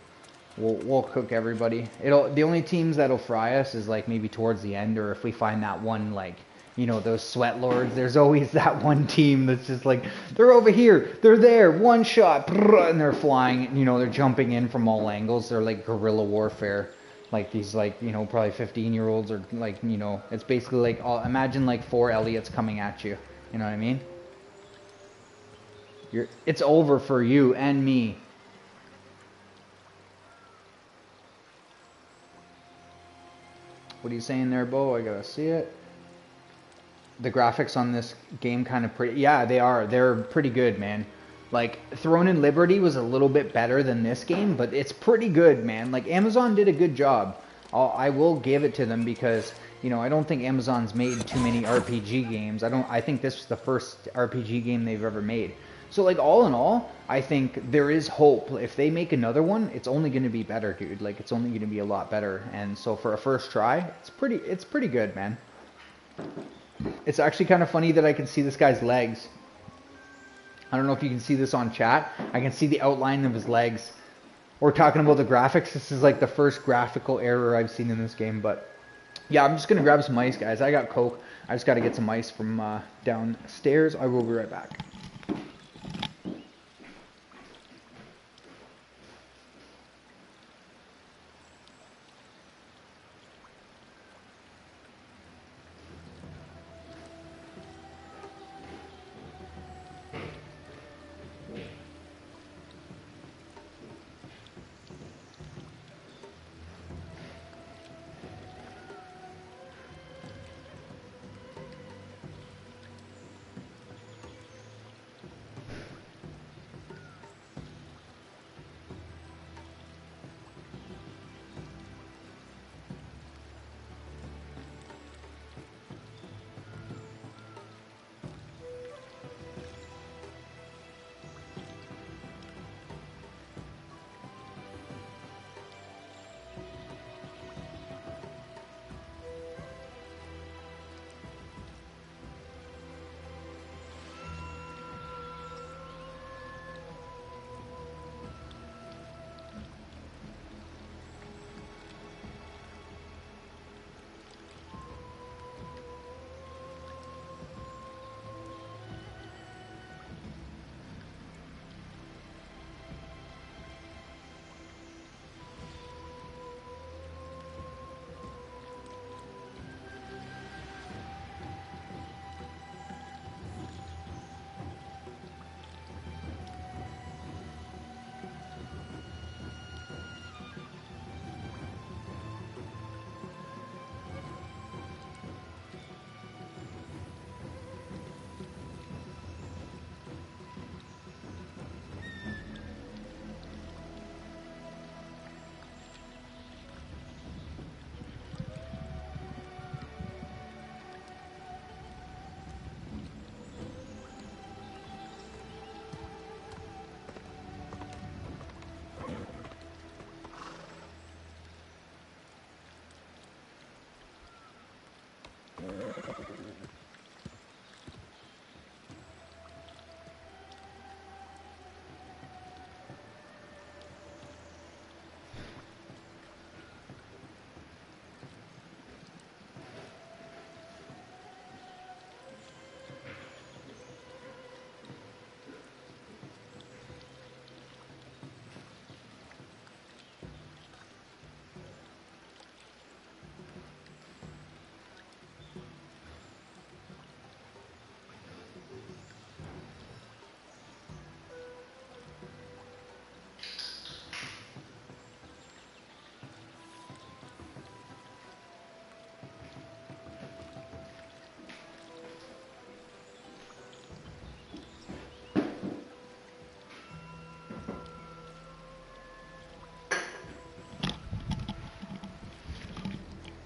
We'll cook everybody. The only teams that'll fry us is like maybe towards the end, or if we find that one, like, you know, those sweat lords. There's always that one team that's just like, they're over here, they're there, one shot, and they're flying, you know, they're jumping in from all angles. They're like guerrilla warfare. Like these, like, you know, probably 15-year-olds, or like, you know, it's basically like, imagine like 4 Elliots coming at you. You know what I mean? It's over for you and me. What are you saying there, Bo? I gotta see it. The graphics on this game kind of pretty. Yeah, they are. They're pretty good, man. Like, Throne and Liberty was a little bit better than this game, but it's pretty good, man. Like, Amazon did a good job. I will give it to them, because, you know, I don't think Amazon's made too many RPG games. I think this was the first RPG game they've ever made. So, like, all in all, I think there is hope. If they make another one, it's only going to be better, dude. Like, it's only going to be a lot better. And so for a first try, it's pretty good, man. It's actually kind of funny that I can see this guy's legs. I don't know if you can see this on chat. I can see the outline of his legs. We're talking about the graphics. This is like the first graphical error I've seen in this game. But yeah, I'm just going to grab some ice, guys. I got Coke. I just got to get some ice from downstairs. I will be right back.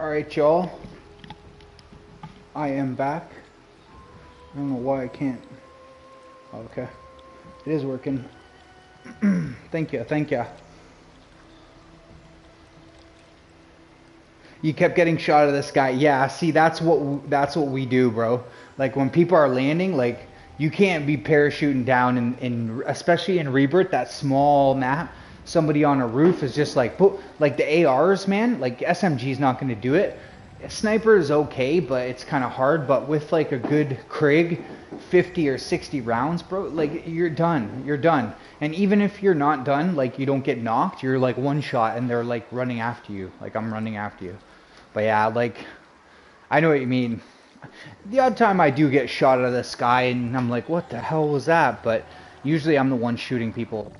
Alright, y'all. I am back. I don't know why I can't. Okay. It is working. Thank you, thank you. You kept getting shot at this guy. Yeah, see, that's what we do, bro. Like, when people are landing, like, you can't be parachuting down in especially in Rebirth, that small map. Somebody on a roof is just like, like the ARs, man, like SMG's not going to do it. A sniper is okay, but it's kind of hard. But with like a good Krig, 50 or 60 rounds, bro, like you're done. You're done. And even if you're not done, like you don't get knocked, you're like one shot and they're like running after you. Like I'm running after you. But yeah, like I know what you mean. The odd time I do get shot out of the sky and I'm like, what the hell was that? But usually I'm the one shooting people.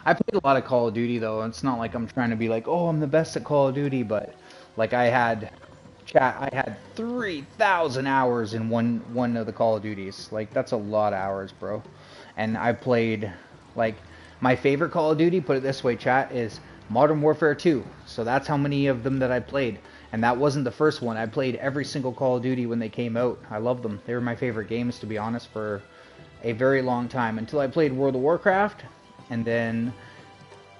I played a lot of Call of Duty though. It's not like I'm trying to be like, oh, I'm the best at Call of Duty, but like I had 3,000 hours in one of the Call of Duties. Like that's a lot of hours, bro. And I played like my favorite Call of Duty, put it this way, chat, is Modern Warfare 2. So that's how many of them that I played. And that wasn't the first one. I played every single Call of Duty when they came out. I love them. They were my favorite games, to be honest, for a very long time. Until I played World of Warcraft. And then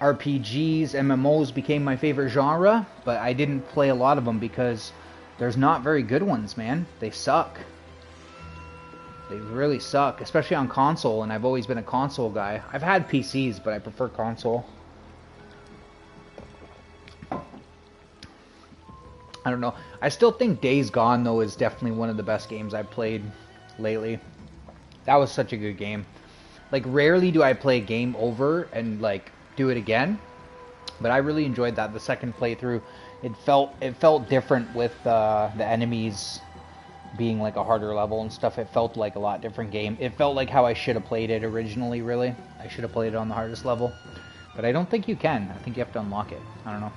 RPGs, MMOs became my favorite genre. But I didn't play a lot of them because there's not very good ones, man. They suck. They really suck. Especially on console. And I've always been a console guy. I've had PCs, but I prefer console. I don't know. I still think Days Gone, though, is definitely one of the best games I've played lately. That was such a good game. Like, rarely do I play a game over and, like, do it again. But I really enjoyed that. The second playthrough, it felt different with the enemies being, like, a harder level and stuff. It felt like a lot different game. It felt like how I should have played it originally, really. I should have played it on the hardest level. But I don't think you can. I think you have to unlock it. I don't know.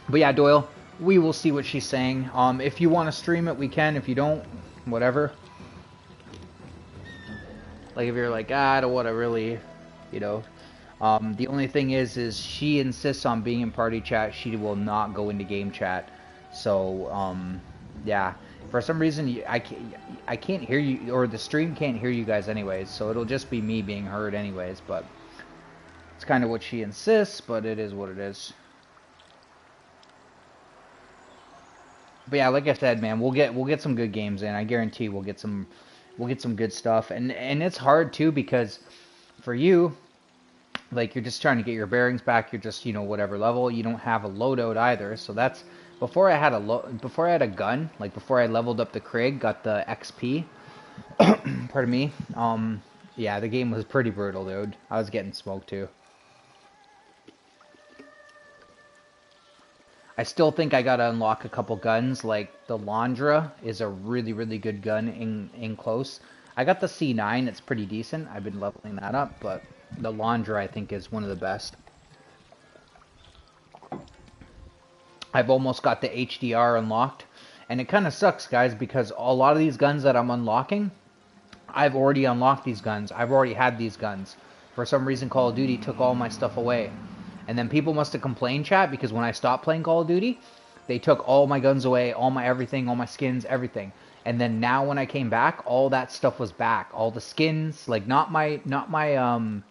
But yeah, Doyle, we will see what she's saying. If you want to stream it, we can. If you don't, whatever. Like, if you're like, I don't want to really, you know. The only thing is she insists on being in party chat. She will not go into game chat. So, yeah. For some reason, I can't hear you, or the stream can't hear you guys anyways. So it'll just be me being heard anyways. But it's kind of what she insists, but it is what it is. But yeah, like I said, man, we'll get some good games in. I guarantee we'll get some good stuff. And it's hard too because for you, like you're just trying to get your bearings back. You're just, you know, whatever level. You don't have a loadout either. So that's before I had a gun, like before I leveled up the Krig, got the XP. Pardon me. Yeah, the game was pretty brutal, dude. I was getting smoked too. I still think I gotta unlock a couple guns, like the Landra is a really, really good gun in close. I got the C9, it's pretty decent. I've been leveling that up, but the Landra I think is one of the best. I've almost got the HDR unlocked, and it kind of sucks, guys, because a lot of these guns that I'm unlocking, I've already unlocked these guns. I've already had these guns. For some reason, Call of Duty took all my stuff away. And then people must have complained, chat, because when I stopped playing Call of Duty, they took all my guns away, all my everything, all my skins, everything. And then now when I came back, all that stuff was back. All the skins, like some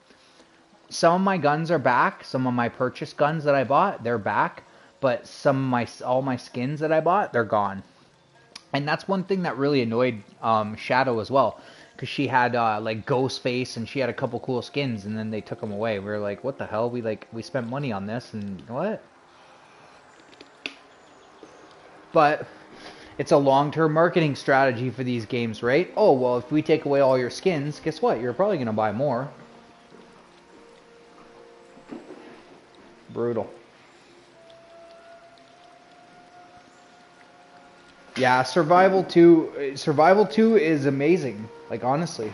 of my guns are back. Some of my purchase guns that I bought, they're back. But all my skins that I bought, they're gone. And that's one thing that really annoyed Shadow as well. Because she had like Ghostface and she had a couple cool skins and then they took them away. We were like, what the hell? We spent money on this and what? But it's a long-term marketing strategy for these games, right? Oh, well, if we take away all your skins, guess what? You're probably going to buy more. Brutal. Yeah, Survival 2 is amazing. Like, honestly.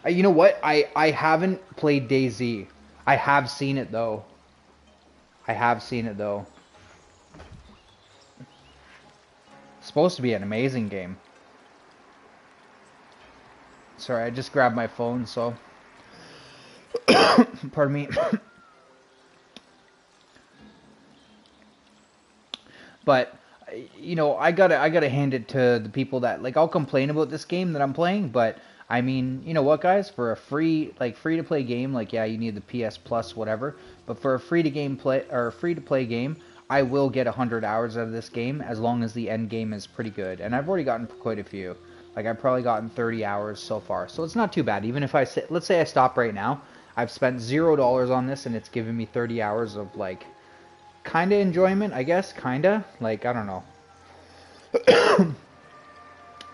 You know what? I haven't played DayZ. I have seen it, though. It's supposed to be an amazing game. Sorry, I just grabbed my phone, so... Pardon me. But you know, I gotta hand it to the people that like. I'll complain about this game that I'm playing, but I mean, you know what, guys? For a free to play game, like yeah, you need the PS Plus, whatever. But for a free to play game, I will get 100 hours out of this game as long as the end game is pretty good. And I've already gotten quite a few. Like I've probably gotten 30 hours so far, so it's not too bad. Even if let's say I stop right now, I've spent $0 on this, and it's given me 30 hours of like kind of enjoyment, I guess, kind of. Like, I don't know.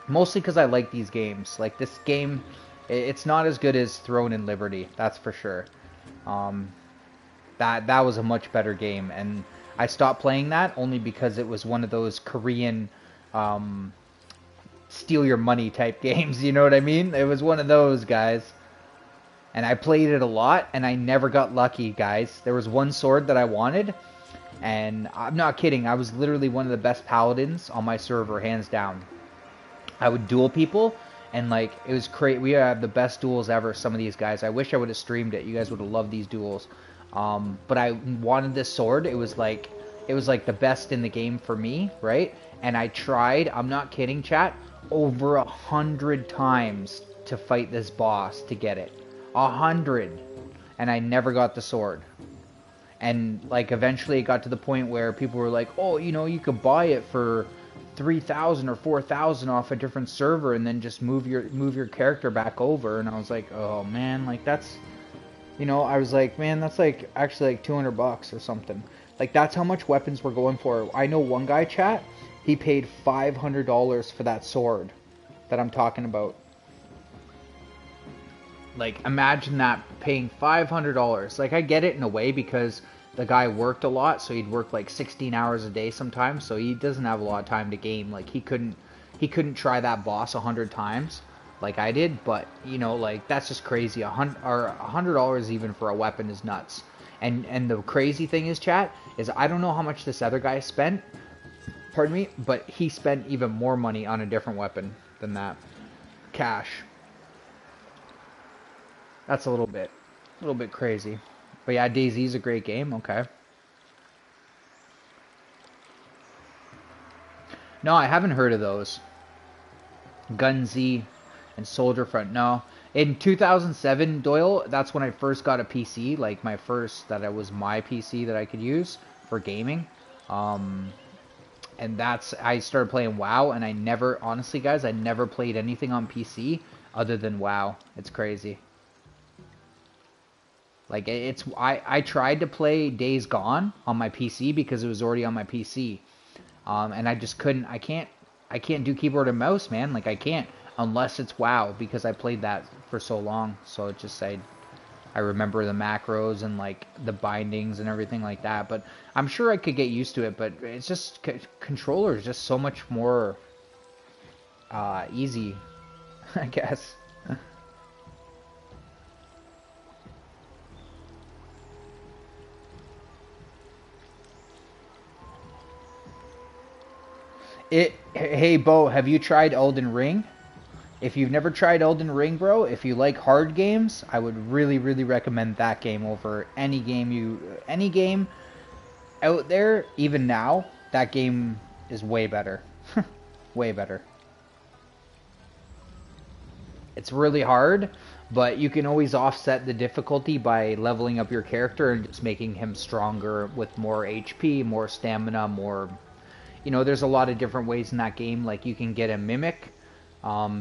Mostly because I like these games. Like, this game, it's not as good as Throne and Liberty, that's for sure. That was a much better game, and I stopped playing that only because it was one of those Korean steal your money type games, you know what I mean? It was one of those, guys. And I played it a lot, and I never got lucky, guys. There was one sword that I wanted, and I'm not kidding, I was literally one of the best paladins on my server, hands down. I would duel people, and like, it was crazy. We had the best duels ever, some of these guys. I wish I would have streamed it. You guys would have loved these duels. But I wanted this sword. It was like the best in the game for me, right? And I tried, I'm not kidding, chat, over 100 times to fight this boss to get it. 100. And I never got the sword. And like eventually it got to the point where people were like, oh, you know, you could buy it for 3,000 or 4,000 off a different server and then just move your character back over. And I was like, oh man, like that's, you know, I was like, man, that's like actually like $200 or something. Like that's how much weapons we're going for. I know one guy, chat, he paid $500 for that sword that I'm talking about. Like, imagine that, paying $500. Like, I get it in a way because the guy worked a lot, so he'd work like 16 hours a day sometimes, so he doesn't have a lot of time to game. Like, he couldn't try that boss 100 times like I did, but, you know, like, that's just crazy. $100 even for a weapon is nuts. And the crazy thing is, chat, is I don't know how much this other guy spent, pardon me, but he spent even more money on a different weapon than that. Cash. That's a little bit crazy. But yeah, DayZ's a great game, okay. No, I haven't heard of those. Gunzy and Soldier Front, no. In 2007, Doyle, that's when I first got a PC, like my first, that was my PC that I could use for gaming. And I started playing WoW, and I never, honestly guys, I never played anything on PC other than WoW. It's crazy. Like, I tried to play Days Gone on my PC because it was already on my PC. And I just couldn't, I can't do keyboard and mouse, man. Like, I can't, unless it's WoW, because I played that for so long. So it just, I remember the macros and, like, the bindings and everything like that. But I'm sure I could get used to it, but it's just, controller is just so much more easy, I guess. Hey, Bo, have you tried Elden Ring? If you've never tried Elden Ring, bro, if you like hard games, I would really, really recommend that game over any game out there, even now. That game is way better. Way better. It's really hard, but you can always offset the difficulty by leveling up your character and just making him stronger with more HP, more stamina, more... You know, there's a lot of different ways in that game. Like, you can get a mimic.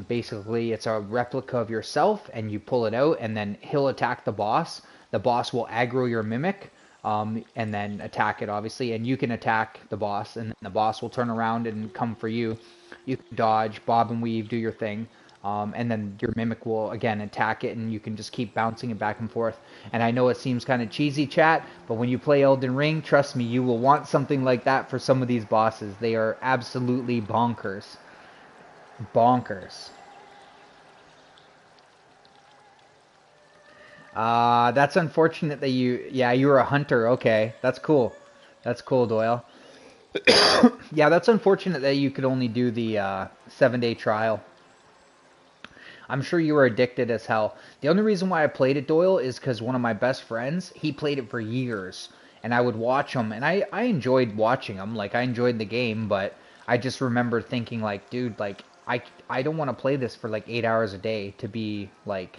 Basically, it's a replica of yourself, and you pull it out, and then he'll attack the boss. The boss will aggro your mimic, and then attack it, obviously. And you can attack the boss, and the boss will turn around and come for you. You can dodge, bob and weave, do your thing. And then your mimic will, again, attack it, and you can just keep bouncing it back and forth. And I know it seems kind of cheesy, chat, but when you play Elden Ring, trust me, you will want something like that for some of these bosses. They are absolutely bonkers. Bonkers. That's unfortunate that you were a hunter. Okay, that's cool. That's cool, Doyle. Yeah, that's unfortunate that you could only do the 7-day trial. I'm sure you were addicted as hell. The only reason why I played it, Doyle, is because one of my best friends, he played it for years. and I would watch them, and I enjoyed watching them. Like, I enjoyed the game, but I just remember thinking, like, dude, like, I don't want to play this for, like, 8 hours a day to be, like,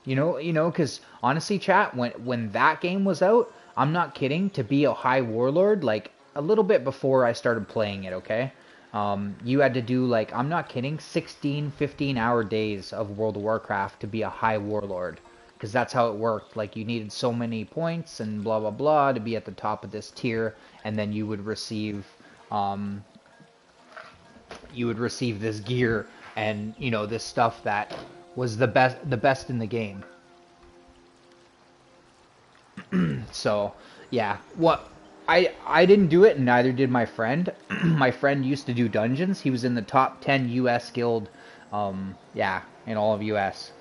because honestly, chat, when that game was out, I'm not kidding, to be a high warlord, like, a little bit before I started playing it, okay? You had to do, like, I'm not kidding, 16, 15-hour days of World of Warcraft to be a high warlord. Because that's how it worked. Like, you needed so many points and blah, blah, blah to be at the top of this tier. And then you would receive, this gear and, this stuff that was the best in the game. So, yeah. I didn't do it, and neither did my friend. My friend used to do dungeons. He was in the top 10 U.S. guild, in all of U.S.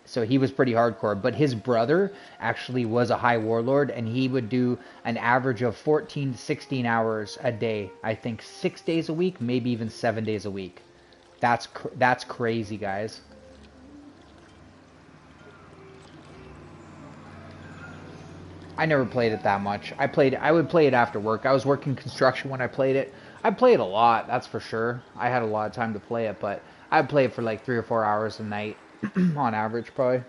So he was pretty hardcore. But his brother actually was a high warlord, and he would do an average of 14 to 16 hours a day. I think 6 days a week, maybe even 7 days a week. That's crazy, guys. I never played it that much. I would play it after work. I was working construction when I played it. I played a lot, that's for sure. I had a lot of time to play it, but I'd play it for like 3 or 4 hours a night on average, probably.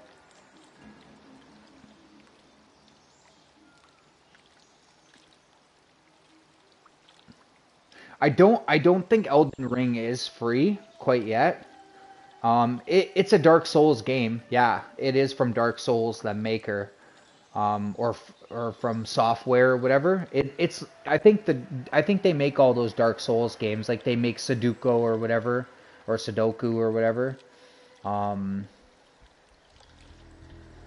I don't think Elden Ring is free quite yet. It's a Dark Souls game. Yeah, it is from Dark Souls, the maker. Or from software or whatever. I think they make all those Dark Souls games. Like, they make Sudoku or whatever, or Sudoku or whatever.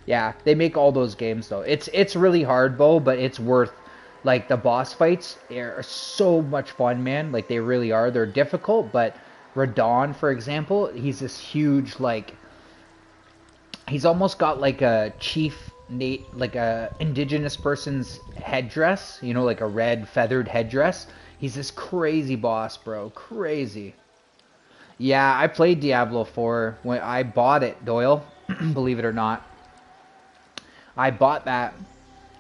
Yeah, they make all those games though. It's really hard, Bo, but it's worth. Like, the boss fights are so much fun, man. Like, they really are. They're difficult, but Radon, for example, he's this huge, like, he's almost got like a chief. Like a indigenous person's headdress, like a red feathered headdress. He's this crazy boss, bro. Crazy. Yeah, I played Diablo 4 when I bought it, Doyle. Believe it or not. I bought that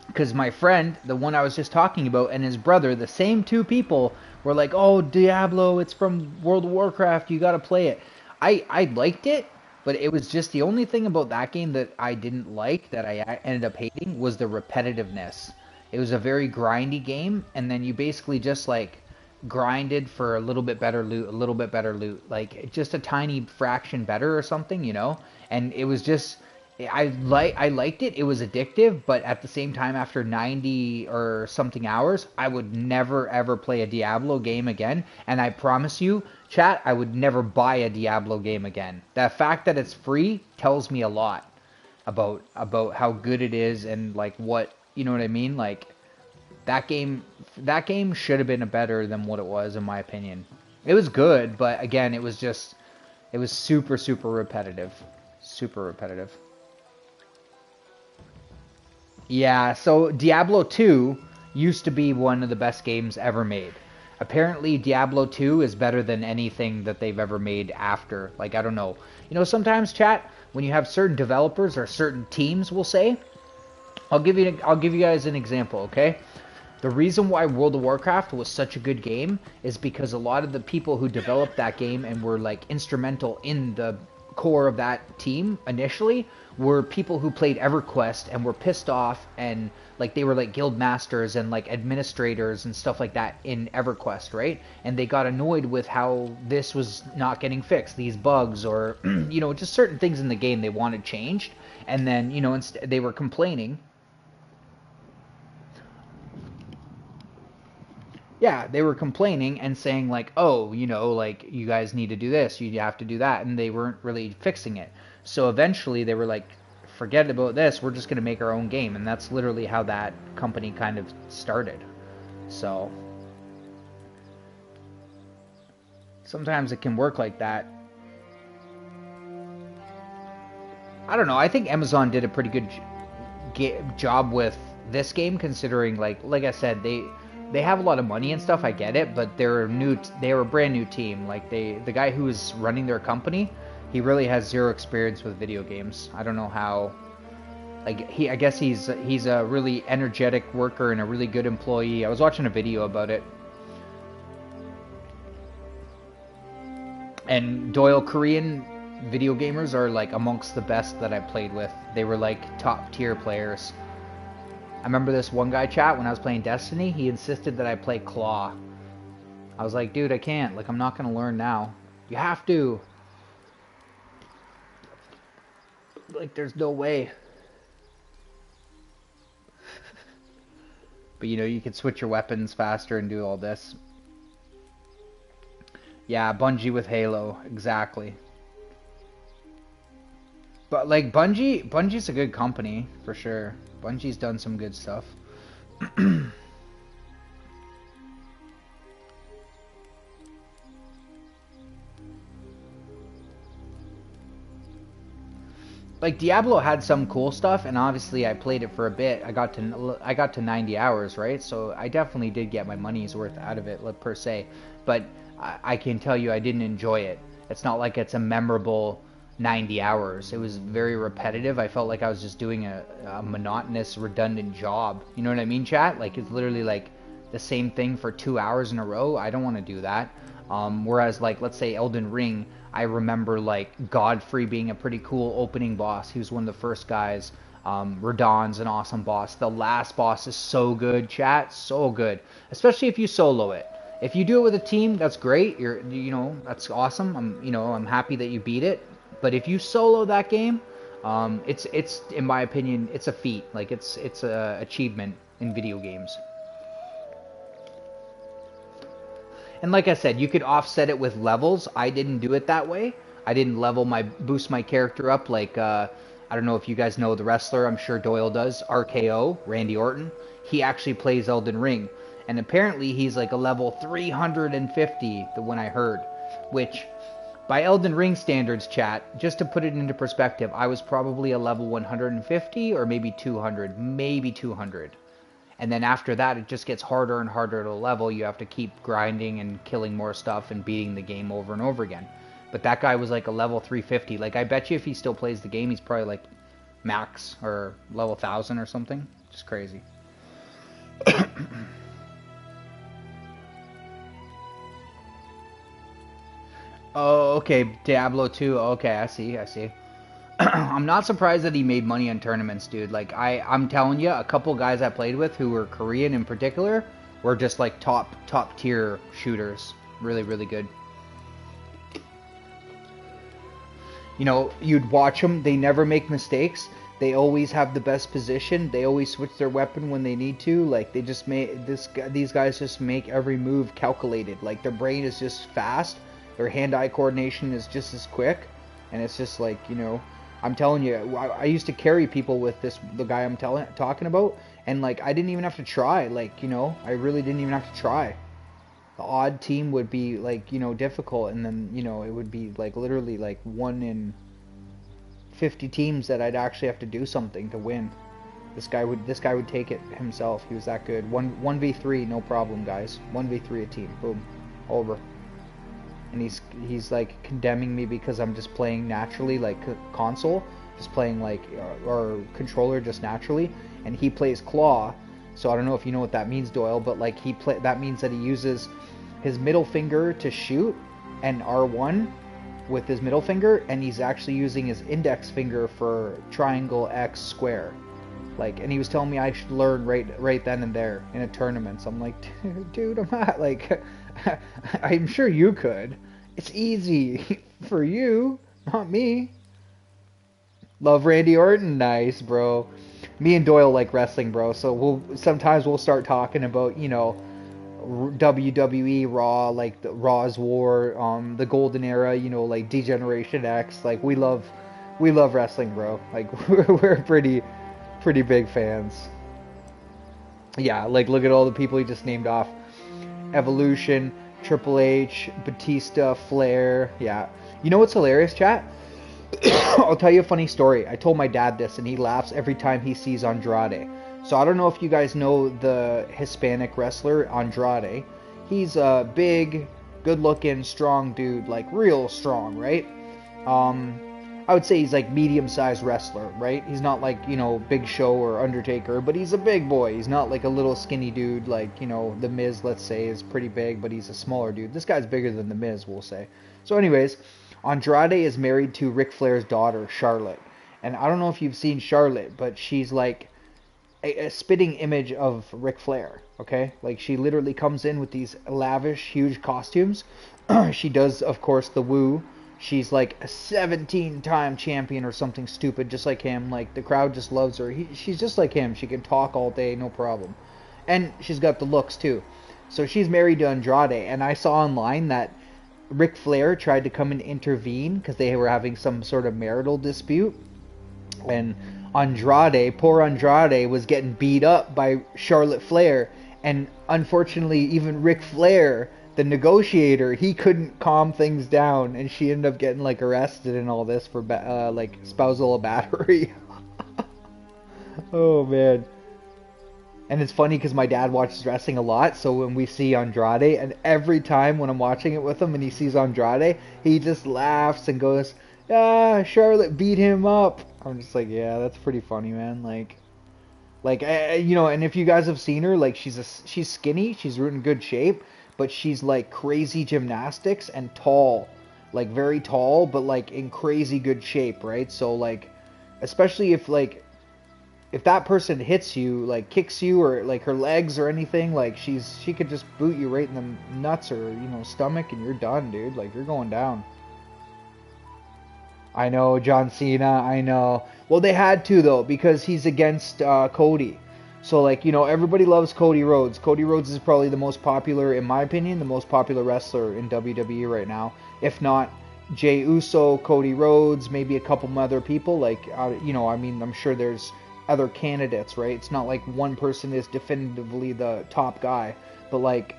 because my friend, the one I was just talking about, and his brother, the same two people, were like, oh, Diablo, it's from World of Warcraft, you gotta play it. I liked it. But it was just the only thing about that game that I didn't like, that I ended up hating, was the repetitiveness. It was a very grindy game, and then you basically just, like, grinded for a little bit better loot, a little bit better loot. Like, just a tiny fraction better or something, And it was just... I liked it. It was addictive, but at the same time, after 90 or something hours, I would never, ever play a Diablo game again. And I promise you, chat, I would never buy a Diablo game again. The fact that it's free tells me a lot about how good it is and, like, what, you know what I mean? Like, that game should have been better than what it was, in my opinion. It was good, but again, it was super, super repetitive. Super repetitive. Yeah, so Diablo 2 used to be one of the best games ever made. Apparently, Diablo 2 is better than anything that they've ever made after. Like, I don't know. Sometimes, chat, when you have certain developers or certain teams, we'll say, I'll give you guys an example, okay? The reason why World of Warcraft was such a good game is because a lot of the people who developed that game and were, like, instrumental in the core of that team initially were people who played EverQuest and were pissed off, and like they were like guild masters and like administrators and stuff like that in EverQuest, right? And they got annoyed with how this was not getting fixed, these bugs, or just certain things in the game they wanted changed. And then they were complaining. Yeah, they were complaining and saying like, oh, like, you guys need to do this, you have to do that, and they weren't really fixing it. So eventually they were like, forget about this, we're just going to make our own game. And that's literally how that company kind of started. So sometimes it can work like that. I don't know, I think Amazon did a pretty good job with this game, considering like I said, they have a lot of money and stuff, I get it, but they're a brand new team. Like, the guy who is running their company, he really has zero experience with video games. I don't know how Like I guess he's a really energetic worker and a really good employee. I was watching a video about it. And Doyle, Korean video gamers are like amongst the best that I played with. They were like top tier players. I remember this one guy, chat, when I was playing Destiny, he insisted that I play Claw. I was like, dude, I can't. Like, I'm not going to learn now. You have to. Like, there's no way. But, you know, you could switch your weapons faster and do all this. Yeah, Bungie with Halo. Exactly. But, like, Bungie's a good company, for sure. Bungie's done some good stuff. Like, Diablo had some cool stuff, and obviously I played it for a bit. I got to 90 hours, right? So I definitely did get my money's worth out of it, per se. But I can tell you I didn't enjoy it. It's not like it's a memorable 90 hours. It was very repetitive. I felt like I was just doing a monotonous, redundant job. You know what I mean, chat? Like, it's literally like the same thing for 2 hours in a row. I don't want to do that. Whereas, like, let's say Elden Ring, I remember, like, Godfrey being a pretty cool opening boss. He was one of the first guys. Radahn's an awesome boss. The last boss is so good, chat. So good. Especially if you solo it. If you do it with a team, that's great. You know, that's awesome. I'm happy that you beat it. But if you solo that game, it's in my opinion, it's a feat. Like, it's a achievement in video games. And like I said, you could offset it with levels. I didn't do it that way. I didn't boost my character up like, I don't know if you guys know the wrestler, I'm sure Doyle does, RKO, Randy Orton. He actually plays Elden Ring. And apparently he's like a level 350, when I heard. Which, by Elden Ring standards, chat, just to put it into perspective, I was probably a level 150 or maybe 200. Maybe 200. And then after that, it just gets harder and harder to level. You have to keep grinding and killing more stuff and beating the game over and over again. But that guy was like a level 350. Like, I bet you if he still plays the game, he's probably like max or level 1000 or something. Just crazy. Oh, okay. Diablo 2. Okay, I see. I'm not surprised that he made money on tournaments, dude. Like, I'm telling you, a couple guys I played with who were Korean in particular were just like top tier shooters. Really, really good. You know, you'd watch them. They never make mistakes. They always have the best position. They always switch their weapon when they need to. Like, they just these guys just make every move calculated. Like, their brain is just fast. Their hand-eye coordination is just as quick. And it's just like, you know, I'm telling you, I used to carry people with the guy I'm talking about, and like, I didn't even have to try. Like, you know, I really didn't even have to try. The odd team would be like, you know, difficult, and then, you know, it would be like literally like 1 in 50 teams that I'd actually have to do something to win. This guy would take it himself. He was that good. 1v3, no problem, guys. 1v3 a team. Boom, over. And he's like condemning me because I'm just playing naturally, like console, just playing like or controller just naturally, and he plays claw. So I don't know if you know what that means, Doyle, but like that means that he uses his middle finger to shoot and R1 with his middle finger, and he's actually using his index finger for triangle X square. Like, and he was telling me I should learn right then and there in a tournament. So I'm like, dude, I'm not like. I'm sure you could. It's easy for you, not me. Love Randy Orton, nice, bro. Me and Doyle like wrestling, bro. So sometimes we'll start talking about, you know, WWE Raw, like the Raw's War, the Golden Era, you know, like D-Generation X. Like, we love wrestling, bro. Like, we're pretty big fans. Yeah, like, look at all the people he just named off. Evolution, Triple H, Batista, Flair. Yeah. You know what's hilarious, chat? I'll tell you a funny story. I told my dad this, and he laughs every time he sees Andrade. So I don't know if you guys know the Hispanic wrestler Andrade. He's a big, good-looking, strong dude, like real strong, right? I I would say he's like medium-sized wrestler, right? He's not like, you know, Big Show or Undertaker, but he's a big boy. He's not like a little skinny dude like, you know, The Miz, let's say, is pretty big, but he's a smaller dude. This guy's bigger than The Miz, we'll say. So anyways, Andrade is married to Ric Flair's daughter, Charlotte. And I don't know if you've seen Charlotte, but she's like a spitting image of Ric Flair, okay? Like, she literally comes in with these lavish, huge costumes. She does, of course, the woo. She's like a 17-time champion or something stupid, just like him. Like, the crowd just loves her. She's just like him. She can talk all day, no problem. And she's got the looks, too. So she's married to Andrade. And I saw online that Ric Flair tried to come and intervene because they were having some sort of marital dispute. And Andrade, poor Andrade, was getting beat up by Charlotte Flair. And unfortunately, even Ric Flair, the negotiator, he couldn't calm things down, and she ended up getting like arrested and all this for like spousal battery. Oh man. And it's funny because my dad watches wrestling a lot, so when we see Andrade, and every time when I'm watching it with him and he sees Andrade, he just laughs and goes, "Ah, Charlotte beat him up." I'm just like, yeah, that's pretty funny, man. Like, you know, and if you guys have seen her, like, she's skinny, she's in good shape, but she's like crazy gymnastics and tall, like very tall, but like in crazy good shape, right? So like, especially if that person hits you, like kicks you, or like her legs or anything, like she could just boot you right in the nuts or, you know, stomach, and you're done, dude. Like, you're going down. I know, John Cena, I know. Well, they had to, though, because he's against Cody. So, like, you know, everybody loves Cody Rhodes. Cody Rhodes is probably the most popular, in my opinion, the most popular wrestler in WWE right now. If not Jey Uso, Cody Rhodes, maybe a couple other people. Like, you know, I mean, I'm sure there's other candidates, right? It's not like one person is definitively the top guy. But, like,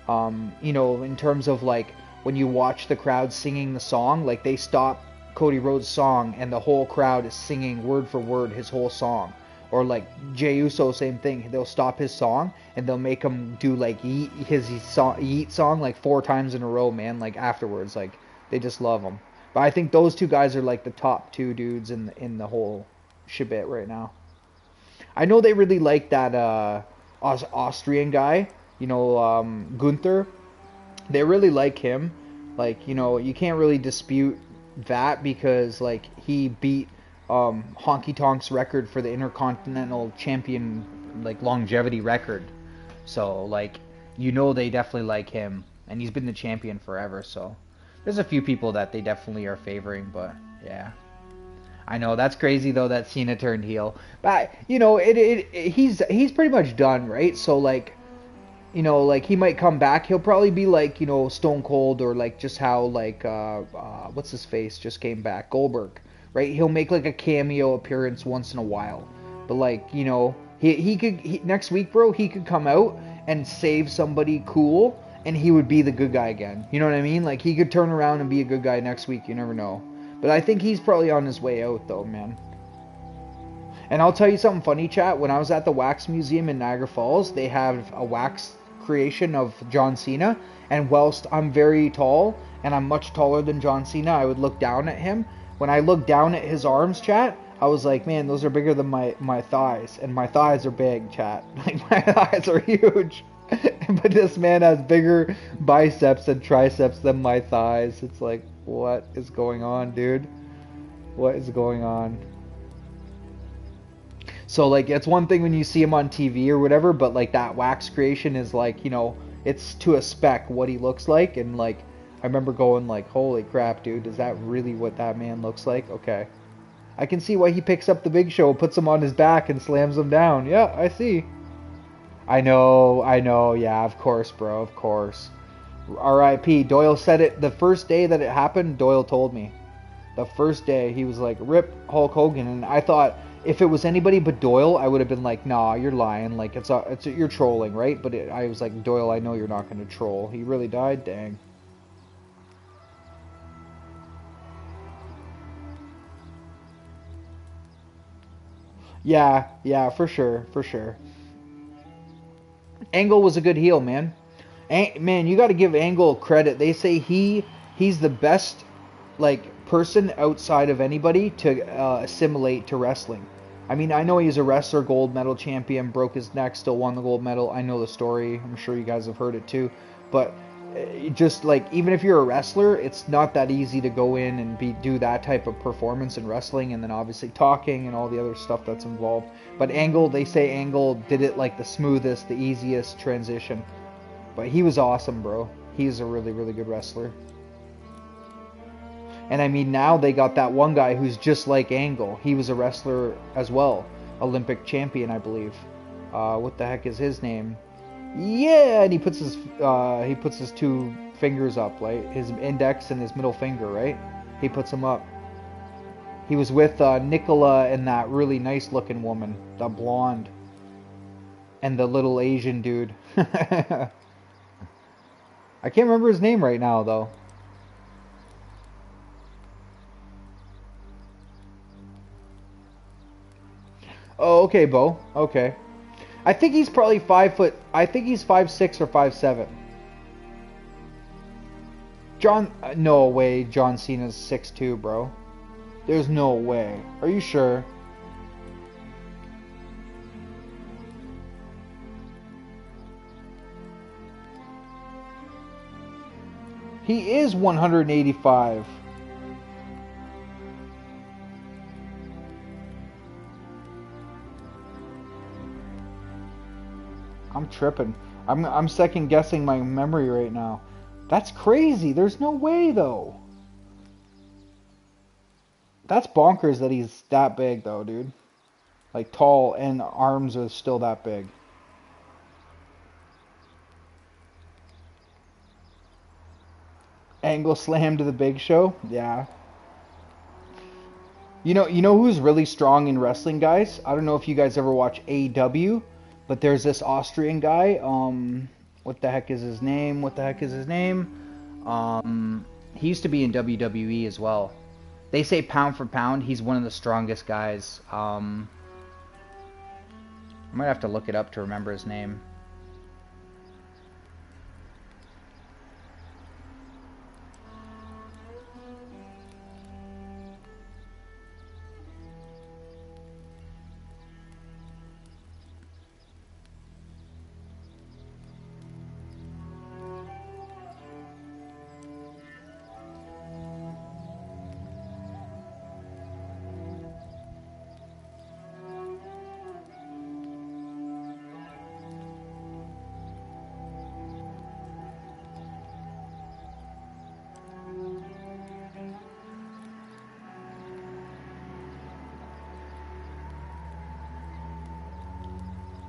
you know, in terms of, like, when you watch the crowd singing the song, like, they stop Cody Rhodes' song and the whole crowd is singing word for word his whole song. Or like Jey Uso, same thing. They'll stop his song and they'll make him do like his Yeet song like 4 times in a row, man. Like afterwards, like they just love him. But I think those two guys are like the top 2 dudes in the whole shebit right now. I know they really like that Austrian guy, you know, Gunther. They really like him. Like, you know, you can't really dispute that because like he beat Honky Tonk's record for the Intercontinental Champion like longevity record. So like, you know, they definitely like him, and he's been the champion forever. So there's a few people that they definitely are favoring, but yeah. I know that's crazy though that Cena turned heel, but you know he's pretty much done, right? So like, you know, like he might come back. He'll probably be like, you know, Stone Cold, or like just how like what's his face just came back, Goldberg, right? He'll make like a cameo appearance once in a while, but like, you know, he could next week, bro, he could come out and save somebody cool, and he would be the good guy again. You know what I mean? Like he could turn around and be a good guy next week. You never know. But I think he's probably on his way out though, man. And I'll tell you something funny, chat. When I was at the Wax Museum in Niagara Falls, they have a wax creation of John Cena, and whilst I'm very tall and I'm much taller than John Cena, I would look down at him. When I looked down at his arms, chat, I was like, man, those are bigger than my thighs, and my thighs are big, chat. Like my thighs are huge. But this man has bigger biceps and triceps than my thighs. It's like, what is going on, dude? What is going on? So, like, it's one thing when you see him on TV or whatever, but, like, that wax creation is, like, you know, it's to a spec what he looks like. And, like, I remember going, like, holy crap, dude, is that really what that man looks like? Okay. I can see why he picks up the Big Show, puts him on his back, and slams him down. Yeah, I see. I know, yeah, of course, bro, of course. R.I.P. Doyle said it the first day that it happened. Doyle told me. The first day, he was like, rip Hulk Hogan. And I thought, if it was anybody but Doyle, I would have been like, nah, you're lying. Like, you're trolling, right? But I was like, Doyle, I know you're not going to troll. He really died? Dang. Yeah, for sure. Angle was a good heel, man. Man, you got to give Angle credit. They say he's the best like person outside of anybody to assimilate to wrestling. I mean, I know he's a wrestler, gold medal champion, broke his neck, still won the gold medal. I know the story. I'm sure you guys have heard it too. But just like, even if you're a wrestler, it's not that easy to go in and do that type of performance in wrestling, and then obviously talking and all the other stuff that's involved. But Angle, they say Angle did it like the smoothest, the easiest transition. But he was awesome, bro. He's a really, really good wrestler. And I mean, now they got that one guy who's just like Angle. He was a wrestler as well. Olympic champion, I believe. What the heck is his name? Yeah, and he puts his two fingers up, right? His index and his middle finger, right? He puts them up. He was with Nicola and that really nice looking woman, the blonde. And the little Asian dude. I can't remember his name right now, though. Oh, okay, Bo. Okay. I think he's probably 5 foot. I think he's 5'6" or 5'7". John, no way. John Cena's 6'2", bro. There's no way. Are you sure? He is 185. I'm tripping. I'm second guessing my memory right now. That's crazy. There's no way though. That's bonkers that he's that big though, dude. Like tall and arms are still that big. Angle slam to the Big Show? Yeah. You know who's really strong in wrestling, guys? I don't know if you guys ever watch AEW. But there's this Austrian guy, what the heck is his name? He used to be in WWE as well. They say pound for pound, he's one of the strongest guys. I might have to look it up to remember his name.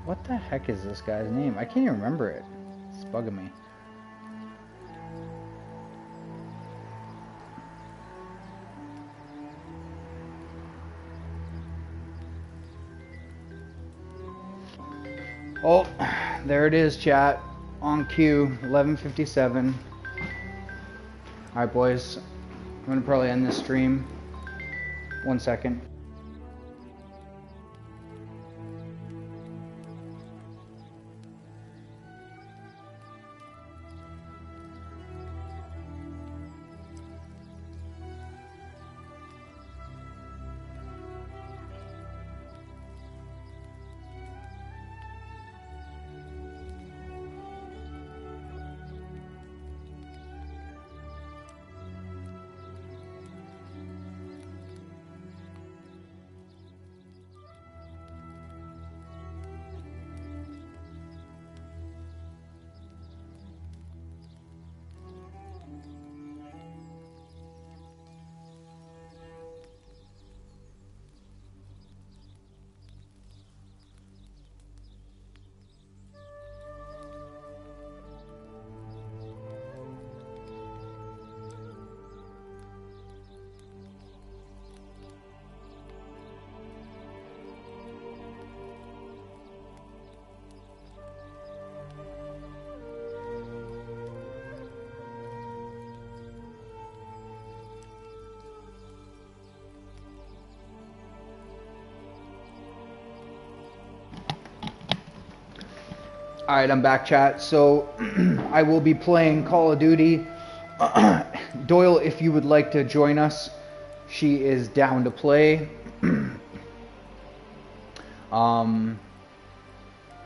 What the heck is this guy's name? I can't even remember it. It's bugging me. Oh, there it is, chat. On cue, 11:57. Alright, boys. I'm gonna probably end this stream. 1 second. Alright, I'm back, chat. So, I will be playing Call of Duty Doyle, if you would like to join us, she is down to play.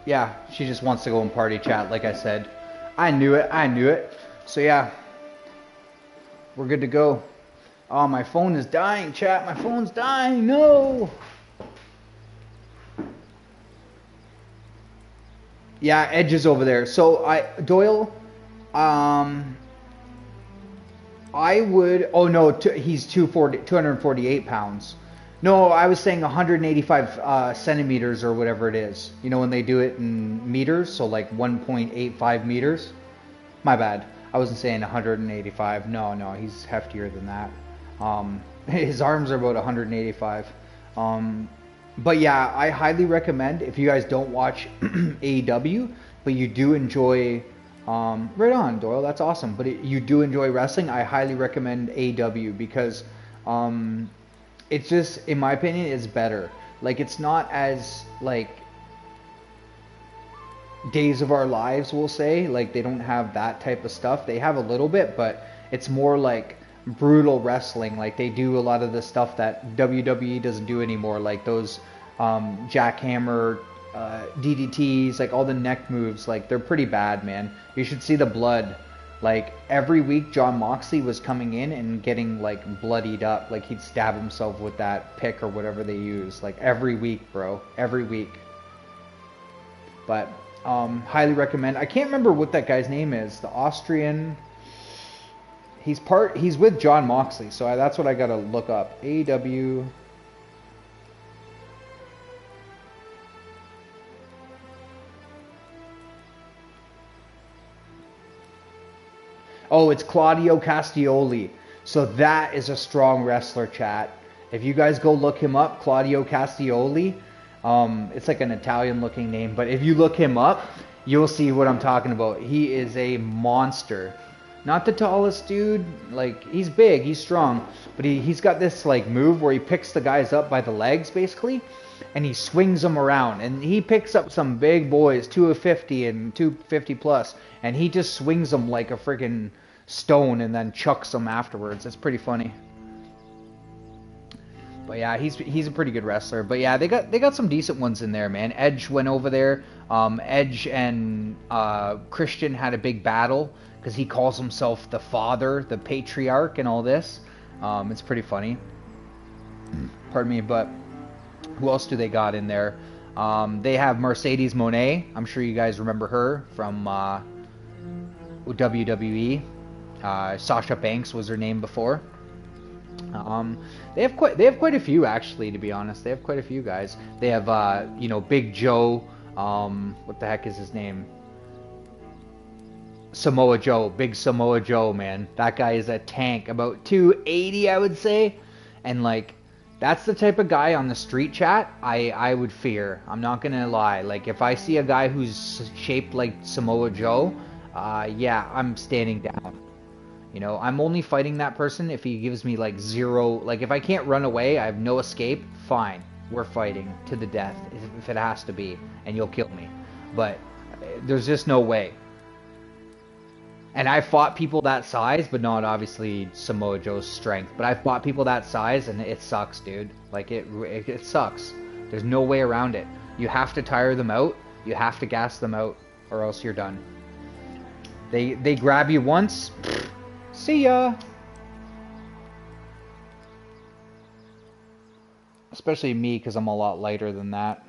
Yeah, she just wants to go in party chat, like I said. I knew it. So yeah, we're good to go. Oh, my phone is dying, chat. My phone's dying. No. Yeah, Edge is over there. So Doyle, I would. Oh no, he's 248 pounds. No, I was saying 185 centimeters or whatever it is. You know when they do it in meters, so like 1.85 meters. My bad. I wasn't saying 185. No, he's heftier than that. His arms are about 185. But yeah, I highly recommend, if you guys don't watch AEW, but you do enjoy, right on, Doyle, that's awesome. But you do enjoy wrestling, I highly recommend AEW because it's just, in my opinion, it's better. Like, it's not as, like, Days of Our Lives, we'll say. Like, they don't have that type of stuff. They have a little bit, but it's more like brutal wrestling. Like, they do a lot of the stuff that WWE doesn't do anymore, like those jackhammer DDTs, like all the neck moves. Like, they're pretty bad, man. You should see the blood. Like, every week John Moxley was coming in and getting like bloodied up, like he'd stab himself with that pick or whatever they use, like every week, bro, every week. But highly recommend. I can't remember what that guy's name is, the Austrian. He's with John Moxley, so that's what I gotta look up. AEW. Oh, it's Claudio Castagnoli. So that is a strong wrestler, chat. If you guys go look him up, Claudio Castagnoli. It's like an Italian-looking name, but if you look him up, you'll see what I'm talking about. He is a monster. Not the tallest dude, like, he's big, he's strong, but he's got this, like, move where he picks the guys up by the legs, basically, and he swings them around, and he picks up some big boys, 250 and 250 plus, and he just swings them like a freaking stone and then chucks them afterwards. It's pretty funny. But yeah, he's a pretty good wrestler. But yeah, they got some decent ones in there, man. Edge went over there. Edge and Christian had a big battle because he calls himself the father, the patriarch, and all this. It's pretty funny. Pardon me, but who else do they got in there? They have Mercedes Moné. I'm sure you guys remember her from WWE. Sasha Banks was her name before. They have quite a few, actually, to be honest. They have quite a few guys. They have Big Joe. What the heck is his name? Samoa Joe. Big Samoa Joe, man. That guy is a tank. About 280, I would say. And like, that's the type of guy on the street, chat I would fear. I'm not gonna lie. Like, if I see a guy who's shaped like Samoa Joe, yeah, I'm standing down. You know, I'm only fighting that person if he gives me like zero, like if I can't run away, I have no escape, fine. We're fighting to the death if it has to be, and you'll kill me. But there's just no way. And I fought people that size, but not obviously Samoa Joe's strength. But I fought people that size, and it sucks, dude. Like, it sucks. There's no way around it. You have to tire them out. You have to gas them out, or else you're done. They grab you once. See ya! Especially me, because I'm a lot lighter than that.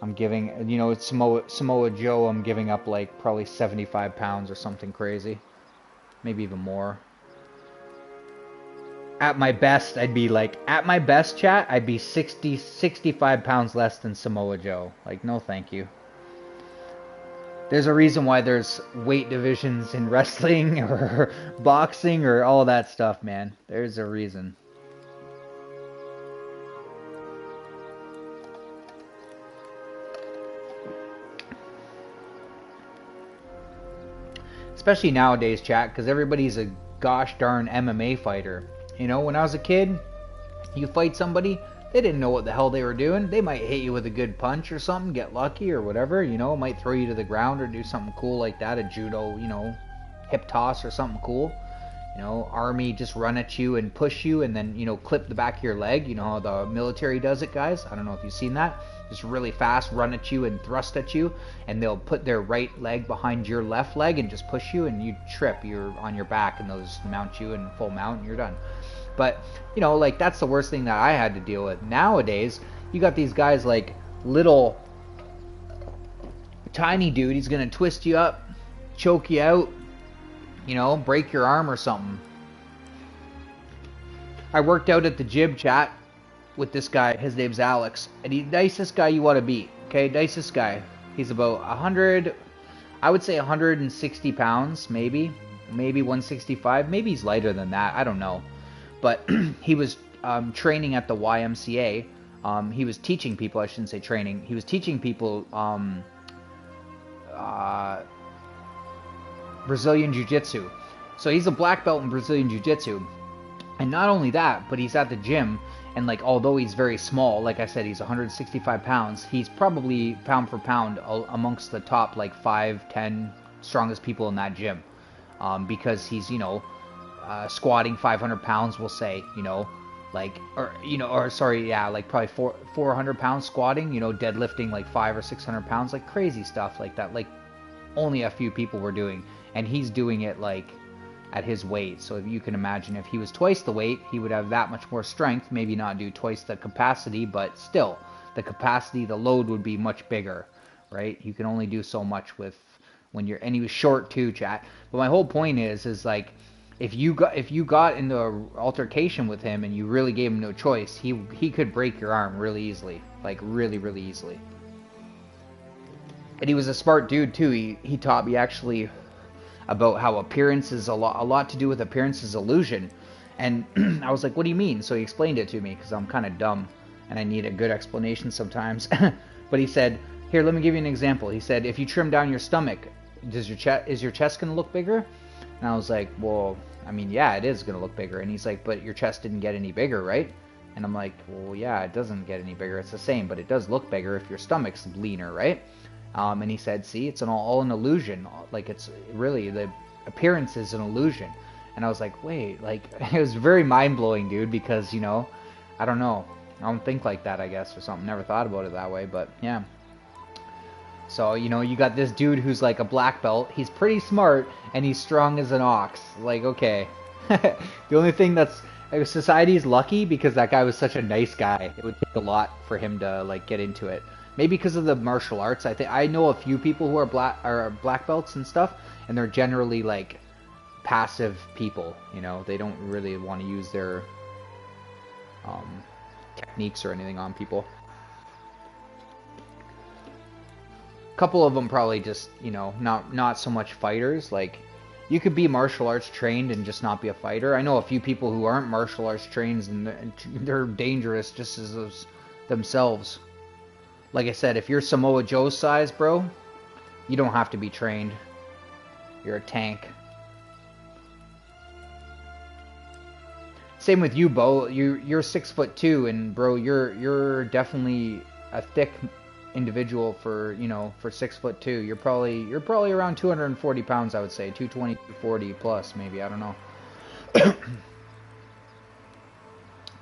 I'm giving, it's Samoa Joe, I'm giving up like probably 75 pounds or something crazy. Maybe even more. At my best, I'd be like, at my best, chat, I'd be 65 pounds less than Samoa Joe. Like, no thank you. There's a reason why there's weight divisions in wrestling or boxing or all that stuff, man. There's a reason. Especially nowadays, chat, because everybody's a gosh darn MMA fighter. You know, when I was a kid, you fight somebody, they didn't know what the hell they were doing. They might hit you with a good punch or something, get lucky or whatever, might throw you to the ground or do something cool like that, a judo, hip toss or something cool. You know, army just run at you and push you and then, you know, clip the back of your leg. You know how the military does it, guys? I don't know if you've seen that. Just really fast, run at you and thrust at you, and they'll put their right leg behind your left leg and just push you, and you trip. You're on your back, and they'll just mount you in full mount, and you're done. But, you know, like, that's the worst thing that I had to deal with. Nowadays, you got these guys like little tiny dude. He's gonna twist you up, choke you out, you know, break your arm or something. I worked out at the gym, chat, with this guy. His name's Alex, and he's the nicest guy you want to beat. Okay, nicest guy. He's about 100, I would say 160 pounds, maybe 165. Maybe he's lighter than that. I don't know. But he was training at the YMCA. He was teaching people. I shouldn't say training. He was teaching people Brazilian Jiu-Jitsu. So he's a black belt in Brazilian Jiu-Jitsu. And not only that, but he's at the gym, and like, although he's very small, like I said, he's 165 pounds, he's probably pound for pound amongst the top like 5-10 strongest people in that gym, because he's, you know, squatting 500 pounds, we'll say, you know, like, like probably 400 pounds squatting, you know, deadlifting like 500 or 600 pounds, like crazy stuff like that, like only a few people were doing, and he's doing it like at his weight. So if you can imagine, if he was twice the weight, he would have that much more strength. Maybe not do twice the capacity, but still, the capacity, the load would be much bigger, right? You can only do so much with when you're, and he was short too, chat. But my whole point is like, if you got into an altercation with him and you really gave him no choice, he could break your arm really easily, like really, really easily. And he was a smart dude too. He taught me actually about how appearance is a lot to do with appearance is illusion. And I was like, what do you mean? So he explained it to me, because I'm kind of dumb and I need a good explanation sometimes. But he said, here, let me give you an example. He said, if you trim down your stomach, is your chest going to look bigger? And I was like, well, I mean, yeah, it is going to look bigger. And he's like, but your chest didn't get any bigger, right? And I'm like, well, yeah, it doesn't get any bigger. It's the same, but it does look bigger if your stomach's leaner, right? And he said, see, it's all an illusion. Like, it's really, the appearance is an illusion. And I was like, wait, like, it was very mind-blowing, dude, because, you know, I don't know. I don't think like that, I guess, or something. Never thought about it that way, but yeah. So, you know, you got this dude who's like a black belt. He's pretty smart, and he's strong as an ox. Like, okay. The only thing that's, society's lucky because that guy was such a nice guy. It would take a lot for him to, like, get into it. Maybe because of the martial arts. I know a few people who are black belts and stuff, and they're generally like passive people. You know, they don't really want to use their techniques or anything on people. A couple of them probably just, you know, not so much fighters. Like, you could be martial arts trained and just not be a fighter. I know a few people who aren't martial arts trained, and they're dangerous just as themselves. Like I said, if you're Samoa Joe's size, bro, you don't have to be trained. You're a tank. Same with you, Bo. You're 6'2", and bro, you're definitely a thick individual for, you know, for 6'2". You're probably around 240 pounds, I would say, 220, 240 plus, maybe. I don't know.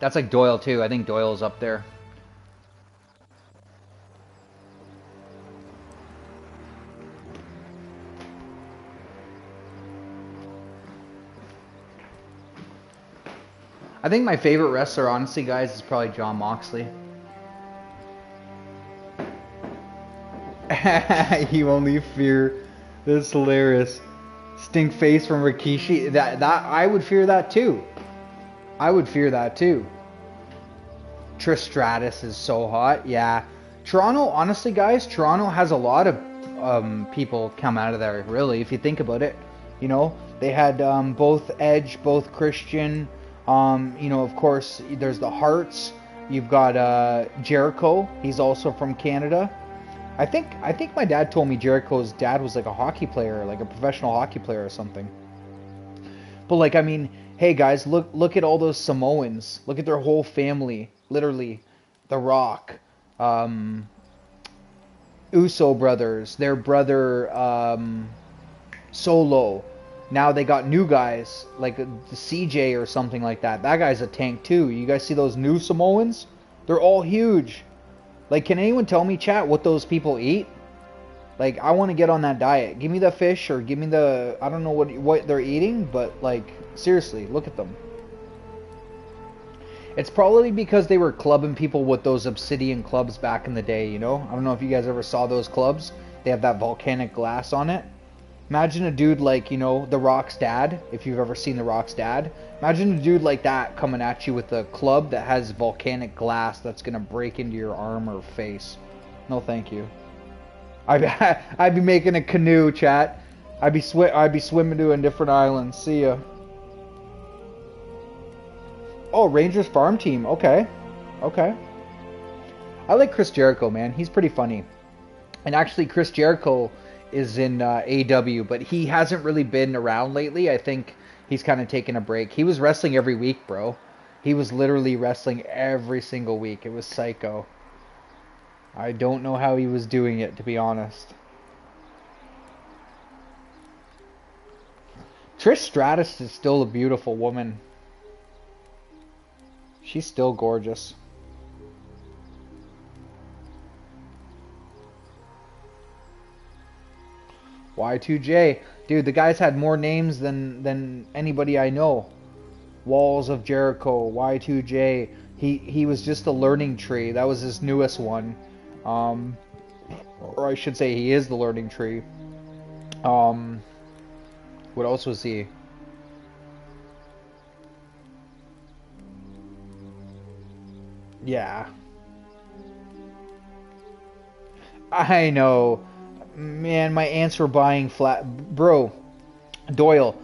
That's like Doyle too. I think Doyle's up there. I think my favorite wrestler, honestly, guys, is probably John Moxley. You only fear. That's hilarious. Stink face from Rikishi. That I would fear that too. I would fear that too. Trish Stratus is so hot. Yeah. Toronto, honestly, guys, Toronto has a lot of people come out of there, really, if you think about it. You know, they had both Edge, both Christian. You know, of course, there's the Hearts. You've got Jericho. He's also from Canada. I think my dad told me Jericho's dad was like a hockey player, like a professional hockey player or something. But like, I mean, hey guys, look at all those Samoans. Look at their whole family. Literally, The Rock, Uso brothers, their brother Solo. now they got new guys, like the CJ or something like that. That guy's a tank too. You guys see those new Samoans? They're all huge. Like, can anyone tell me, chat, what those people eat? Like, I want to get on that diet. Give me the fish or give me the... I don't know what they're eating, but, like, seriously, look at them. It's probably because they were clubbing people with those obsidian clubs back in the day, you know? I don't know if you guys ever saw those clubs. They have that volcanic glass on it. Imagine a dude like, you know, The Rock's dad, if you've ever seen The Rock's dad. Imagine a dude like that coming at you with a club that has volcanic glass that's going to break into your arm or face. No, thank you. I'd be making a canoe, chat. I'd be swimming to a different island. See ya. Oh, Rangers farm team. Okay. Okay. I like Chris Jericho, man. He's pretty funny. And actually, Chris Jericho is in AW, but he hasn't really been around lately. I think he's kind of taken a break. He was wrestling every week, bro. He was literally wrestling every single week. It was psycho. I don't know how he was doing it, to be honest. Trish Stratus is still a beautiful woman. She's still gorgeous. Y2J. Dude, the guy's had more names than anybody I know. Walls of Jericho, Y2J. He was just the learning tree. That was his newest one. Or I should say he is the learning tree. What else was he? Yeah. I know. Man, my aunts were buying Bro, Doyle,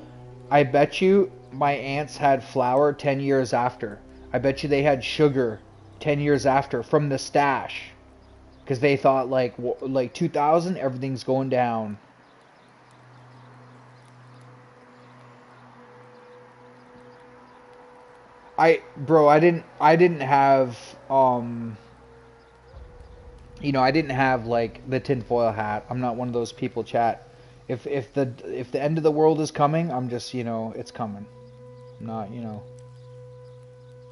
I bet you my aunts had flour 10 years after. I bet you they had sugar 10 years after from the stash. Because they thought, like 2000, everything's going down. I didn't have, you know, I didn't have like the tinfoil hat. I'm not one of those people, chat. If the end of the world is coming, I'm just, you know, it's coming. I'm not, you know,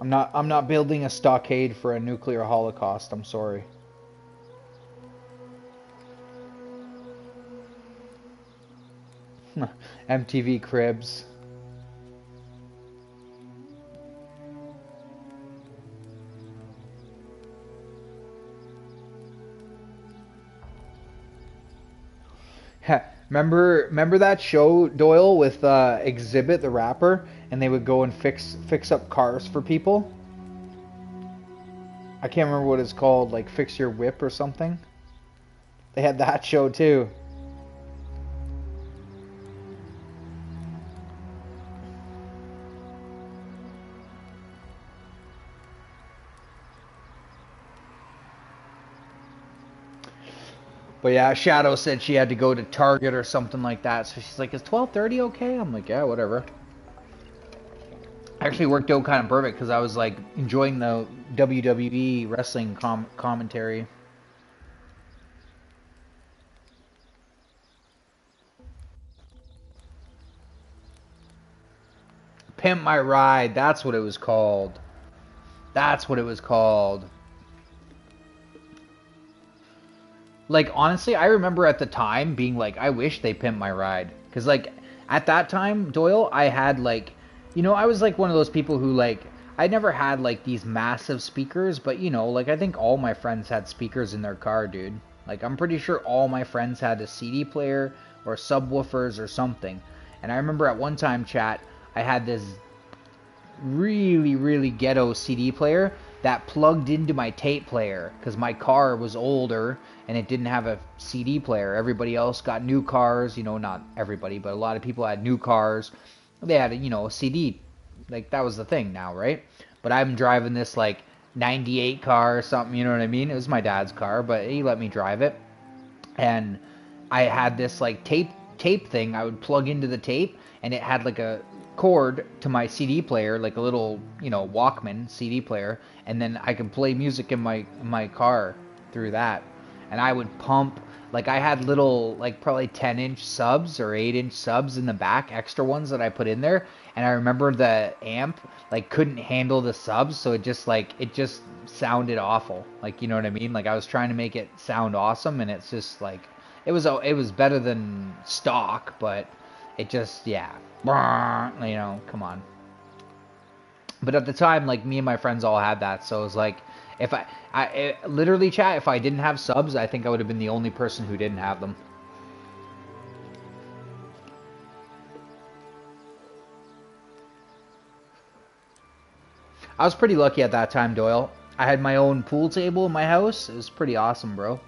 I'm not building a stockade for a nuclear holocaust. I'm sorry. MTV Cribs. Remember that show, Doyle, with Exhibit the rapper, and they would go and fix up cars for people? I can't remember what it's called, like Fix Your Whip or something. They had that show too. But yeah, Shadow said she had to go to Target or something like that. So she's like, is 12:30 okay? I'm like, yeah, whatever. Actually worked out kind of perfect because I was like enjoying the WWE wrestling commentary. Pimp My Ride, that's what it was called. That's what it was called. Like, honestly, I remember at the time being like, I wish they pimped my ride. Because, like, at that time, Doyle, I had, like, you know, I was, like, one of those people who, like, I never had, like, these massive speakers. But, you know, like, I think all my friends had speakers in their car, dude. Like, I'm pretty sure all my friends had a CD player or subwoofers or something. And I remember at one time, chat, I had this really, really ghetto CD player that plugged into my tape player because my car was older and it didn't have a CD player. Everybody else got new cars, you know, not everybody, but a lot of people had new cars. They had, you know, a CD. Like, that was the thing now, right? But I'm driving this, like, 98 car or something, you know what I mean? It was my dad's car, but he let me drive it. And I had this, like, tape thing I would plug into the tape, and it had, like, a cord to my CD player, like a little, you know, Walkman CD player, and then I could play music in my car through that. and I would pump. Like, I had little, like, probably 10-inch subs or 8-inch subs in the back, extra ones that I put in there. And I remember the amp, like, couldn't handle the subs, so it just sounded awful. Like, you know what I mean? Like, I was trying to make it sound awesome, and it's just, like, it was better than stock, but it just, yeah. You know, come on. But at the time, like, me and my friends all had that, so it was like, if literally, chat, if I didn't have subs, I think I would have been the only person who didn't have them. I was pretty lucky at that time, Doyle. I had my own pool table in my house. It was pretty awesome, bro.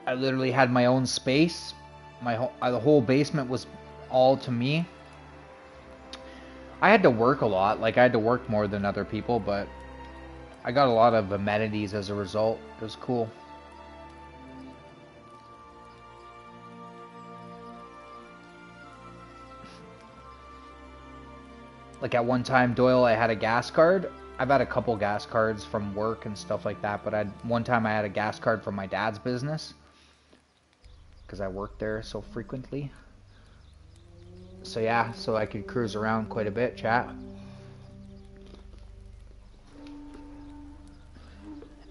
I literally had my own space. The whole basement was all to me. I had to work a lot. Like, I had to work more than other people, but I got a lot of amenities as a result. It was cool. Like, at one time, Doyle, I had a gas card. I've had a couple gas cards from work and stuff like that, but one time I had a gas card from my dad's business because I worked there so frequently. So yeah, so I could cruise around quite a bit, chat.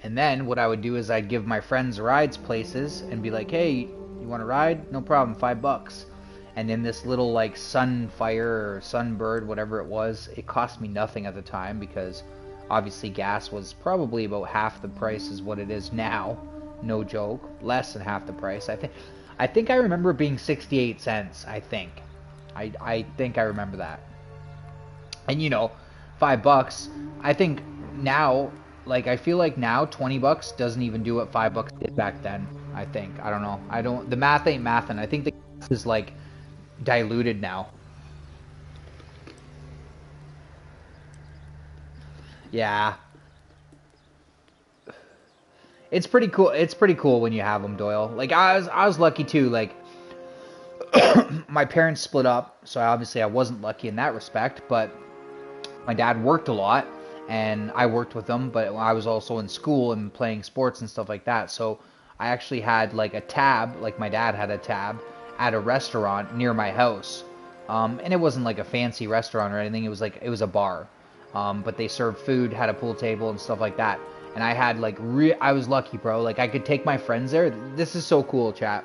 And then what I would do is I'd give my friends rides places and be like, hey, you want to ride? No problem, $5. And in this little, like, Sunfire or Sunbird, whatever it was, it cost me nothing at the time because obviously gas was probably about half the price as what it is now. No joke. Less than half the price. I think I remember it being 68 cents, I think. I think I remember that. And, you know, $5, I think now, like, I feel like now $20 doesn't even do what $5 did back then, I think. I don't know. The math ain't mathin'. I think the gas is, like, diluted now. Yeah. It's pretty cool. It's pretty cool when you have them, Doyle. Like, I was lucky too. Like, my parents split up, so obviously I wasn't lucky in that respect, but my dad worked a lot and I worked with him, but I was also in school and playing sports and stuff like that. So I actually had like a tab, like my dad had a tab at a restaurant near my house. And it wasn't like a fancy restaurant or anything. It was a bar. But they served food, had a pool table and stuff like that. And I had like, I was lucky, bro. Like, I could take my friends there. This is so cool, chat.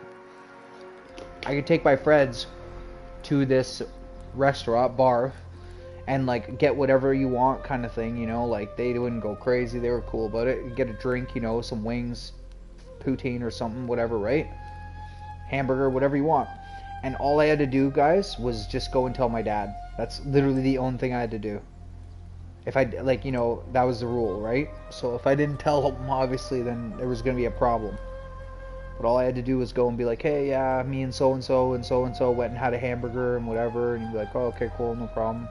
I could take my friends to this restaurant, bar, and like get whatever you want kind of thing, you know. Like, they wouldn't go crazy. They were cool about it. You get a drink, you know, some wings, poutine or something, whatever, right? Hamburger, whatever you want. And all I had to do, guys, was just go and tell my dad. That's literally the only thing I had to do. If I, like, you know, that was the rule, right? So if I didn't tell him, obviously, then there was going to be a problem. But all I had to do was go and be like, hey, yeah, me and so-and-so and so-and-so went and had a hamburger and whatever. And he'd be like, oh, okay, cool, no problem.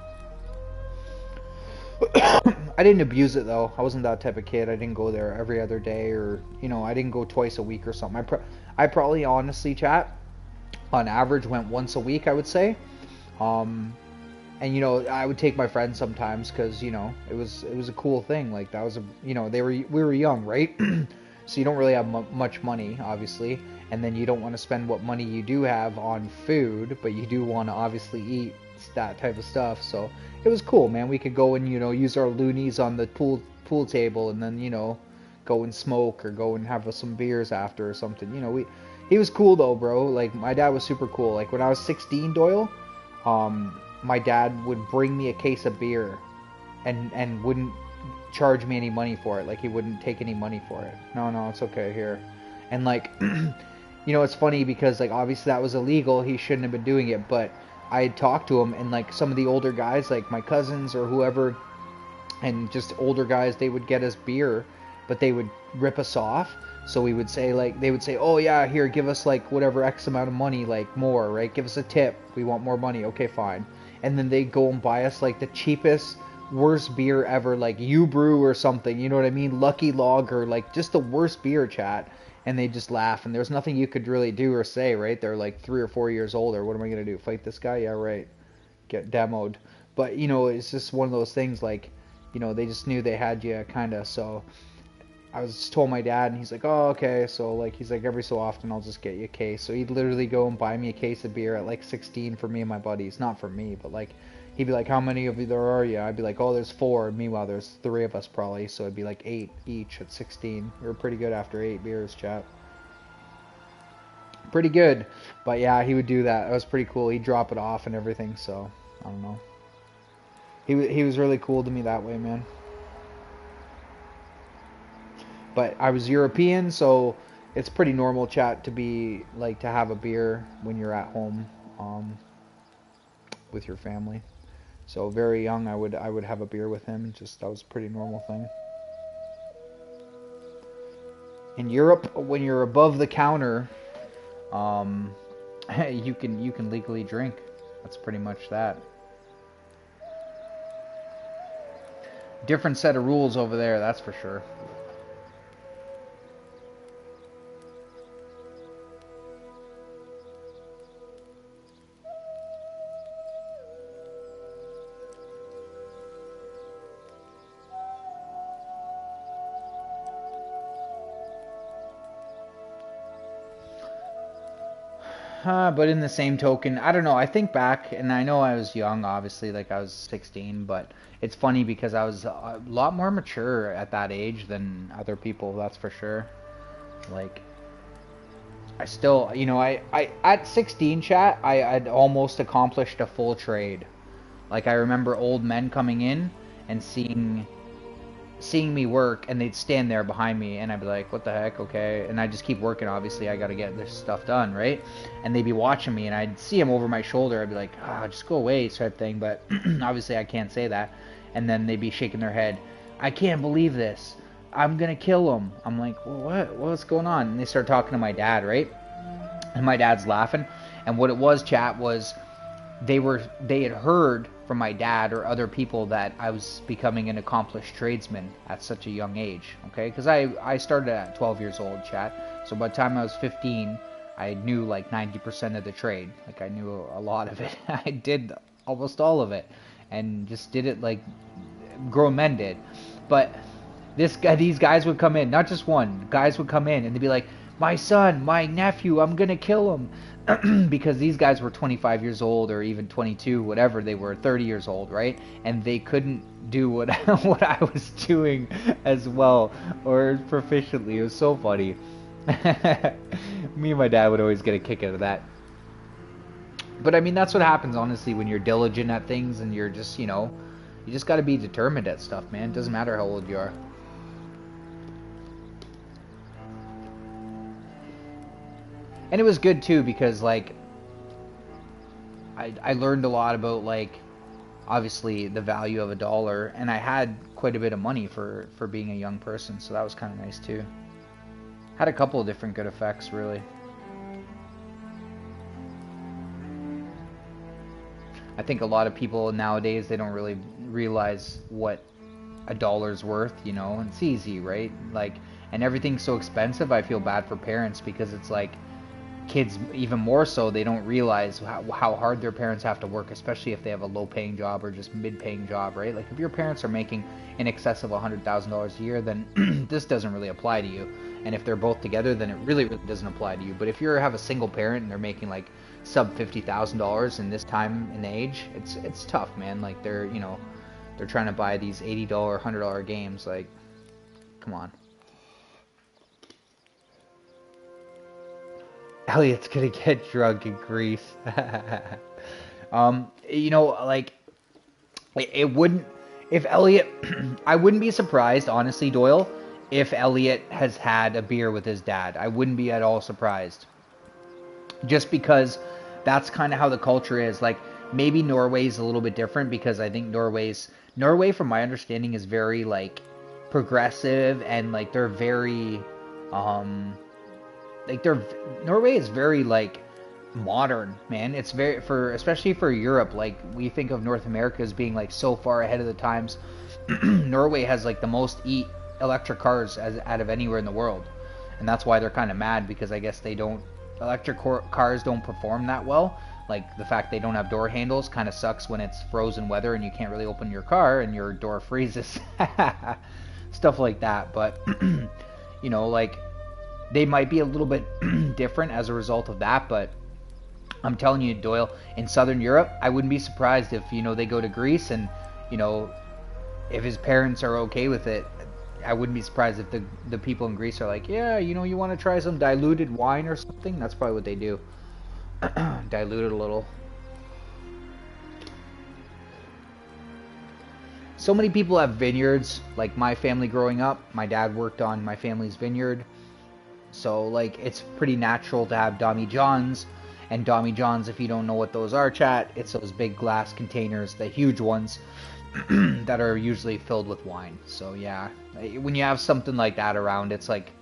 I didn't abuse it, though. I wasn't that type of kid. I didn't go there every other day or, you know, I didn't go twice a week or something. I probably, honestly, chat, on average went once a week, I would say. And, you know, I would take my friends sometimes because, you know, it was a cool thing. Like, that was you know, we were young, right? So you don't really have much money, obviously. And then you don't want to spend what money you do have on food, but you do want to obviously eat that type of stuff. So it was cool, man. We could go and, you know, use our loonies on the pool table and then, you know, go and smoke or go and have some beers after or something. You know, he was cool though, bro. Like, my dad was super cool. Like, when I was 16, Doyle, my dad would bring me a case of beer and wouldn't charge me any money for it. Like, he wouldn't take any money for it. No, it's okay, here. And like, you know, it's funny because, like, obviously that was illegal. He shouldn't have been doing it, but I had talked to him, and like some of the older guys, like my cousins or whoever, and just older guys, they would get us beer, but they would rip us off. So we would say, like, they would say, oh yeah, here, give us like whatever X amount of money, like more, right? Give us a tip. We want more money. Okay, fine. And then they'd go and buy us like the cheapest, worst beer ever, like U-Brew or something, you know what I mean? Lucky Lager, like just the worst beer, chat. And they just laugh, and there's nothing you could really do or say, right? They're like 3 or 4 years older. What am I going to do? Fight this guy? Yeah, right. Get demoed. But, you know, it's just one of those things, like, you know, they just knew they had you, kind of. So I was just told my dad, and he's like, oh, okay. So like, he's like, every so often I'll just get you a case. So he'd literally go and buy me a case of beer at like 16 for me and my buddies. Not for me, but like, he'd be like, how many of you there are you? I'd be like, oh, there's 4. Meanwhile, there's 3 of us probably. So it'd be like 8 each at 16. We were pretty good after 8 beers, chat. Pretty good. But yeah, he would do that. It was pretty cool. He'd drop it off and everything. So I don't know. He was really cool to me that way, man. But I was European, so it's pretty normal, chat, to be like to have a beer when you're at home with your family. So very young, I would have a beer with him. Just that was a pretty normal thing. In Europe, when you're above the counter, you can legally drink. That's pretty much that. Different set of rules over there, that's for sure. But in the same token, I don't know, I think back, and I know I was young, obviously, like I was 16, but it's funny because I was a lot more mature at that age than other people, that's for sure. Like, I still, you know, I at 16, chat, I'd almost accomplished a full trade. Like, I remember old men coming in and seeing me work, and they'd stand there behind me, and I'd be like, what the heck, okay, and I'd just keep working, obviously, I gotta get this stuff done, right, and they'd be watching me, and I'd see them over my shoulder, I'd be like, just go away, type thing, but obviously I can't say that, and then they'd be shaking their head, I can't believe this, I'm gonna kill him, I'm like, well, what's going on, and they start talking to my dad, right, and my dad's laughing, and what it was, chat, was, they had heard from my dad or other people that I was becoming an accomplished tradesman at such a young age, okay? Because I started at 12 years old, chat. So by the time I was 15, I knew like 90% of the trade. Like I knew a lot of it. I did almost all of it, and just did it like grown men did. But these guys would come in, not just one. Guys would come in and they'd be like, my son, my nephew, I'm gonna kill him. Because these guys were 25 years old or even 22, whatever they were, 30 years old, right? And they couldn't do what I was doing as well or proficiently. It was so funny. Me and my dad would always get a kick out of that. But I mean, that's what happens, honestly, when you're diligent at things and you're just, you know, you just got to be determined at stuff, man. It doesn't matter how old you are. And it was good too because like I learned a lot about like obviously the value of $1, and I had quite a bit of money for being a young person, so that was kind of nice too. Had a couple of different good effects, really. I think a lot of people nowadays, they don't really realize what $1's worth, you know, and it's easy, right? Like, and everything's so expensive, I feel bad for parents because it's like kids even more so, they don't realize how hard their parents have to work, especially if they have a low-paying job or just mid-paying job, right? Like if your parents are making in excess of $100,000 a year, then this doesn't really apply to you. And if they're both together, then it really doesn't apply to you. But if you have a single parent and they're making like sub $50,000 in this time and age, it's tough, man. Like they're, you know, they're trying to buy these $80, $100 games. Like, come on. Elliot's gonna get drunk in Greece. You know, like, it wouldn't, if Elliot, I wouldn't be surprised, honestly, Doyle, if Elliot has had a beer with his dad. I wouldn't be at all surprised. Just because that's kind of how the culture is. Like, maybe Norway's a little bit different because I think Norway, from my understanding, is very, like, progressive and, like, they're very, Norway is very like modern, man. It's very, especially for Europe, like we think of North America as being like so far ahead of the times. Norway has like the most electric cars out of anywhere in the world, and that's why they're kind of mad, because I guess electric cars don't perform that well. Like the fact they don't have door handles kind of sucks when it's frozen weather and you can't really open your car and your door freezes. stuff like that. But you know, like, they might be a little bit different as a result of that. But I'm telling you, Doyle, in Southern Europe, I wouldn't be surprised if, you know, they go to Greece and, you know, if his parents are okay with it. I wouldn't be surprised if the people in Greece are like, yeah, you know, you want to try some diluted wine or something? That's probably what they do. Dilute it a little. So many people have vineyards. Like my family growing up, my dad worked on my family's vineyard. So, like, it's pretty natural to have Dami Johns. And Dami Johns, if you don't know what those are, chat, it's those big glass containers, the huge ones, that are usually filled with wine. So, yeah, when you have something like that around, it's like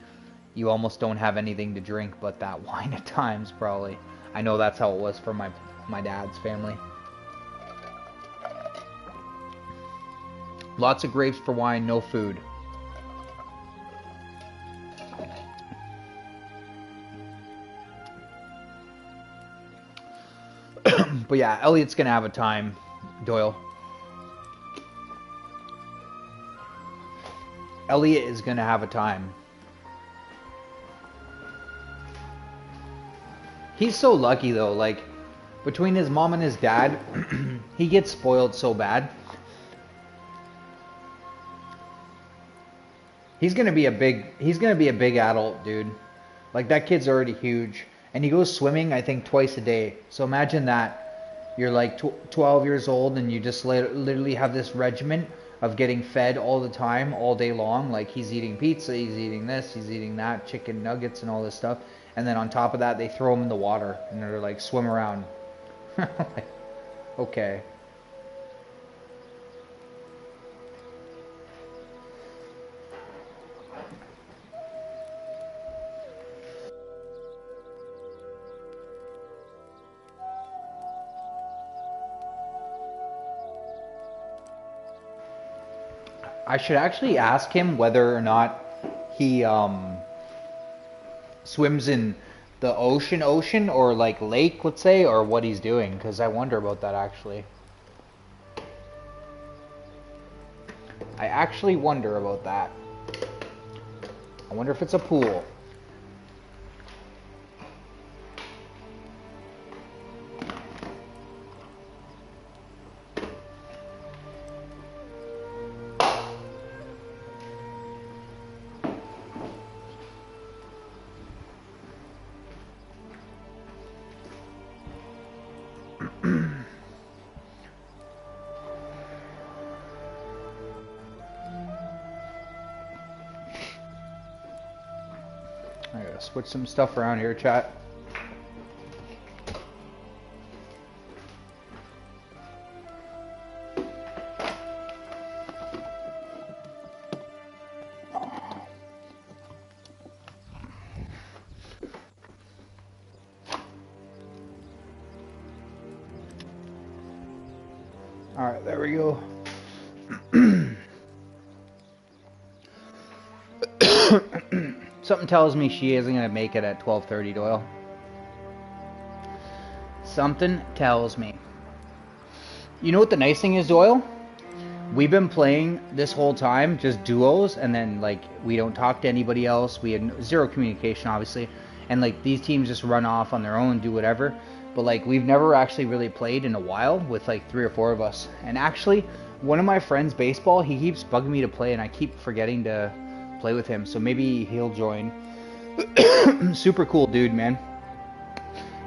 you almost don't have anything to drink but that wine at times, probably. I know that's how it was for my dad's family. Lots of grapes for wine, no food. But yeah, Elliot's gonna have a time, Doyle. Elliot is gonna have a time. He's so lucky though, like, between his mom and his dad, he gets spoiled so bad. He's gonna be a big adult, dude. Like, that kid's already huge. And he goes swimming, I think, twice a day. So imagine that. You're like 12 years old and you just literally have this regimen of getting fed all the time, all day long. Like, he's eating pizza, he's eating this, he's eating that, chicken nuggets and all this stuff. And then on top of that, they throw him in the water and they're like, swim around. Like, okay. I should actually ask him whether or not he swims in the ocean or like lake, let's say, or what he's doing, because I wonder about that actually. I actually wonder about that. I wonder if it's a pool. I gotta switch some stuff around here, chat. Alright, there we go. Something tells me she isn't going to make it at 12:30, Doyle. Something tells me. You know what the nice thing is, Doyle? We've been playing this whole time just duos, and then, like, we don't talk to anybody else. We had zero communication, obviously. And, like, these teams just run off on their own, do whatever. But, like, we've never actually really played in a while with, like, 3 or 4 of us. And actually, one of my friends, baseball, he keeps bugging me to play, and I keep forgetting to play with him, so maybe he'll join. Super cool dude, man.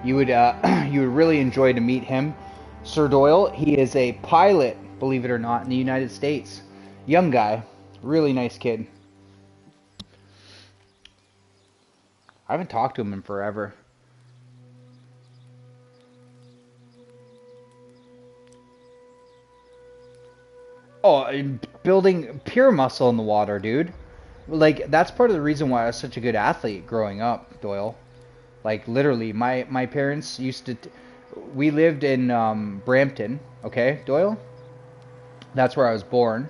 You would really enjoy to meet him. Sir Doyle, he is a pilot, believe it or not, in the United States. Young guy, really nice kid. I haven't talked to him in forever. Oh, building pure muscle in the water, dude. Like, that's part of the reason why I was such a good athlete growing up, Doyle. Like, literally, my parents used to... we lived in Brampton, okay, Doyle? That's where I was born.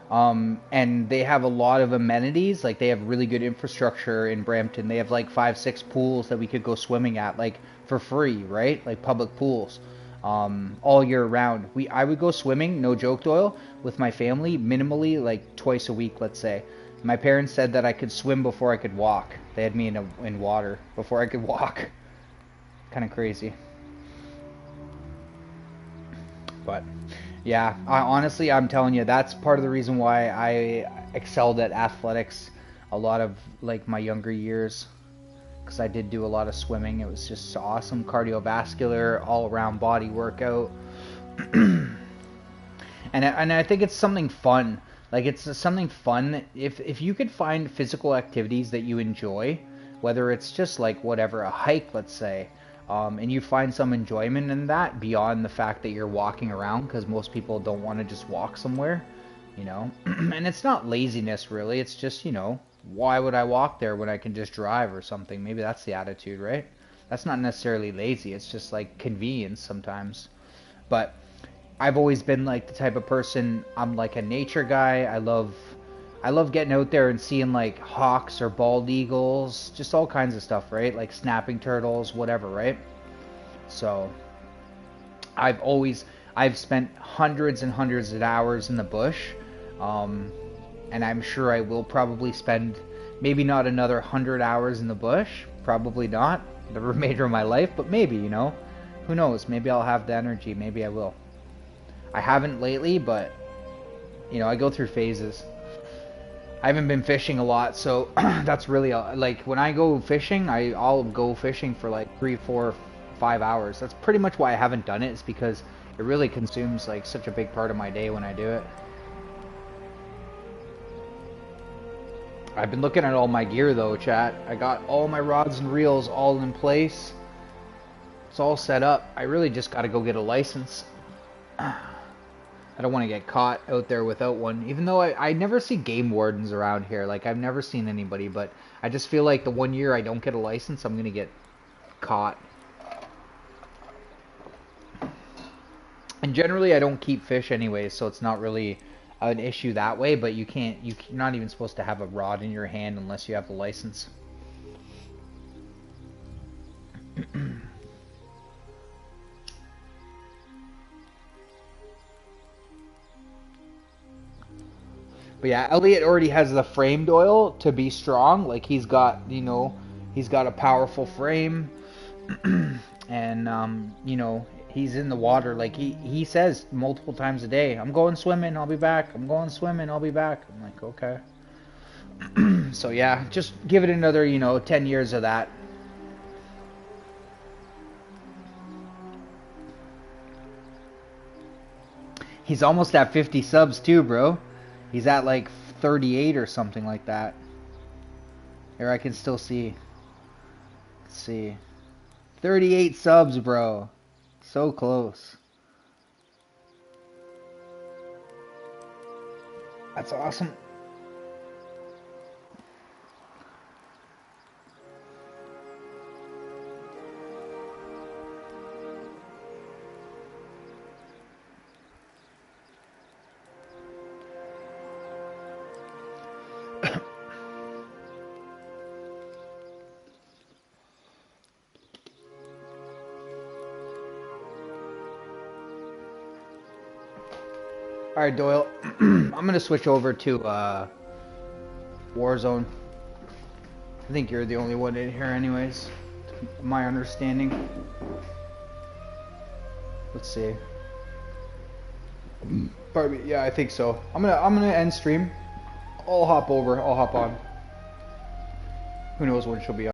And they have a lot of amenities. Like, they have really good infrastructure in Brampton. They have, like, 5, 6 pools that we could go swimming at, like, for free, right? Like, public pools. all year round. I would go swimming, no joke, Doyle, with my family, minimally like twice a week, let's say. My parents said that I could swim before I could walk. They had me in water before I could walk. Kind of crazy. But yeah, honestly, I'm telling you, that's part of the reason why I excelled at athletics a lot of like my younger years, because I did do a lot of swimming. It was just awesome cardiovascular, all around body workout. and I think it's something fun. Like, it's something fun if you could find physical activities that you enjoy, whether it's just like whatever, a hike, let's say. And you find some enjoyment in that beyond the fact that you're walking around, because most people don't want to just walk somewhere, you know. And it's not laziness, really. It's just, you know, why would I walk there when I can just drive or something? Maybe that's the attitude, right? That's not necessarily lazy. It's just like convenience sometimes. But I've always been like the type of person, I'm like a nature guy. I love getting out there and seeing like hawks or bald eagles, just all kinds of stuff, right? Like snapping turtles, whatever, right? So I've spent hundreds and hundreds of hours in the bush, and I'm sure I will probably spend maybe not another 100 hours in the bush, probably not the remainder of my life, but maybe, you know, who knows? Maybe I'll have the energy, maybe I will. I haven't lately, but you know, I go through phases. I haven't been fishing a lot, so that's really like when I go fishing, I'll go fishing for like 3, 4, 5 hours. That's pretty much why I haven't done it. It's because it really consumes like such a big part of my day when I do it. I've been looking at all my gear though, chat. I got all my rods and reels all in place. It's all set up. I really just got to go get a license. I don't want to get caught out there without one, even though I never see game wardens around here. Like, I've never seen anybody, but I just feel like the one year I don't get a license, I'm going to get caught. And generally I don't keep fish anyway, so it's not really an issue that way, but you're not even supposed to have a rod in your hand unless you have the license. But yeah, Elliot already has the frame, Doyle, to be strong. Like, he's got, you know, he's got a powerful frame. And, you know, he's in the water. Like, he says multiple times a day, I'm going swimming, I'll be back. I'm going swimming, I'll be back. I'm like, okay. So, yeah, just give it another, you know, 10 years of that. He's almost at 50 subs, too, bro. He's at like 38 or something like that. Here, I can still see. Let's see. 38 subs, bro. So close. That's awesome. Alright, Doyle. I'm going to switch over to Warzone. I think you're the only one in here anyways. My understanding. Let's see. Pardon me. Yeah, I think so. I'm gonna end stream. I'll hop over. I'll hop on. Who knows when she'll be on.